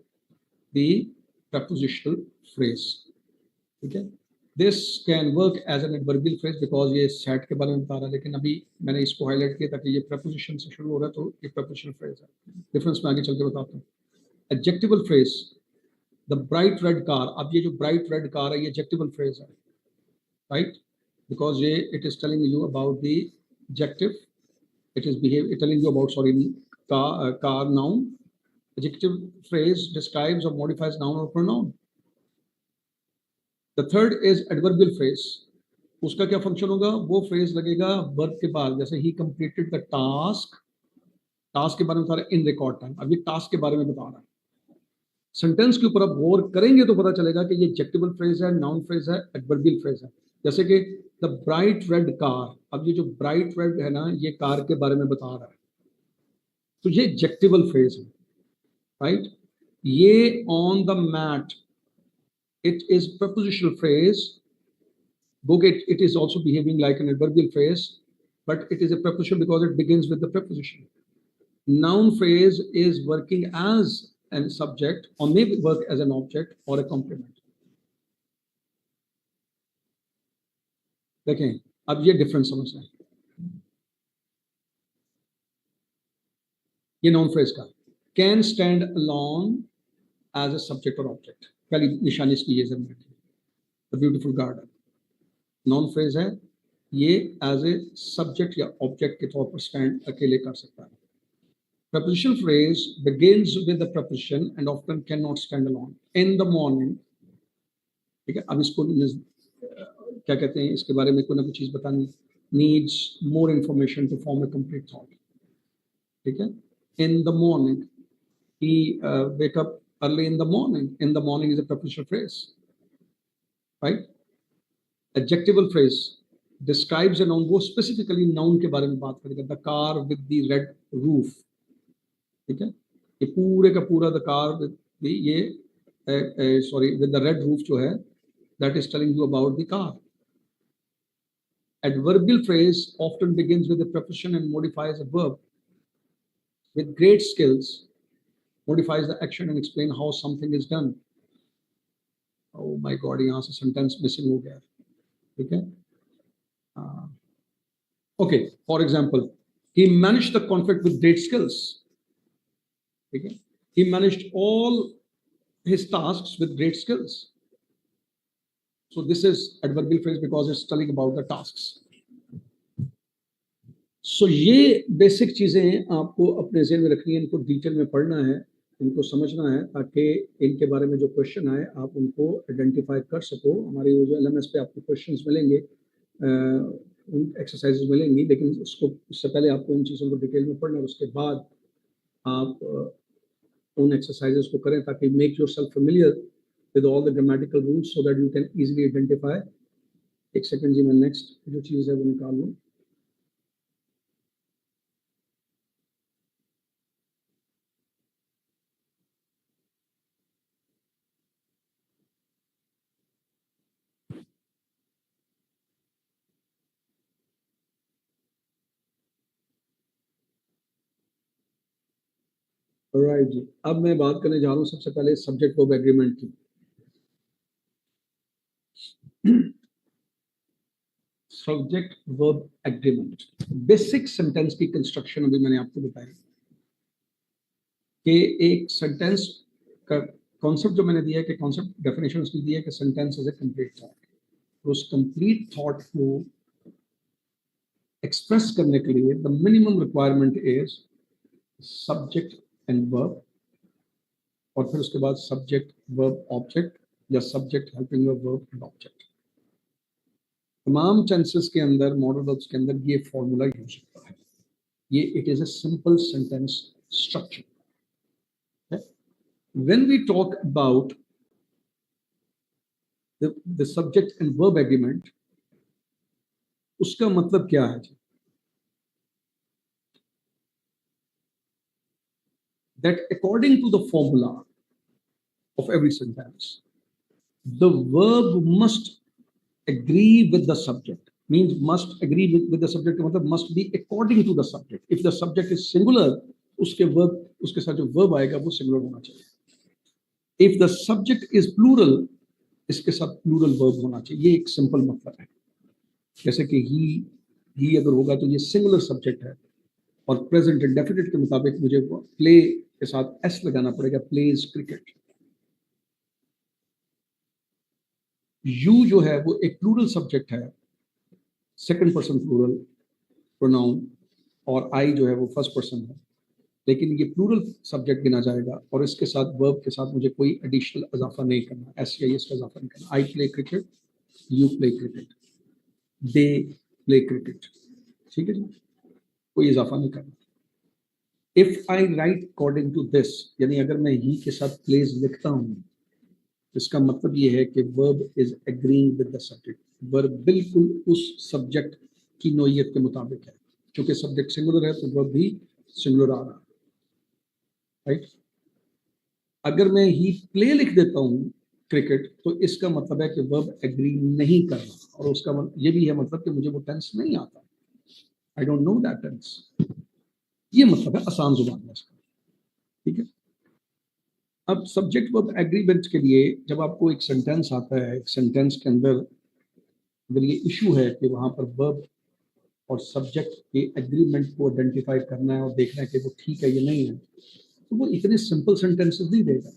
the prepositional phrase, ठीक है। this can work as an adverbial phrase because ये set के बारे में बता रहा है, लेकिन अभी मैंने इसको हाईलाइट किया ताकि ये preposition से शुरू हो रहा है तो ये prepositional phrase है। डिफरेंस मैं आगे चल के बताता हूँ। adjectival phrase, the bright red car, अब ये जो bright red car है ये adjectival phrase है, right, because ये it is telling you about the adjective, it is telling you about, sorry, car noun. Adjective phrase describes or modifies noun or pronoun. The third is adverbial phrase. उसका क्या function होगा? वो phrase लगेगा verb के बाद, जैसे ही completed the task, task के बारे में बता रहा है इन रिकॉर्ड टाइम, अब ये टास्क के बारे में बता रहा है, सेंटेंस के ऊपर आप गौर करेंगे तो पता चलेगा कि ये एडजेक्टिवल फ्रेज है, नाउन फ्रेज है, एडवर्बियल फ्रेज है। जैसे कि द ब्राइट रेड कार, अब ये जो ब्राइट रेड है ना, ये कार के बारे में बता रहा है, तो ये एडजेक्टिवल फ्रेज है, राइट। ये on the mat, it is prepositional phrase. It is also behaving like an adverbial phrase, but it is a preposition because it begins with the preposition. Noun phrase is working as a subject or may work as an object or a complement. देखें अब ये difference समझना है। ये noun phrase का can stand alone as a subject और object, पहली निशानी इसकी ये जरूर रखिए। The beautiful garden noun phrase है, ये एज ए सब्जेक्ट या ऑब्जेक्ट के तौर पर स्टैंड अकेले कर सकता है। Prepositional phrase begins with the preposition and often cannot stand alone. In the morning, ठीक है। अब इसको क्या कहते हैं, इसके बारे में कोई ना कोई चीज बतानी, needs more information to form a complete thought, ठीक है। In the morning, he wake up early in the morning. In the morning is a prepositional phrase, right? Adjectival phrase describes a noun, वो specifically noun के बारे में बात करेगा। The car with the red roof, ठीक है। ये पूरे का पूरा द कार विद ये sorry with the red roof जो है, that is telling you about the car. Adverbial phrase often begins with the preposition and modifies a verb. With great skills, modifies the action and explain how something is done. Oh my God, यहाँ से sentence missing हो गया, ठीक है। Okay, for example, he managed the conflict with great skills. Okay. He managed all his tasks with great skills. So this is adverbial phrase because it's telling about the tasks. So ये basic चीजें आपको अपने ज़हन में रखनी है, इनको detail में पढ़ना है, इनको समझना है, ताकि इनके बारे में जो क्वेश्चन आए आप उनको आइडेंटिफाई कर सको। हमारे जो LMS पे आपको क्वेश्चंस मिलेंगे, उन एक्सरसाइजेज मिलेंगी, लेकिन उससे पहले आपको इन चीज़ों को डिटेल में पढ़ना है। उसके बाद आप उन एक्सरसाइजेस को करें ताकि make yourself familiar with all the grammatical rules so that you can easily identify. एक सेकंड जी, मैं नेक्स्ट जो चीज़ है वो निकाल लूँ। राइट जी, अब मैं बात करने जा रहा हूँ सबसे पहले सब्जेक्ट वर्ब एग्रीमेंट की। Subject verb agreement basic sentence की कंस्ट्रक्शन अभी मैंने आपको बताई कि एक सेंटेंस का कॉन्सेप्ट जो मैंने दिया है कि कॉन्सेप्ट डेफिनेशन उसकी दी है कि sentence is a complete thought. तो उस कंप्लीट थॉट को एक्सप्रेस करने के लिए the minimum requirement is subject and verb, और फिर उसके बाद सब्जेक्ट वर्ब ऑब्जेक्ट या subject helping verb and object. तमाम टेंसेस के अंदर, मॉडल वर्ब्स के अंदर ये फॉर्मूला यूज होता है। ये it is a simple sentence structure. When we talk about the subject and verb agreement, उसका मतलब क्या है जी? That according to the formula of every sentence, the verb must agree with the subject. Means must agree with the subject का मतलब must be according to the subject. If the subject is singular, उसके verb, उसके साथ जो verb आएगा वो singular होना चाहिए। If the subject is plural, इसके साथ plural verb होना चाहिए। ये एक सिंपल मतलब है। जैसे कि ही अगर होगा तो ये सिंगुलर सब्जेक्ट है, और प्रेजेंट इंडेफिनिट के मुताबिक मुझे प्ले के साथ एस लगाना पड़ेगा, प्लेज क्रिकेट। यू जो है वो एक प्लूरल सब्जेक्ट है, सेकंड पर्सन प्लूरल प्रोनाउन, और आई जो है वो फर्स्ट पर्सन है, लेकिन ये प्लूरल सब्जेक्ट गिना जाएगा और इसके साथ वर्ब के साथ मुझे कोई एडिशनल इजाफा नहीं करना, एस या एस का इजाफा नहीं करना। I play cricket, you play cricket, they play cricket, ठीक है जी, कोई इजाफा नहीं करना। If I write according to this, यानी अगर मैं ही के साथ प्लेस लिखता हूँ, इसका मतलब ये है कि verb is agreeing with the subject. Verb बिल्कुल उस सब्जेक्ट की नोयत के मुताबिक है, क्योंकि सब्जेक्ट सिंगुलर है तो वर्ब भी सिंगुलर आ रहा है, राइट। अगर मैं ही प्ले लिख देता हूँ क्रिकेट, तो इसका मतलब है कि वर्ब एग्री नहीं कर रहा, और उसका ये भी है मतलब कि मुझे वो टेंस नहीं आता, I don't know that tense. ये मतलब है आसान जुबान में इसका, ठीक है। अब सब्जेक्ट वर्ब एग्रीमेंट के लिए जब आपको एक सेंटेंस आता है, एक सेंटेंस के अंदर अगर ये इशू है कि वहां पर वर्ब और सब्जेक्ट के एग्रीमेंट को आइडेंटिफाई करना है और देखना है कि वो ठीक है या नहीं है, तो वो इतने सिंपल सेंटेंसेस नहीं देगा,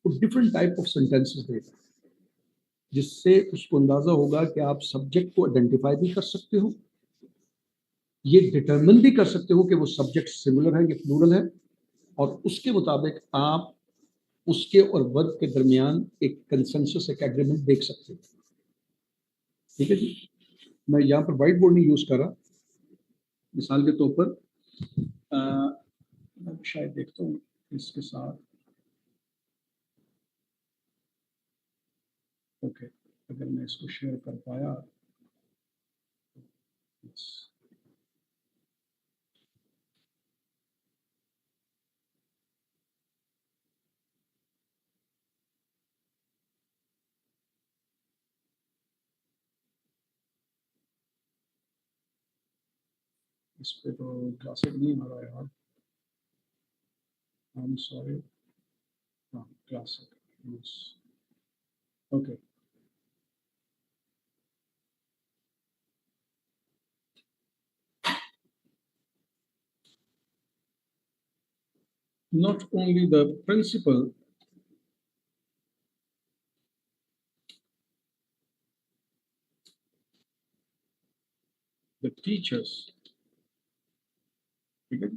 वो डिफरेंट टाइप ऑफ सेंटेंसेस देगा, जिससे उसको अंदाजा होगा कि आप सब्जेक्ट को आइडेंटिफाई भी कर सकते हो, ये डिटरमिन भी कर सकते हो कि वो सब्जेक्ट सिंगुलर है या प्लूरल है, और उसके मुताबिक आप उसके और वर्ब के दरमियान एक कंसेंसस, एक एग्रीमेंट देख सकते हो, ठीक है जी। मैं यहाँ पर व्हाइट बोर्ड नहीं यूज कर रहा, मिसाल के तौर पर मैं शायद देखता हूँ इसके साथ, ओके, अगर मैं इसको शेयर कर पाया, इस पे तो क्लासिक नहीं आ रहा है यार, आई एम सॉरी। हाँ, classic, yes, okay. Not only the principal, the teachers, ठीक है।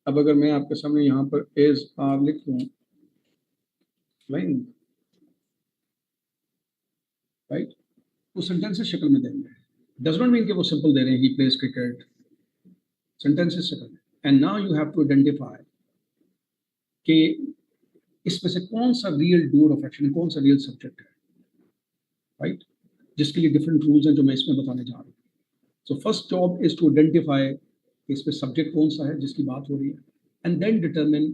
अब अगर मैं आपके सामने यहाँ पर एज आर लिख दूँ, लाइन, राइट, वो सेंटेंसेस शक्ल में देंगे, डज नॉट मीन कि वो सिंपल दे रहे हैं ही प्लेज क्रिकेट, सेंटेंसेस शक्ल में। And now you have to identify कि इसमें से कौन सा रियल डूअर ऑफ एक्शन, कौन सा रियल सब्जेक्ट है, राइट, जिसके लिए डिफरेंट रूल्स हैं जो मैं इसमें बताने जा रहा हूँ। So first job is to identify इसमें सब्जेक्ट कौन सा है जिसकी बात हो रही है, एंड देन डिटरमिन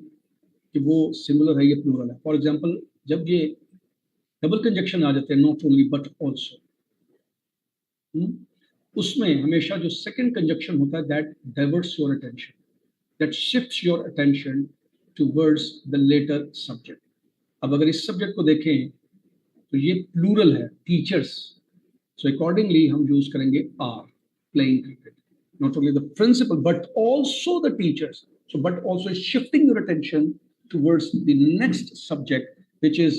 कि वो सिंगुलर है या प्लूरल है। फॉर एग्जांपल, जब ये डबल कंजक्शन आ जाते हैं, नॉट ओनली बट ऑल्सो, उसमें हमेशा जो सेकंड कंजक्शन होता है, that diverts your attention, that shifts your attention towards the latter subject. अब अगर इस सब्जेक्ट को देखें तो ये प्लूरल है, टीचर्स, सो अकॉर्डिंगली हम यूज करेंगे are, playing cricket, not only the principal but also the teachers, so but also shifting your attention towards the next subject which is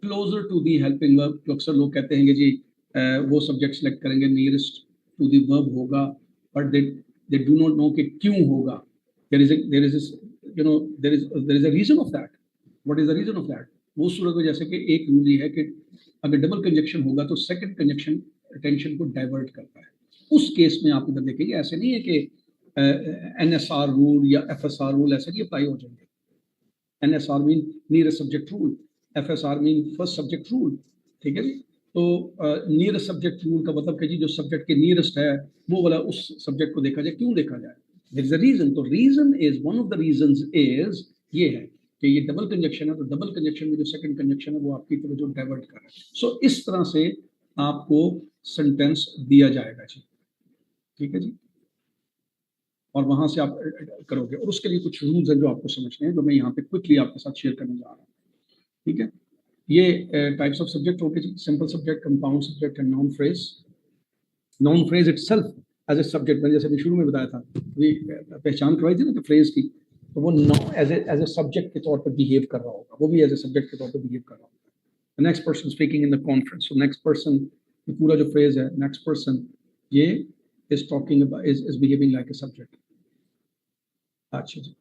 closer to the helping verb। तो अक्सर लोग कहते हैं कि जी वो subject select करेंगे nearest to the verb होगा, but they do not know कि क्यों होगा, there is this, you know, there is a reason of that। what is the reason of that? वो सूरत में जैसे कि एक रूल ये है कि अगर डबल कंजक्शन होगा तो सेकंड कंजक्शन अटेंशन को डाइवर्ट करता है। उस केस में आप इधर देखेंगे, ऐसे नहीं है कि NSR रूल या FSR रूल ऐसे नहीं अप्लाई हो जाएंगे। NSR mean nearest subject rule, FSR mean first subject rule, ठीक है जी। तो नियरेस्ट सब्जेक्ट रूल का मतलब कि जी जो सब्जेक्ट के नियरेस्ट है वो वाला उस सब्जेक्ट को देखा जाए, क्यों देखा जाए, देयर इज अ रीजन। तो reason is, one of the reasons is ये है कि ये डबल कंजक्शन है, तो डबल कंजक्शन में जो सेकंड कंजक्शन है वो आपकी तरफ जो डाइवर्ट कर रहा है। सो इस तरह से आपको सेंटेंस दिया जाएगा जी, ठीक है जी, और वहां से आप करोगे, और उसके लिए कुछ रूल्स हैं जो आपको समझने हैं, जो मैं यहाँ पे क्विकली आपके साथ शेयर करने जा रहा हूँ, ठीक है। ये टाइप्स ऑफ सब्जेक्ट होंगे जी, simple subject, compound subject and noun phrase. Noun phrase itself as a subject, मैंने जैसे शुरू में बताया था, पहचान करवाई थी ना कि फ्रेज की, तो वो एज ए सब्जेक्ट के तौर पर बिहेव कर रहा होगा, वो भी एज ए सब्जेक्ट के तौर पर बिहेव कर रहा होगा। Next person speaking in the conference, so next person, पूरा जो फ्रेज है नेक्स्ट पर्सन, ये is talking about, is behaving like a subject. अच्छा जी,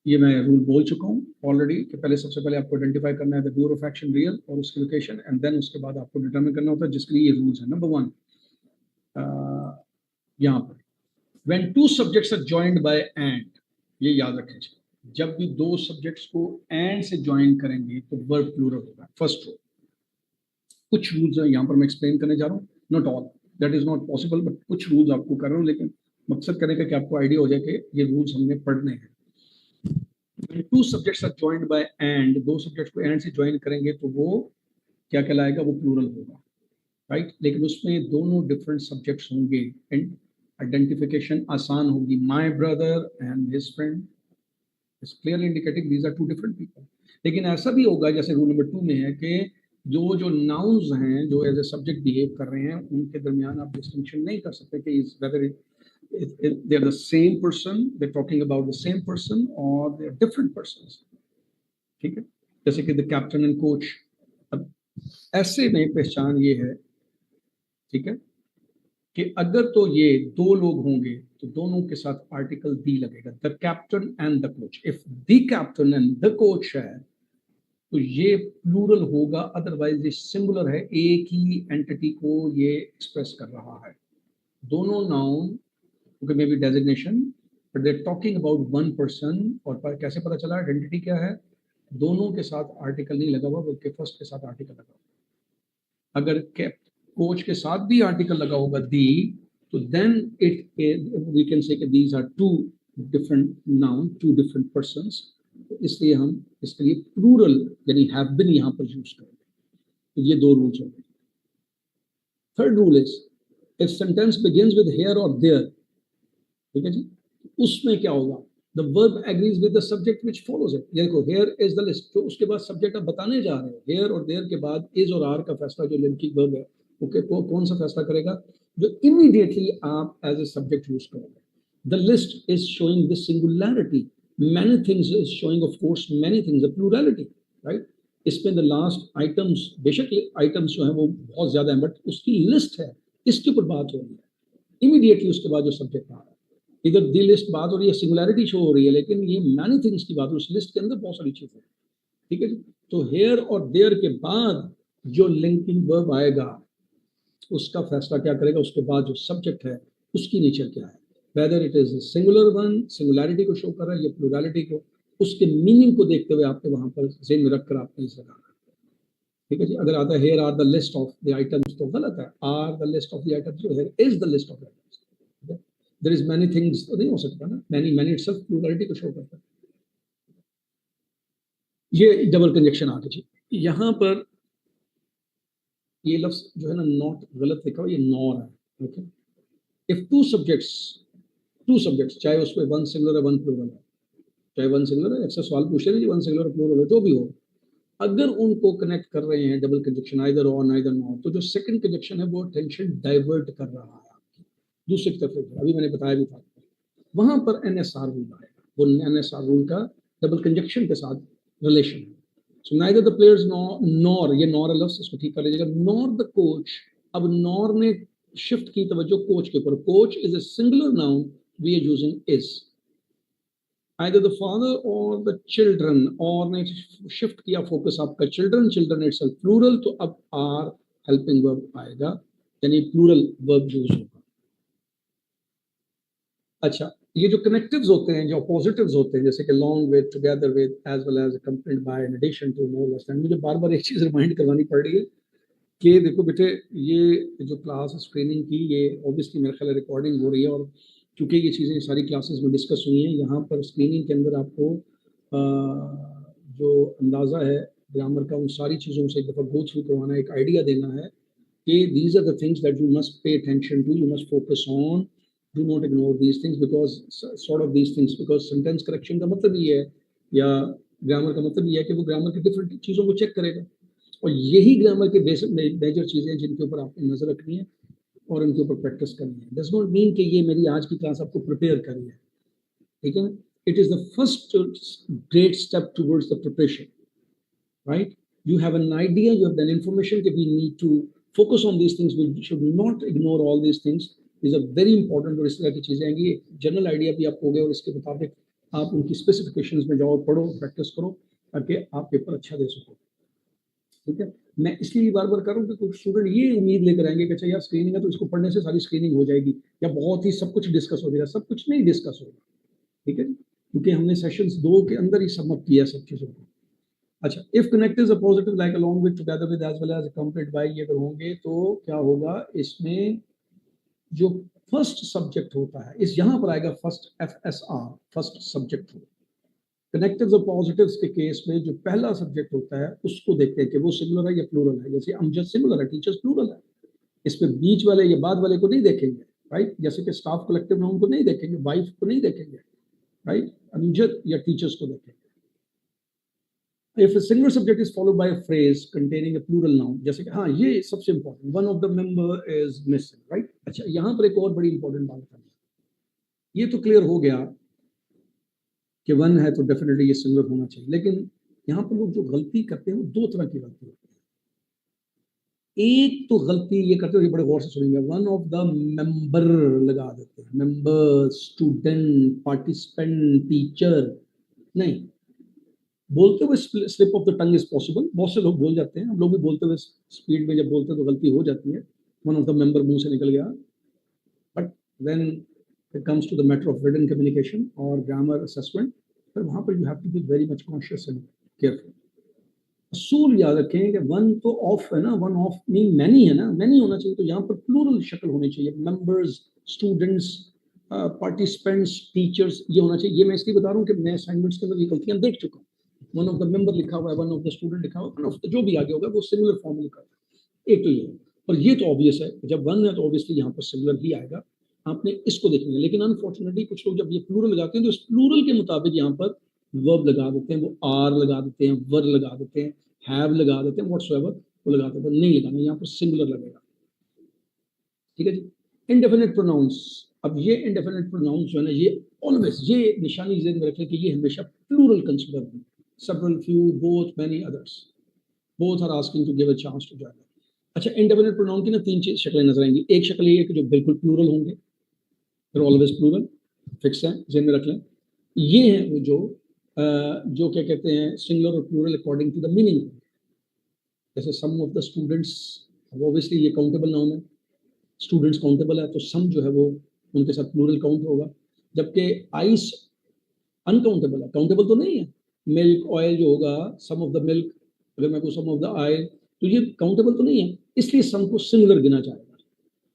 ये मैं रूल बोल चुका हूँ ऑलरेडी कि पहले सबसे पहले आपको आइडेंटिफाई करना है the doer of action real और उसकी लोकेशन, एंड देन उसके बाद आपको डिटरमिन करना होता है जिसके लिए ये रूल्स है। नंबर वन, यहाँ पर when two subjects are joined by and, ये याद रखें, जब भी दो सब्जेक्ट्स को and से ज्वाइन करेंगे तो वर्ब प्लूरल होगा। फर्स्ट रो, कुछ रूल्स हैं यहाँ पर मैं एक्सप्लेन करने जा रहा हूँ, not all, that is not possible, but कुछ रूल्स आपको कर रहा हूँ, लेकिन मकसद करने का कि आपको आइडिया हो जाए कि ये रूल्स हमने पढ़ने हैं। Two subjects are joined by and, दो सब्जेक्ट्स को एंड से ज्वाइन करेंगे तो वो क्या कहलाएगा, वो प्लूरल होगा, राइट। लेकिन उसमें दोनों डिफरेंट सब्जेक्ट्स होंगे एंड आइडेंटिफिकेशन आसान होगी। My brother and his friend is clearly indicating these are two different people. लेकिन ऐसा भी होगा जैसे रूल नंबर 2 में है कि जो नाउन्स हैं जो एज ए सब्जेक्ट बिहेव कर रहे हैं उनके दरमियान आप डिस्टिंक्शन नहीं कर सकते कि is whether they are the same person, they're talking about the same person or they're different persons, ठीक है। जैसे कि the captain and coach, अब ऐसे में पहचान ये है, ठीक है, कि अगर तो ये दो लोग होंगे तो दोनों के साथ आर्टिकल दी लगेगा, the captain and the coach. If the captain and the coach है तो ये प्लूरल होगा, अदरवाइज ये सिंगुलर है, एक ही एंटिटी को ये एक्सप्रेस कर रहा है। दोनों noun okay, maybe designation, but they're talking about one person, और पर कैसे पता चला आइडेंटिटी क्या है, दोनों के साथ आर्टिकल नहीं लगा हुआ बल्कि फर्स्ट के साथ आर्टिकल लगा हुआ। अगर कोच के साथ भी आर्टिकल लगा होगा दी, तो then it we can say these are two different noun, two different persons, तो इसलिए हम इसके लिए प्लूरल यानी हैव बीन यहाँ पर यूज करेंगे। तो ये दो रूल्स हो गए। Third rule is if sentence begins with here और देयर, ठीक है जी, उसमें क्या होगा, the verb agrees with the subject which follows it. देखो हियर इज द लिस्ट, तो उसके बाद सब्जेक्ट आप बताने जा रहे हैं, हियर और देयर के बाद इज और आर का फैसला जो लिंकिंग वर्ब है ओके कौन सा फैसला करेगा, जो इमीडिएटली आप एज ए सब्जेक्ट यूज करोगे। The list is showing the singularity, many things is showing off course many things, the plurality, right. इसमें द लास्ट आइटम्स, बेशक आइटम्स जो है वो बहुत ज्यादा है बट उसकी लिस्ट है, इसके ऊपर बात हो रही है। इमीडिएटली उसके बाद जो सब्जेक्ट आ रहा है, इधर दी लिस्ट बात हो रही है, सिंगुलैरिटी शो हो रही है, लेकिन ये मैनी थिंग्स की बात, उस लिस्ट के अंदर बहुत सारी चीजें, ठीक है। तो हेयर और देयर के बाद जो लिंकिंग वर्ब आएगा उसका फैसला क्या करेगा, उसके बाद जो सब्जेक्ट है उसकी नेचर क्या है, whether it is singular one, singularity को शो कर रहा है या प्लूरैलिटी को, उसके मीनिंग को देखते हुए आपको वहां पर ज़हन में रखकर आपने इसे लगाना, ठीक है जी। अगर आता है here are the list of the items तो गलत है, are the list of the items, जो here is the list of the items, there is many things तो नहीं हो सकता ना, many itself प्लूरैलिटी को शो करता है। ये डबल कंजक्शन आ गई। यहाँ पर ये लफ्ज जो है ना नॉट गलत लिखा हुआ, ये नॉर है, ओके। इफ टू सब्जेक्ट्स चाहे उसमें वन सिंगुलर है वन प्लूरल है, चाहे वन सिंगुलर है, अक्सर सवाल पूछ रहे हैं वन सिंगुलर प्लूरल है जो भी हो, अगर उनको कनेक्ट कर रहे हैं डबल कंजक्शन आइदर और नाइदर नॉर, तो जो सेकंड कंजक्शन है वो अटेंशन डाइवर्ट कर रहा है दूसरी तरफ। अभी मैंने बताया भी था, वहां पर एनएसआर रूल आएगा, वो एनएसआर रूल का डबल कंजक्शन के साथ रिलेशन है। So neither the players nor, ये नॉर लफ्ज इसको ठीक कर लीजिएगा, नॉर द कोच। अब नॉर ने शिफ्ट की तवज्जो कोच के ऊपर, coach is a singular noun, we are using is. either the father or the children, और ने शिफ्ट किया फोकस आपका चिल्ड्रन इटसेल्फ प्लूरल, तो अब आर हेल्पिंग वर्ब आएगा यानी प्लूरल वर्ब यूज होगा। अच्छा, ये जो कनेक्टिव्स होते हैं, जो पॉजिटिव्स होते हैं, जैसे कि long with, together with, as well as, accompanied by, in addition to, more less than, मुझे बार बार एक चीज रिमाइंड करवानी पड़ रही है कि देखो बेटे, ये जो क्लास स्क्रीनिंग की, ये ऑब्वियसली मेरे ख्याल रिकॉर्डिंग हो रही है, और क्योंकि ये चीज़ें सारी क्लासेस में डिस्कस हुई हैं, यहाँ पर स्क्रीनिंग के अंदर आपको जो अंदाज़ा है ग्रामर का, उन सारी चीज़ों से एक दफ़ा गो थ्रू करवाना, एक आइडिया देना है कि these are the things that you must pay attention to, you must focus on, do not ignore these things, because sort of these things, because sentence correction का मतलब ये है, या ग्रामर का मतलब ये है कि वो ग्रामर की डिफरेंट चीज़ों को चेक करेगा, और यही ग्रामर के मेजर चीज़ें जिनके ऊपर आपको नजर रखनी है और इनके ऊपर प्रैक्टिस करनी है। डज नॉट मीन कि ये मेरी आज की क्लास आपको प्रिपेयर करनी है, ठीक है। It is the first great step towards the preparation, right. You have an idea, you have an information कि we need to focus on these things, we should not ignore all these things, is a very important, और इस तरह की चीज़ें आएंगी। General idea भी आपको हो गया और इसके मुताबिक आप उनकी स्पेसिफिकेशंस में जाओ, पढ़ो, प्रैक्टिस करो, ताकि आप पेपर अच्छा दे सको। ठीक है, मैं इसलिए बार बार कर रहा हूँ कि कुछ स्टूडेंट ये उम्मीद लेकर आएंगे कि अच्छा यार स्क्रीनिंग है तो इसको पढ़ने से सारी स्क्रीनिंग हो जाएगी या बहुत ही सब कुछ डिस्कस हो जाएगा। सब कुछ नहीं डिस्कस होगा, ठीक है, क्योंकि हमने सेशंस 2 के अंदर ही सबमिट किया सब चीजों को। अच्छा, if connect is a positive like along with together with as well as accompanied by, ये अगर होंगे तो क्या होगा, इसमें जो फर्स्ट सब्जेक्ट होता है इस यहाँ पर आएगा first FSR, first subject. Connectives और पॉजिटिव्स के केस में जो पहला सब्जेक्ट होता है उसको देखते हैं कि वो सिंगुलर है या प्लूरल है। जैसे अमजद सिंगुलर है, टीचर्स प्लूरल है, इस पे बीच वाले या बाद वाले को नहीं देखेंगे, राइट। जैसे कि स्टाफ कलेक्टिव नाउन को नहीं देखेंगे, वाइफ को नहीं देखेंगे, राइट, अमजद या टीचर्स को देखेंगे। If a singular subject is followed by a phrase containing a plural noun, जैसे कि हाँ ये सबसे important, one of the member is missing, right? अच्छा, यहाँ पर एक और बड़ी इंपॉर्टेंट बात है, ये तो क्लियर हो गया कि वन है तो डेफिनेटली ये सिंगुलर होना चाहिए, लेकिन यहाँ पर लोग जो गलती करते हैं वो दो तरह की गलती होती है। एक तो गलती ये करते हो, ये बड़े गौर से सुनेंगे, वन ऑफ द मेंबर लगा देते हैं, मेंबर, स्टूडेंट, पार्टिसिपेंट, टीचर। नहीं, बोलते हुए slip of the tongue is possible, बहुत से लोग बोल जाते हैं, हम लोग भी बोलते हुए स्पीड में जब बोलते हैं तो गलती हो जाती है, वन ऑफ द मेंबर मुंह से निकल गया। But when it comes to the matter of written communication और ग्रामर असेसमेंट, फिर वहां पर you have to be very much conscious and careful. असूल याद रखें कि वन तो ऑफ है ना, वन ऑफ मीन मैनी है ना, मैनी होना चाहिए, तो यहाँ पर प्लूरल शक्ल होनी चाहिए, मेंबर्स, स्टूडेंट्स, पार्टिसिपेंट्स, टीचर्स, ये होना चाहिए। ये मैं इसलिए बता रहा हूँ कि मैं असाइनमेंट्स के अंदर ये गलतियां देख चुका हूँ। वन ऑफ द मेंबर लिखा हुआ है, वन ऑफ द स्टूडेंट लिखा हुआ है, वन ऑफ द जो भी आगे होगा वो सिमिलर फॉर्म लिखा है। एक तो ये, और ये तो ऑब्वियस है, जब वन है तो ऑब्वियसली यहाँ पर सिमिलर ही आएगा, आपने इसको देखना है। लेकिन अनफॉर्चुनेटली कुछ लोग जब ये प्लूरल लगाते हैं तो इस प्लूरल के मुताबिक यहाँ पर वर्ब लगा देते हैं, वो आर लगा देते हैं, वर लगा देते हैं, हैव लगा देते हैं, व्हाटसोएवर वो लगा देते हैं। नहीं लगाना, यहाँ पर सिंगुलर लगेगा, ठीक है जी। इनडेफिनिट प्रोनाउंस, अब ये इनडेफिनिट प्रोनाउंस जो है ना, ये ऑलवेज ये निशानी ज़हन में रखें कि ये हमेशा प्लूरल कंसीडर हों, several, few, both, many others, both are asking to give a chance to join. अच्छा, इंडेफिनिट प्रोनाउन की ना तीन चीज शक्लें नजर आएंगी। एक शक्ल ये है कि जो बिल्कुल प्लूरल होंगे, फिर ऑलवेज प्लूरल, फिक्स है, ज़हन में रख लें। ये है वो जो क्या कहते हैं, सिंगुलर और plural according to the meaning. जैसे some of the students, obviously ये काउंटेबल नाउन है, स्टूडेंट्स काउंटेबल है, तो सम जो है वो उनके साथ प्लूरल काउंट होगा। जबकि आइस अनकाउंटेबल है, काउंटेबल तो नहीं है। मिल्क, ऑयल जो होगा, सम ऑफ द मिल्क, अगर मैं कहूँ सम ऑफ द ऑयल, तो ये काउंटेबल तो नहीं है, इसलिए सम को सिंगुलर गिना जाएगा,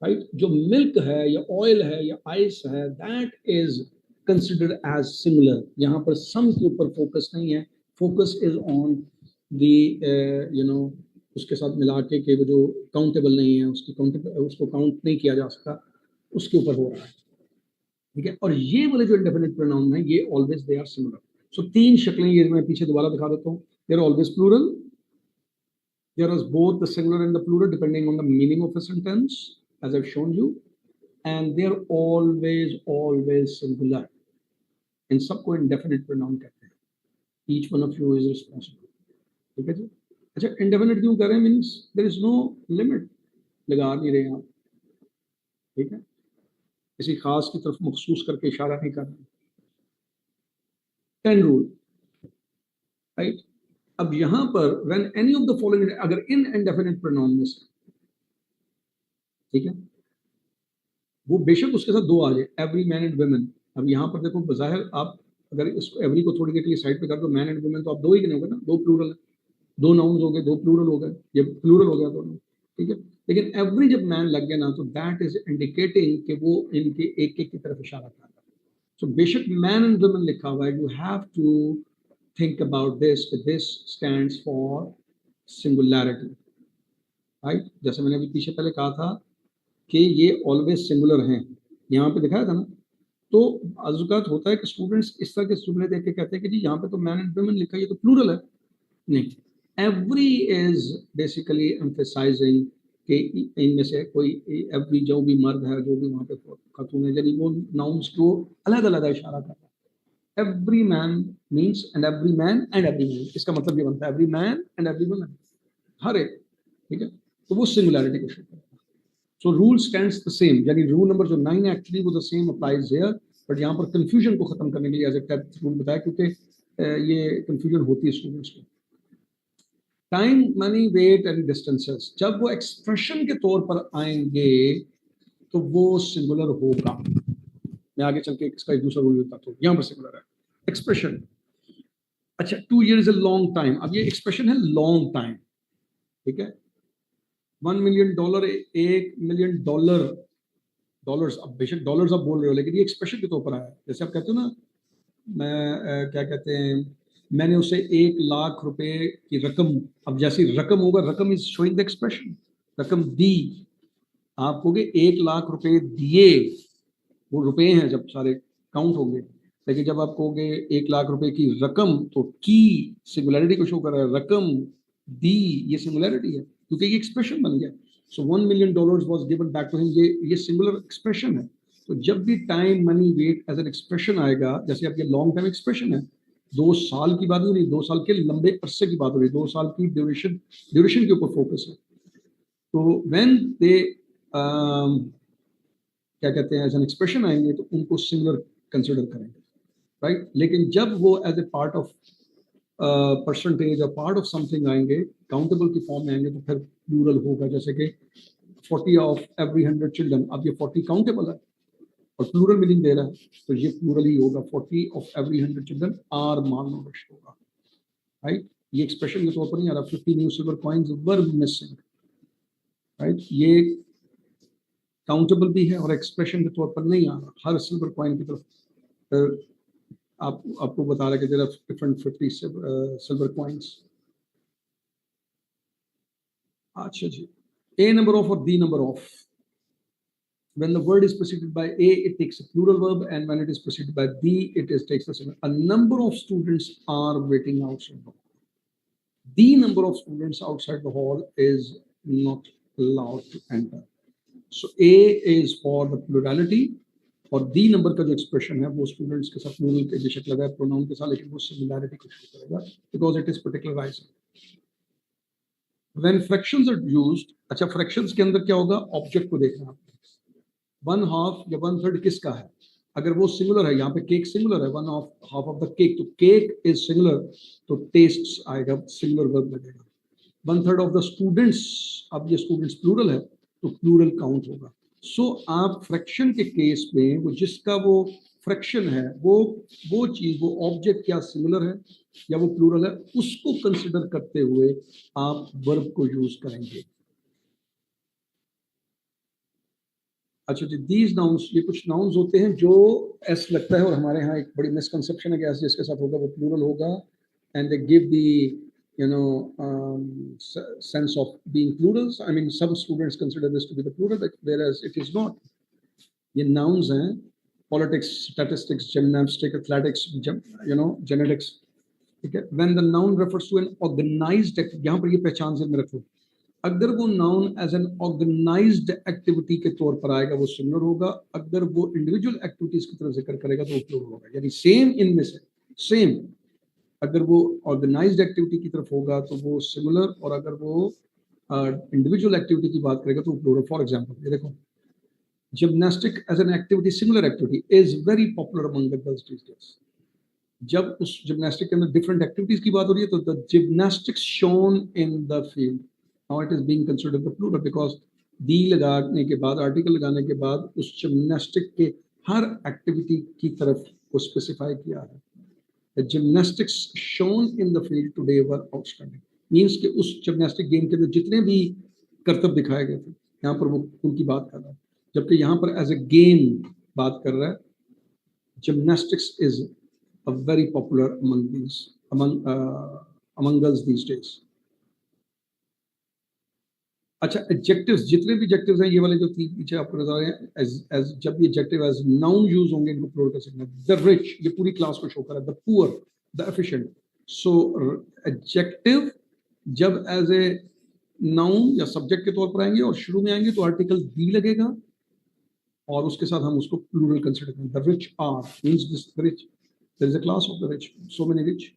राइट। जो मिल्क है या ऑयल है या आइस है, that is considered as singular. यहाँ पर सम के ऊपर फोकस नहीं है, focus is on the you know, उसके साथ मिला के वो जो काउंटेबल नहीं है, उसको काउंट नहीं किया जा सकता, उसके ऊपर हो रहा है, ठीक है। और ये वाले जो इंडेफिनिट प्रोनाउन है, ये always they are similar. So तीन शक्लें ये मैं पीछे दोबारा दिखा देता हूँ। There always plural, there is both the singular and the plural depending on the meaning of the sentence as I have shown you, and they are always singular. इन सबको इंडेफिनिट प्रोनाउन कहते हैं। Each one of you is responsible, ठीक है जी। अच्छा, indefinite क्यों कह रहे हैं, means there is no limit, लगा नहीं रहे आप, ठीक है, किसी खास की तरफ मखसूस करके इशारा नहीं कर रहे। 10 रूल, राइट। अब यहां पर when any of the following, अगर इन इंडेफिनिट प्रोनाउन में से, ठीक है, वो बेशक उसके साथ दो आ जाए, एवरी मैन एंड वुमेन। अब यहां पर देखो, बज़ाहिर आप अगर इसको एवरी को थोड़ी देर के लिए साइड पे कर दो, मैन एंड वुमेन तो आप दो ही गिनोगे ना, दो प्लूरल है, दो नाउन्स हो गए, दो प्लूरल हो गए, ये प्लूरल हो गया दोनों, ठीक है। लेकिन एवरी जब मैन लग गया ना, तो दैट इज इंडिकेटिंग कि वो इनके एक एक की तरफ इशारा कर रहा है। सो बेशक मैन एंड वुमेन लिखा हुआ है, you have to think about this, this stands for singularity, right। जैसे मैंने अभी पीछे पहले कहा था कि ये ऑलवेज सिंगुलर हैं, यहाँ पे दिखाया था ना। तो अज़ुकात होता है कि स्टूडेंट्स इस तरह के स्टूडेंट देख के कहते हैं कि जी यहाँ पे तो मैन एंड वुमेन लिखा है, ये तो प्लूरल है। नहीं, एवरी इज बेसिकली एम्फेसाइजिंग कि इनमें से कोई, एवरी जो भी मर्द है, जो भी वहाँ पे खातून है, यानी वो नाउन्स को अलग अलग इशारा कर रहा है। Every man means and every man and every woman, इसका मतलब ये बनता है every man and every woman, हर एक, ठीक है। तो वो सिंगुलैरिटी को शो करता है। So rule stands the same, यानी रूल नंबर जो 9 है एक्चुअली वो the same applies here, but यहाँ पर कंफ्यूजन को खत्म करने के लिए एज ए टेस्ट रूल बताया, क्योंकि ये कंफ्यूजन होती है स्टूडेंट्स को। Time, money, weight and distances जब वो एक्सप्रेशन के तौर पर आएंगे तो वो सिंगुलर होगा। मैं आगे चल के इसका एक दूसरा रूल बताता हूँ। यहाँ पर सिंगुलर है एक्सप्रेशन। अच्छा, 2 years is a long time. अब ये एक्सप्रेशन है लॉन्ग टाइम, ठीक है। $1 million, $1 million डॉलर्स, अब बेशक डॉलर्स आप बोल रहे हो लेकिन ये एक्सप्रेशन के तौर पर आया। जैसे आप कहते हो ना, मैं क्या कहते हैं, मैंने उसे 1 लाख रुपए की रकम, अब जैसी रकम होगा, रकम इज शोइंग द एक्सप्रेशन, रकम दी, आप कहोगे 1 लाख रुपए दिए, वो रुपए हैं जब सारे काउंट होंगे। लेकिन जब आप कहोगे 1 लाख रुपए की रकम, तो की सिंगुलैरिटी को शो कर रहा है, रकम दी ये सिंगुलैरिटी है क्योंकि ये एक्सप्रेशन बन गया। So $1 million was given back to him, ये सिंगुलर एक्सप्रेशन है। तो जब भी time, money, weight as an expression आएगा, जैसे अब ये लॉन्ग टाइम एक्सप्रेशन है, 2 साल की बात हो रही, 2 साल के लंबे अरसे की बात हो रही, 2 साल की ड्यूरेशन के ऊपर फोकस है। तो व्हेन दे क्या कहते हैं एज एन एक्सप्रेशन आएंगे तो उनको सिंगुलर कंसिडर करेंगे, राइट। लेकिन जब वो as a part of percentage और पार्ट ऑफ समथिंग आएंगे, काउंटेबल की फॉर्म में आएंगे, तो फिर प्लूरल होगा। जैसे कि 40 ऑफ एवरी 100 चिल्ड्रन, अब ये 40 काउंटेबल है और प्लूरल मीनिंग दे रहा है, तो ये प्लूरल ही होगा। 40 of every 100 children are malnourished होगा, राइट। ये एक्सप्रेशन के तौर पर नहीं आ रहा। 50 new silver coins were missing, right. ये काउंटेबल भी है और एक्सप्रेशन के तौर पर नहीं आ रहा। हर सिल्वर कॉइन की तरफ आपको बता रहा है कि there are different 50 silver coins. अच्छा जी, ए नंबर ऑफ और the number of. When the word is preceded by A, it takes a plural verb, and when it is preceded by B, takes a singular. A number of students are waiting outside the hall. The number of students outside the hall is not allowed to enter. So A is for the plurality, और the number का जो expression है वो students के साथ plural के बेशक लगा है प्रोनाउन के साथ, लेकिन वो सिमिलैरिटी को शो करेगा because it is particularized. When fractions are used, अच्छा फ्रैक्शंस के अंदर क्या होगा, ऑब्जेक्ट को देखना आपको। 1/2 या 1/3 किसका है, अगर वो सिंगुलर है, यहाँ पे केक सिंगुलर है, 1/2 ऑफ द केक, तो केक इज सिंगुलर, तो टेस्ट आएगा, सिंगुलर वर्ब लगेगा। 1/3 ऑफ द स्टूडेंट्स, अब ये स्टूडेंट्स प्लूरल है तो प्लूरल काउंट होगा। सो आप फ्रैक्शन के केस में वो जिसका वो फ्रैक्शन है, वो चीज, वो ऑब्जेक्ट क्या सिंगुलर है या वो प्लूरल है, उसको कंसिडर करते हुए आप वर्ब को यूज करेंगे। अच्छा जी, दीज नाउन्स, ये कुछ नाउन्स होते हैं जो एस लगता है, और हमारे यहाँ एक बड़ी मिसकंसेप्शन है कि एस जिसके साथ होगा वो प्लूरल होगा, and they give the sense of being plurals. I mean, some students consider this to be the plural, whereas it is not. ये nouns हैं, politics, statistics, gymnastics, athletics, genetics, ठीक है। When the noun refers to an organized act, यहाँ पर ये पहचान से में रखो, अगर वो noun as an organized activity के तौर पर आएगा वो सिंगुलर होगा, अगर वो individual activities की तरफ जिक्र करेगा तो वो प्लूरल होगा। यानी सेम इनमें से सेम, अगर वो ऑर्गेनाइज्ड एक्टिविटी की तरफ होगा तो वो सिमिलर, और अगर वो इंडिविजुअल एक्टिविटी की बात करेगा तो प्लूरल। फॉर एग्जांपल ये देखो, gymnastic as an activity, similar activity, is very popular among the girls these days. जब उस जिम्नास्टिक के अंदर डिफरेंट एक्टिविटीज की बात हो रही है तो the gymnastics shown in the field, now it is being considered the plural because the लगाने के बाद, आर्टिकल लगाने के बाद उस जिम्नास्टिक के हर एक्टिविटी की तरफ को स्पेसिफाई किया है। The gymnastics shown in the field today were outstanding. Means कि उस जिम्नास्टिक गेम के अंदर जितने भी करतब दिखाए गए थे, यहाँ पर वो उनकी बात कर रहा है, जबकि यहाँ पर एज ए गेम बात कर रहा है। Gymnastics is a very popular among us these days. अच्छा, एडजेक्टिव्स, जितने भी एडजेक्टिव्स हैं, ये वाले जो तीन पीछे आपको नजर आ रहे हैं, एज जब ये एडजेक्टिव एज नाउन यूज होंगे इनको प्लूरल कर सकते हैं। द रिच, ये पूरी क्लास को शो कर रहा है, the poor, the efficient. So adjective जब एज ए नाउन या सब्जेक्ट के तौर पर आएंगे और शुरू में आएंगे तो आर्टिकल दी लगेगा और उसके साथ हम उसको प्लूरल कंसीडर करेंगे। The rich are means this rich, there is a class of the rich, so many rich.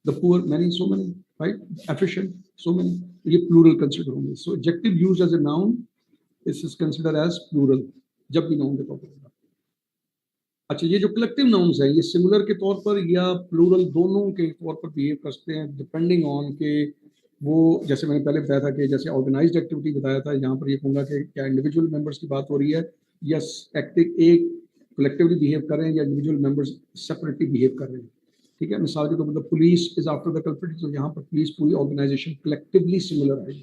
The poor, many, so many, right. Efficient, so many, ये प्लूरल कंसीडर होंगे। So adjective used as a noun, this is considered as plural जब भी noun के तौर पर होगा। अच्छा, ये जो कलेक्टिव नाउन्स हैं, ये सिंगुलर के तौर पर या प्लूरल दोनों के तौर पर बिहेव करते हैं डिपेंडिंग ऑन के वो जैसे मैंने पहले बताया था कि जैसे ऑर्गेनाइज्ड एक्टिविटी बताया था, यहाँ पर ये कहूँगा कि क्या इंडिविजुअल मेंबर्स की बात हो रही है या एक्टिव एक कलेक्टिवली बिहेव कर रहे हैं या इंडिविजुअल मेंबर्स सेपरेटली बिहेव कर रहे हैं। ठीक है, मिसाल के तौर पर police is after the culprit, तो यहाँ पर पुलिस पूरी ऑर्गेनाइजेशन कलेक्टिवली सिमिलर है।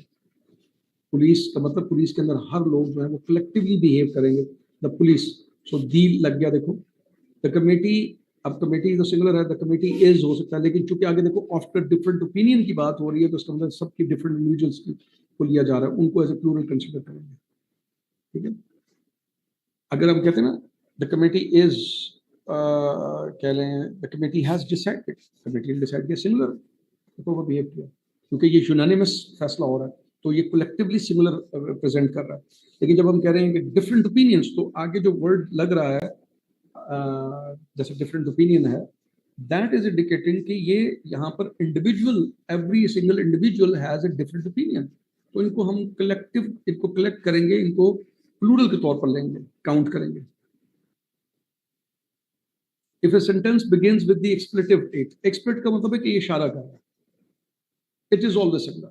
पुलिस का मतलब पुलिस के अंदर हर लोग जो है वो कलेक्टिवली बिहेव करेंगे। द पुलिस, सो दी लग गया देखो। द कमेटी, अब कमेटी तो सिंगुलर है, द कमेटी इज हो सकता है, लेकिन चूंकि आगे देखो आफ्टर डिफरेंट ओपिनियन की बात हो रही है तो इसका मतलब सबकी डिफरेंट इंडिविजुअल्स को लिया जा रहा है, उनको एज ए प्लूरल कंसिडर करेंगे। ठीक है, अगर हम कहते हैं ना द कमेटी इज, कह लें the committee has decided, committee ने डिसाइड किया सिंगुलर तो वो बिहेव किया, क्योंकि ये यूनानिमस फैसला हो रहा है तो ये कलेक्टिवली सिमिलर रिप्रेजेंट कर रहा है। लेकिन जब हम कह रहे हैं कि डिफरेंट ओपिनियंस, तो आगे जो वर्ड लग रहा है जैसे डिफरेंट ओपिनियन है, दैट इज इंडिकेटिंग कि ये यहाँ पर individual, every single individual has a different opinion, तो इनको हम कलेक्टिव, इनको कलेक्ट करेंगे, इनको प्लूरल के तौर पर लेंगे, काउंट करेंगे। If a sentence begins with the expletive it, expletive का मतलब है कि ये इशारा कर रहा है, इट इज ऑलवेज सिमिलर,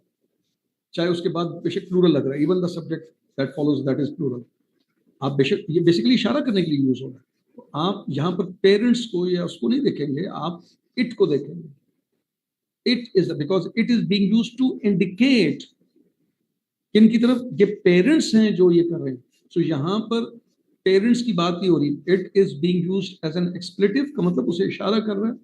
चाहे उसके बाद बेशक प्लूरल लग रहा है, even the subject that follows that is plural. आप बेशक, ये बेसिकली इशारा करने के लिए यूज हो रहा है, तो आप यहाँ पर पेरेंट्स को या उसको नहीं देखेंगे, आप इट को देखेंगे। It is because it is being used to indicate किन की तरफ, ये पेरेंट्स हैं जो ये कर रहे हैं। सो यहाँ पर पेरेंट्स की बात नहीं हो रही, it is being used as an expletive का मतलब उसे इशारा कर रहा है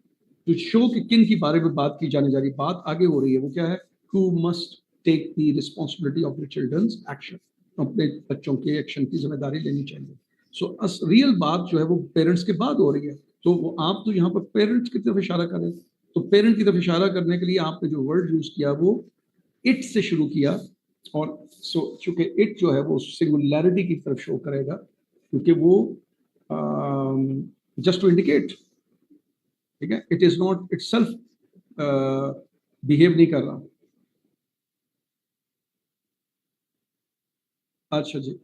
टू शो कि किन की बारे में बात की जाने जा रही, बात आगे हो रही है। वो क्या है, who must take the responsibility of the children's action, अपने बच्चों के एक्शन की जिम्मेदारी लेनी चाहिए। सो रियल बात जो है वो पेरेंट्स के बाद हो रही है, तो वो आप तो यहाँ पर पेरेंट्स की तरफ इशारा करें, तो पेरेंट की तरफ इशारा करने के लिए आपने जो वर्ड यूज किया वो इट से शुरू किया, और सो चूंकि इट जो है वो सिंगुलैरिटी की तरफ शो करेगा, क्योंकि वो जस्ट टू इंडिकेट, ठीक है, it is not it self behave नहीं कर रहा। अच्छा जी,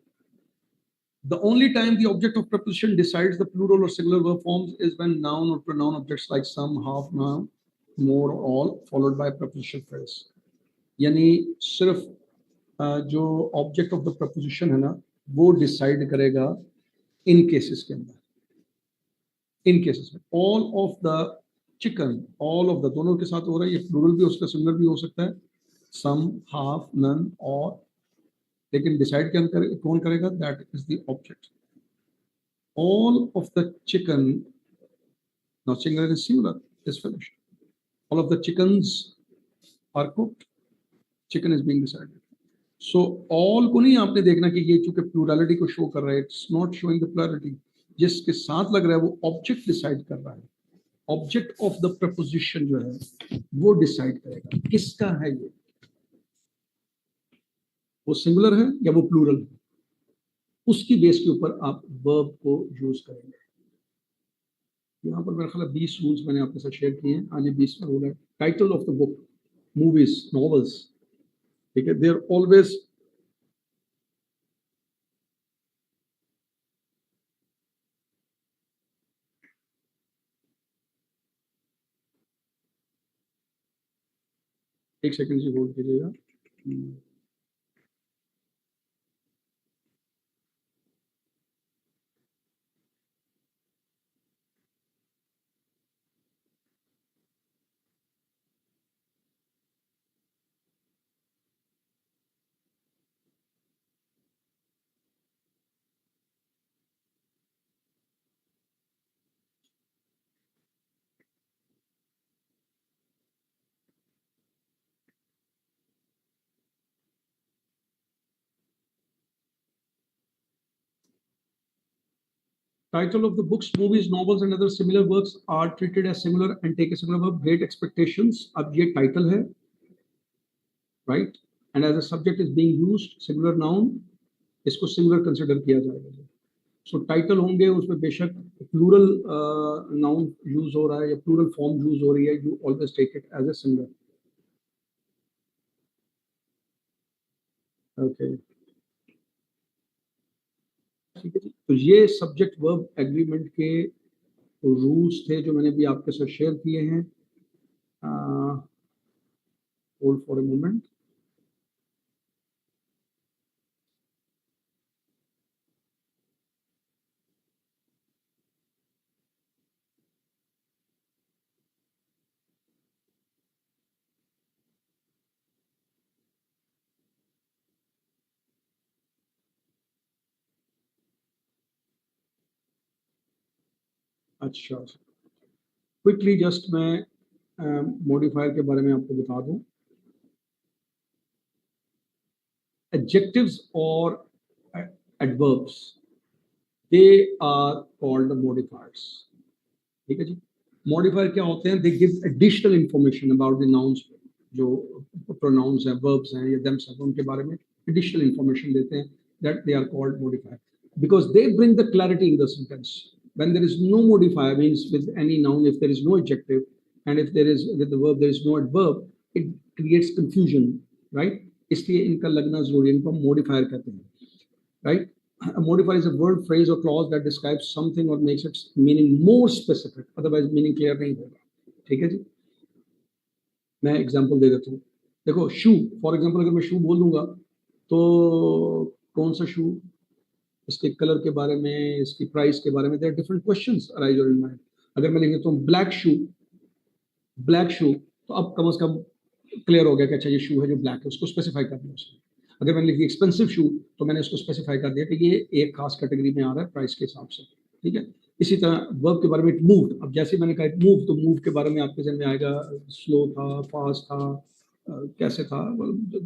the only time the object of preposition decides the plural or singular verb forms is when noun or pronoun objects like some, half, noun, more, all followed by preposition phrase। यानी सिर्फ जो object of the preposition है ना वो decide करेगा इन cases के अंदर, इन cases में all of the chicken, all of the दोनों के साथ हो रहा है, ये प्लूरल भी हो सकता है, सिंगुलर भी हो सकता है, सम, हाफ, नन, और, लेकिन डिसाइड कौन करेगा, that is the object. All of the chicken, now singular is singular, is finished, all of the chickens are cooked, chicken is being decided। So all को नहीं आपने देखना कि ये चूंकि प्लूरलिटी को शो कर रहा है, it's not showing the plurality, जिसके साथ लग रहा है वो ऑब्जेक्ट डिसाइड कर रहा है, ऑब्जेक्ट ऑफ द प्रपोजिशन जो है वो डिसाइड करेगा किसका है ये, वो सिंगुलर है या वो प्लूरल है, उसकी बेस के ऊपर आप वर्ब को यूज करेंगे। यहाँ पर मेरा ख्याल 20 रूल्स मैंने आपके साथ शेयर किए हैं, आज ये 20वां रूल है। Title of the book, movies, novels, ठीक है, दे आर ऑलवेज, एक सेकंड से होल्ड कीजिएगा। Title of the books, movies, novels and other similar works are treated as similar and take a similar verb. Great Expectations, अब ये title है, right? And as a subject is being used, similar noun, इसको similar consider किया जाएगा। So title होंगे उसमें बेशक plural noun use हो रहा है या plural form use हो रही है, you always take it as a similar। Okay, ठीक है जी। तो ये सब्जेक्ट वर्ब एग्रीमेंट के रूल्स थे जो मैंने भी आपके साथ शेयर किए हैं। Hold for a moment. अच्छा, क्विकली जस्ट मैं मॉडिफायर के बारे में आपको बता दूं. Adjectives or adverbs, they are called the modifiers. ठीक है जी. मॉडिफायर क्या होते हैं? They give additional information about the nouns. जो प्रोनाउंस हैं, वर्ब्स हैं या देम्स हैं, उनके बारे में एडिशनल इंफॉर्मेशन देते हैं. That they are called modifier because they bring the clarity in the sentence. When there is no modifier, means with any noun, if there is no adjective, and if there is with the verb there is no adverb, it creates confusion, right? इसलिए इनका लगना जरूरी है. इनको modifier कहते हैं, right? A modifier is a word, phrase or clause that describes something or makes its meaning more specific. Otherwise meaning clear नहीं होगा. ठीक है जी. मैं एग्जांपल दे देता हूँ. देखो, शू फॉर एग्जांपल, अगर मैं शू बोल दूंगा तो कौन सा शू, इसके कलर के बारे में, इसकी प्राइस के बारे में, there are different questions arise in mind. अगर मैं लिख देता हूँ ब्लैक शू, तो अब कम से कम क्लियर हो गया कि अच्छा ये शू है जो ब्लैक है, उसको स्पेसिफाई कर दिया उसने. अगर मैंने लिख दिया एक्सपेंसिव शू, तो मैंने उसको स्पेसिफाई कर दिया कि ये एक खास कैटेगरी में आ रहा है प्राइस के हिसाब से. ठीक है. इसी तरह वर्ब के बारे में, इट मूव्ड. अब जैसे मैंने कहा इट मूव, तो मूव के बारे में आपके जहन में आएगा स्लो था, फास्ट था, कैसे था.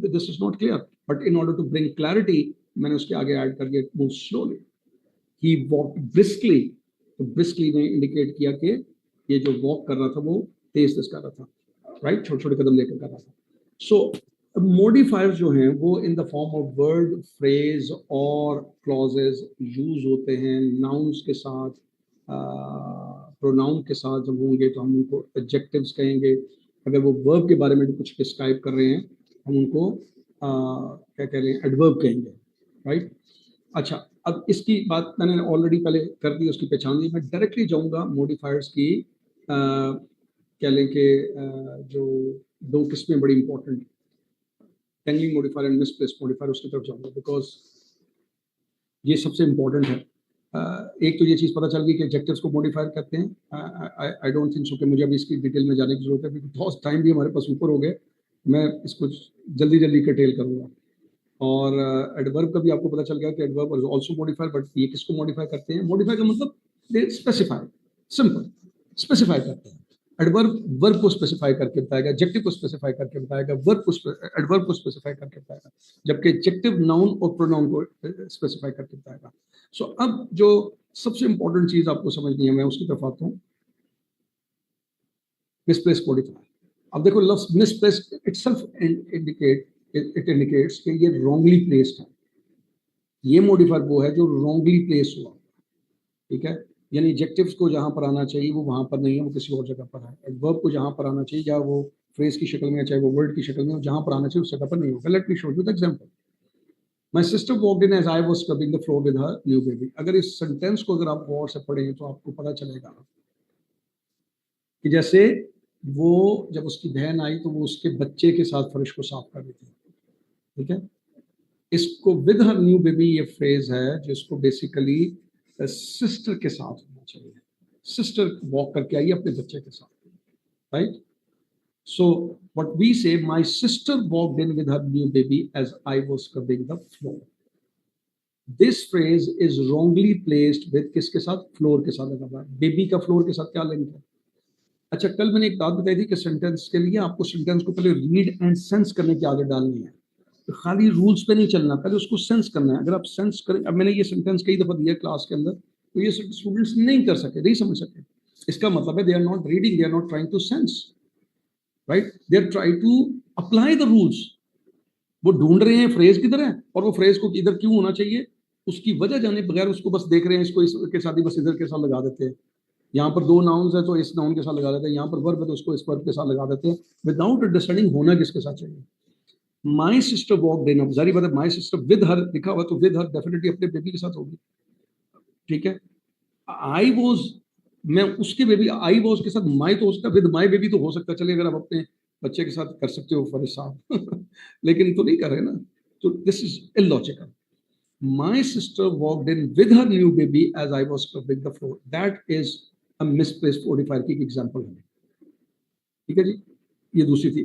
This is not clear, but in order to bring clarity मैंने उसके आगे ऐड कर दिया move slowly. He walk briskly, तो ब्रिस्कली ने इंडिकेट किया कि ये जो वॉक कर रहा था वो तेज कर रहा था, राइट? छोटे छोटे कदम लेकर कर रहा था. सो मॉडिफायर्स जो हैं वो इन the form of word, phrase और क्लॉजेज यूज होते हैं नाउन्स के साथ. प्रोनाउन के साथ जब होंगे तो हम उनको एडजेक्टिव्स कहेंगे. अगर वो वर्ब के बारे में कुछ डिस्क्राइब कर रहे हैं हम उनको क्या कह रहे हैं, एडवर्ब कहेंगे, राइट? अच्छा, अब इसकी बात मैंने ऑलरेडी पहले कर दी, उसकी पहचान दी. मैं डायरेक्टली जाऊंगा मॉडिफायर्स की कह लें कि जो दो किस्में बड़ी important, dangling modifier and misplaced modifier, उसकी तरफ जाऊंगा बिकॉज ये सबसे इंपॉर्टेंट है. एक तो ये चीज़ पता चल गई कि एडजेक्टिव्स को मॉडिफायर कहते हैं. आई डोंट थिंक सो कि मुझे अभी इसकी डिटेल में जाने की जरूरत है क्योंकि बहुत टाइम भी हमारे पास ऊपर हो गए. मैं इसको जल्दी जल्दी कटेल करूँगा. और एडवर्ब का भी आपको पता चल गया कि adverb is also modifier. But ये किसको मॉडिफाई करते हैं? मॉडिफाई का मतलब दे स्पेसिफाई, सिंपल स्पेसिफाई करते हैं. एडवर्ब वर्ब को स्पेसिफाई करके बताएगा, एडजेक्टिव को स्पेसिफाई करके बताएगा, वर्ब को एडवर्ब को स्पेसिफाई करके बताएगा, जबकि एडजेक्टिव नाउन और प्रोनाउन को स्पेसिफाई करके बताएगा. सो अब जो सबसे इंपॉर्टेंट चीज आपको समझनी है, मैं उसकी तरफ आता हूँ. Misplaced modifier. अब देखो, लफ्ज मिसप्लेस्ड इटसेल्फ इंडिकेट्स कि ये रॉन्गली प्लेस्ड है. ये मॉडिफायर वो है जो रॉन्गली प्लेस हुआ. ठीक है. यानी एडजेक्टिव्स को जहां पर आना चाहिए वो वहां पर नहीं है, वो किसी और जगह पर है. एडवर्ब को जहां पर आना चाहिए, या वो फ्रेज की शक्ल में, चाहे वो वर्ड की शक्ल में, जहां पर आना चाहिए उस जगह पर नहीं होगा. Let me show you the example. My sister walked in as I was scrubbing the floor with her new baby. अगर इस सेंटेंस को अगर आप गौर से पढ़ें तो आपको पता चलेगा कि जैसे वो जब उसकी बहन आई तो वो उसके बच्चे के साथ फर्श को साफ कर रही थी. ठीक है. इसको विद हर न्यू बेबी ये फ्रेज है जिसको बेसिकली सिस्टर के साथ होना चाहिए. सिस्टर वॉक करके आई अपने बच्चे के साथ, right? So what we say, my sister walked in with her new baby as I was scrubbing the floor. This phrase is wrongly placed with किसके साथ? फ्लोर के साथ लगा हुआ है. बेबी का फ्लोर के साथ क्या लिंक है? अच्छा, कल मैंने एक बात बताई थी कि सेंटेंस के लिए आपको सेंटेंस को पहले रीड एंड सेंस करने की आदत डालनी है. तो खाली रूल्स पे नहीं चलना, पहले उसको सेंस करना है. अगर आप सेंस करें, अब मैंने ये सेंटेंस कई दफा दिया क्लास के अंदर, तो ये स्टूडेंट्स नहीं कर सके, नहीं समझ सके. इसका मतलब है they are not reading, they are not trying to sense, right? They are trying to apply the rules. वो ढूंढ रहे हैं फ्रेज किधर है और वो फ्रेज को इधर क्यों होना चाहिए, उसकी वजह जाने बगैर उसको बस देख रहे हैं. इसको इसके साथ ही बस इधर के साथ लगा देते हैं. यहाँ पर दो नाउन्स है तो इस नाउन के साथ लगा देते हैं, यहाँ पर वर्ब है तो उसको इस वर्ब के साथ लगा देते हैं, विदाउट अंडरस्टैंडिंग होना किसके साथ चाहिए. माई सिस्टर वॉक्ड इन, जारी बात है माई सिस्टर विद हर लिखा हुआ तो विद हर डेफिनेटली अपने बेबी के साथ होगी. ठीक है. आई वॉज, मैं उसके बेबी, आई वॉज के साथ माई तो उसका विद माई बेबी तो हो सकता है. चलिए अगर आप अपने बच्चे के साथ कर सकते हो फॉर साहब लेकिन तो नहीं कर रहे ना, तो this is illogical. My sister walked in with her new baby as I was scrubbing the floor. That is a misplaced modifier की example है. ठीक है जी, ये दूसरी थी.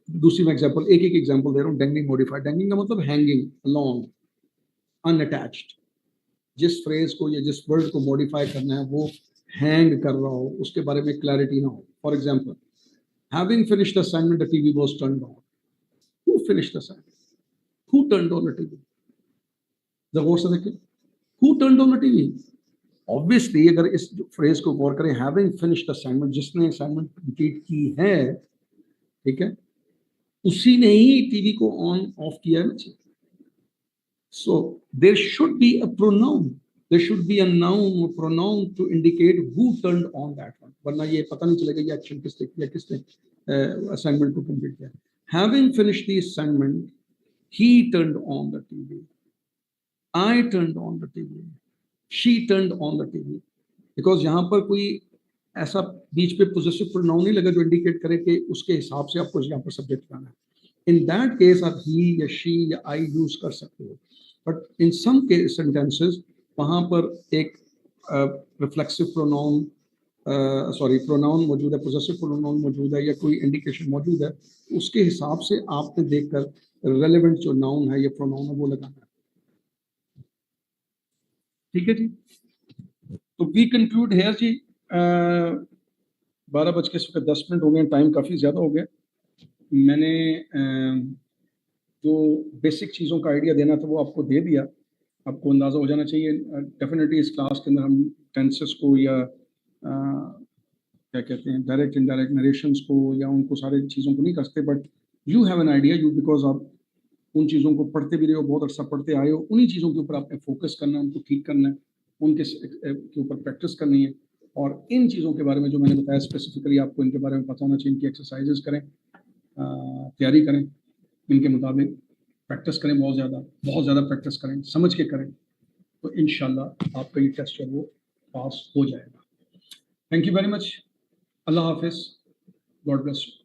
दूसरी मैं एग्जाम्पल एक एक एग्जाम्पल दे रहा हूँ. डेंगिंग मॉडिफायर, डेंगिंग का मतलब हैंगिंग, लॉन्ग, अनअटैच्ड. जिस फ्रेज को या जिस वर्ड को मॉडिफाई करना है वो हैंग कर रहा हो, उसके बारे में क्लैरिटी ना हो. For example, having finished the assignment, the TV was turned on. Who finished the assignment? Who turned on the TV? The words are the Who turned on the TV? Obviously, अगर इस phrase को गौर करें, having finished the assignment, जिसने assignment complete की है, ठीक है, उसी ने ही टीवी को ऑन ऑफ किया है ना. So there should be a pronoun. There should be a noun or pronoun to indicate who turned on that one. वरना ये पता नहीं चलेगा ये एक्शन किसने किया, किसने असाइनमेंट को कंप्लीट किया. Having finished the assignment, he turned on the TV. I turned on the TV. She turned on the TV. Because यहाँ पर कोई ऐसा बीच पे possessive pronoun नहीं लगा जो इंडिकेट करे कि उसके हिसाब से आपको यहाँ पर सब्जेक्ट करना है. In that case, आप he या she या I यूज कर सकते हो. But in some case sentences, वहाँ पर एक reflexive pronoun, pronoun मौजूद है, possessive pronoun मौजूद है या कोई इंडिकेशन मौजूद है, उसके हिसाब से आपने देखकर relevant जो noun है या pronoun है वो लगाना है. ठीक है जी. तो वी कंक्लूड हेयर जी. 12:10 हो गए, टाइम काफ़ी ज़्यादा हो गया. मैंने जो बेसिक चीज़ों का आइडिया देना था वो आपको दे दिया. आपको अंदाज़ा हो जाना चाहिए. डेफिनेटली इस क्लास के अंदर हम टेंसेस को या क्या कहते हैं डायरेक्ट इनडायरेक्ट नरेशंस को या उनको सारे चीज़ों को नहीं करते, but you have an idea. You because आप उन चीज़ों को पढ़ते भी रहे हो, बहुत अर्सा पढ़ते आए हो. उन्हीं चीज़ों के ऊपर आपने फोकस करना है, उनको ठीक करना है, उनके के ऊपर प्रैक्टिस करनी है. और इन चीज़ों के बारे में जो मैंने बताया स्पेसिफिकली आपको इनके बारे में पता होना चाहिए. इनकी एक्सरसाइजेज करें, तैयारी करें, इनके मुताबिक प्रैक्टिस करें, बहुत ज़्यादा प्रैक्टिस करें, समझ के करें, तो इंशाल्लाह आपका ये टेस्ट है वो पास हो जाएगा. Thank you very much. अल्लाह हाफिज़. God bless you.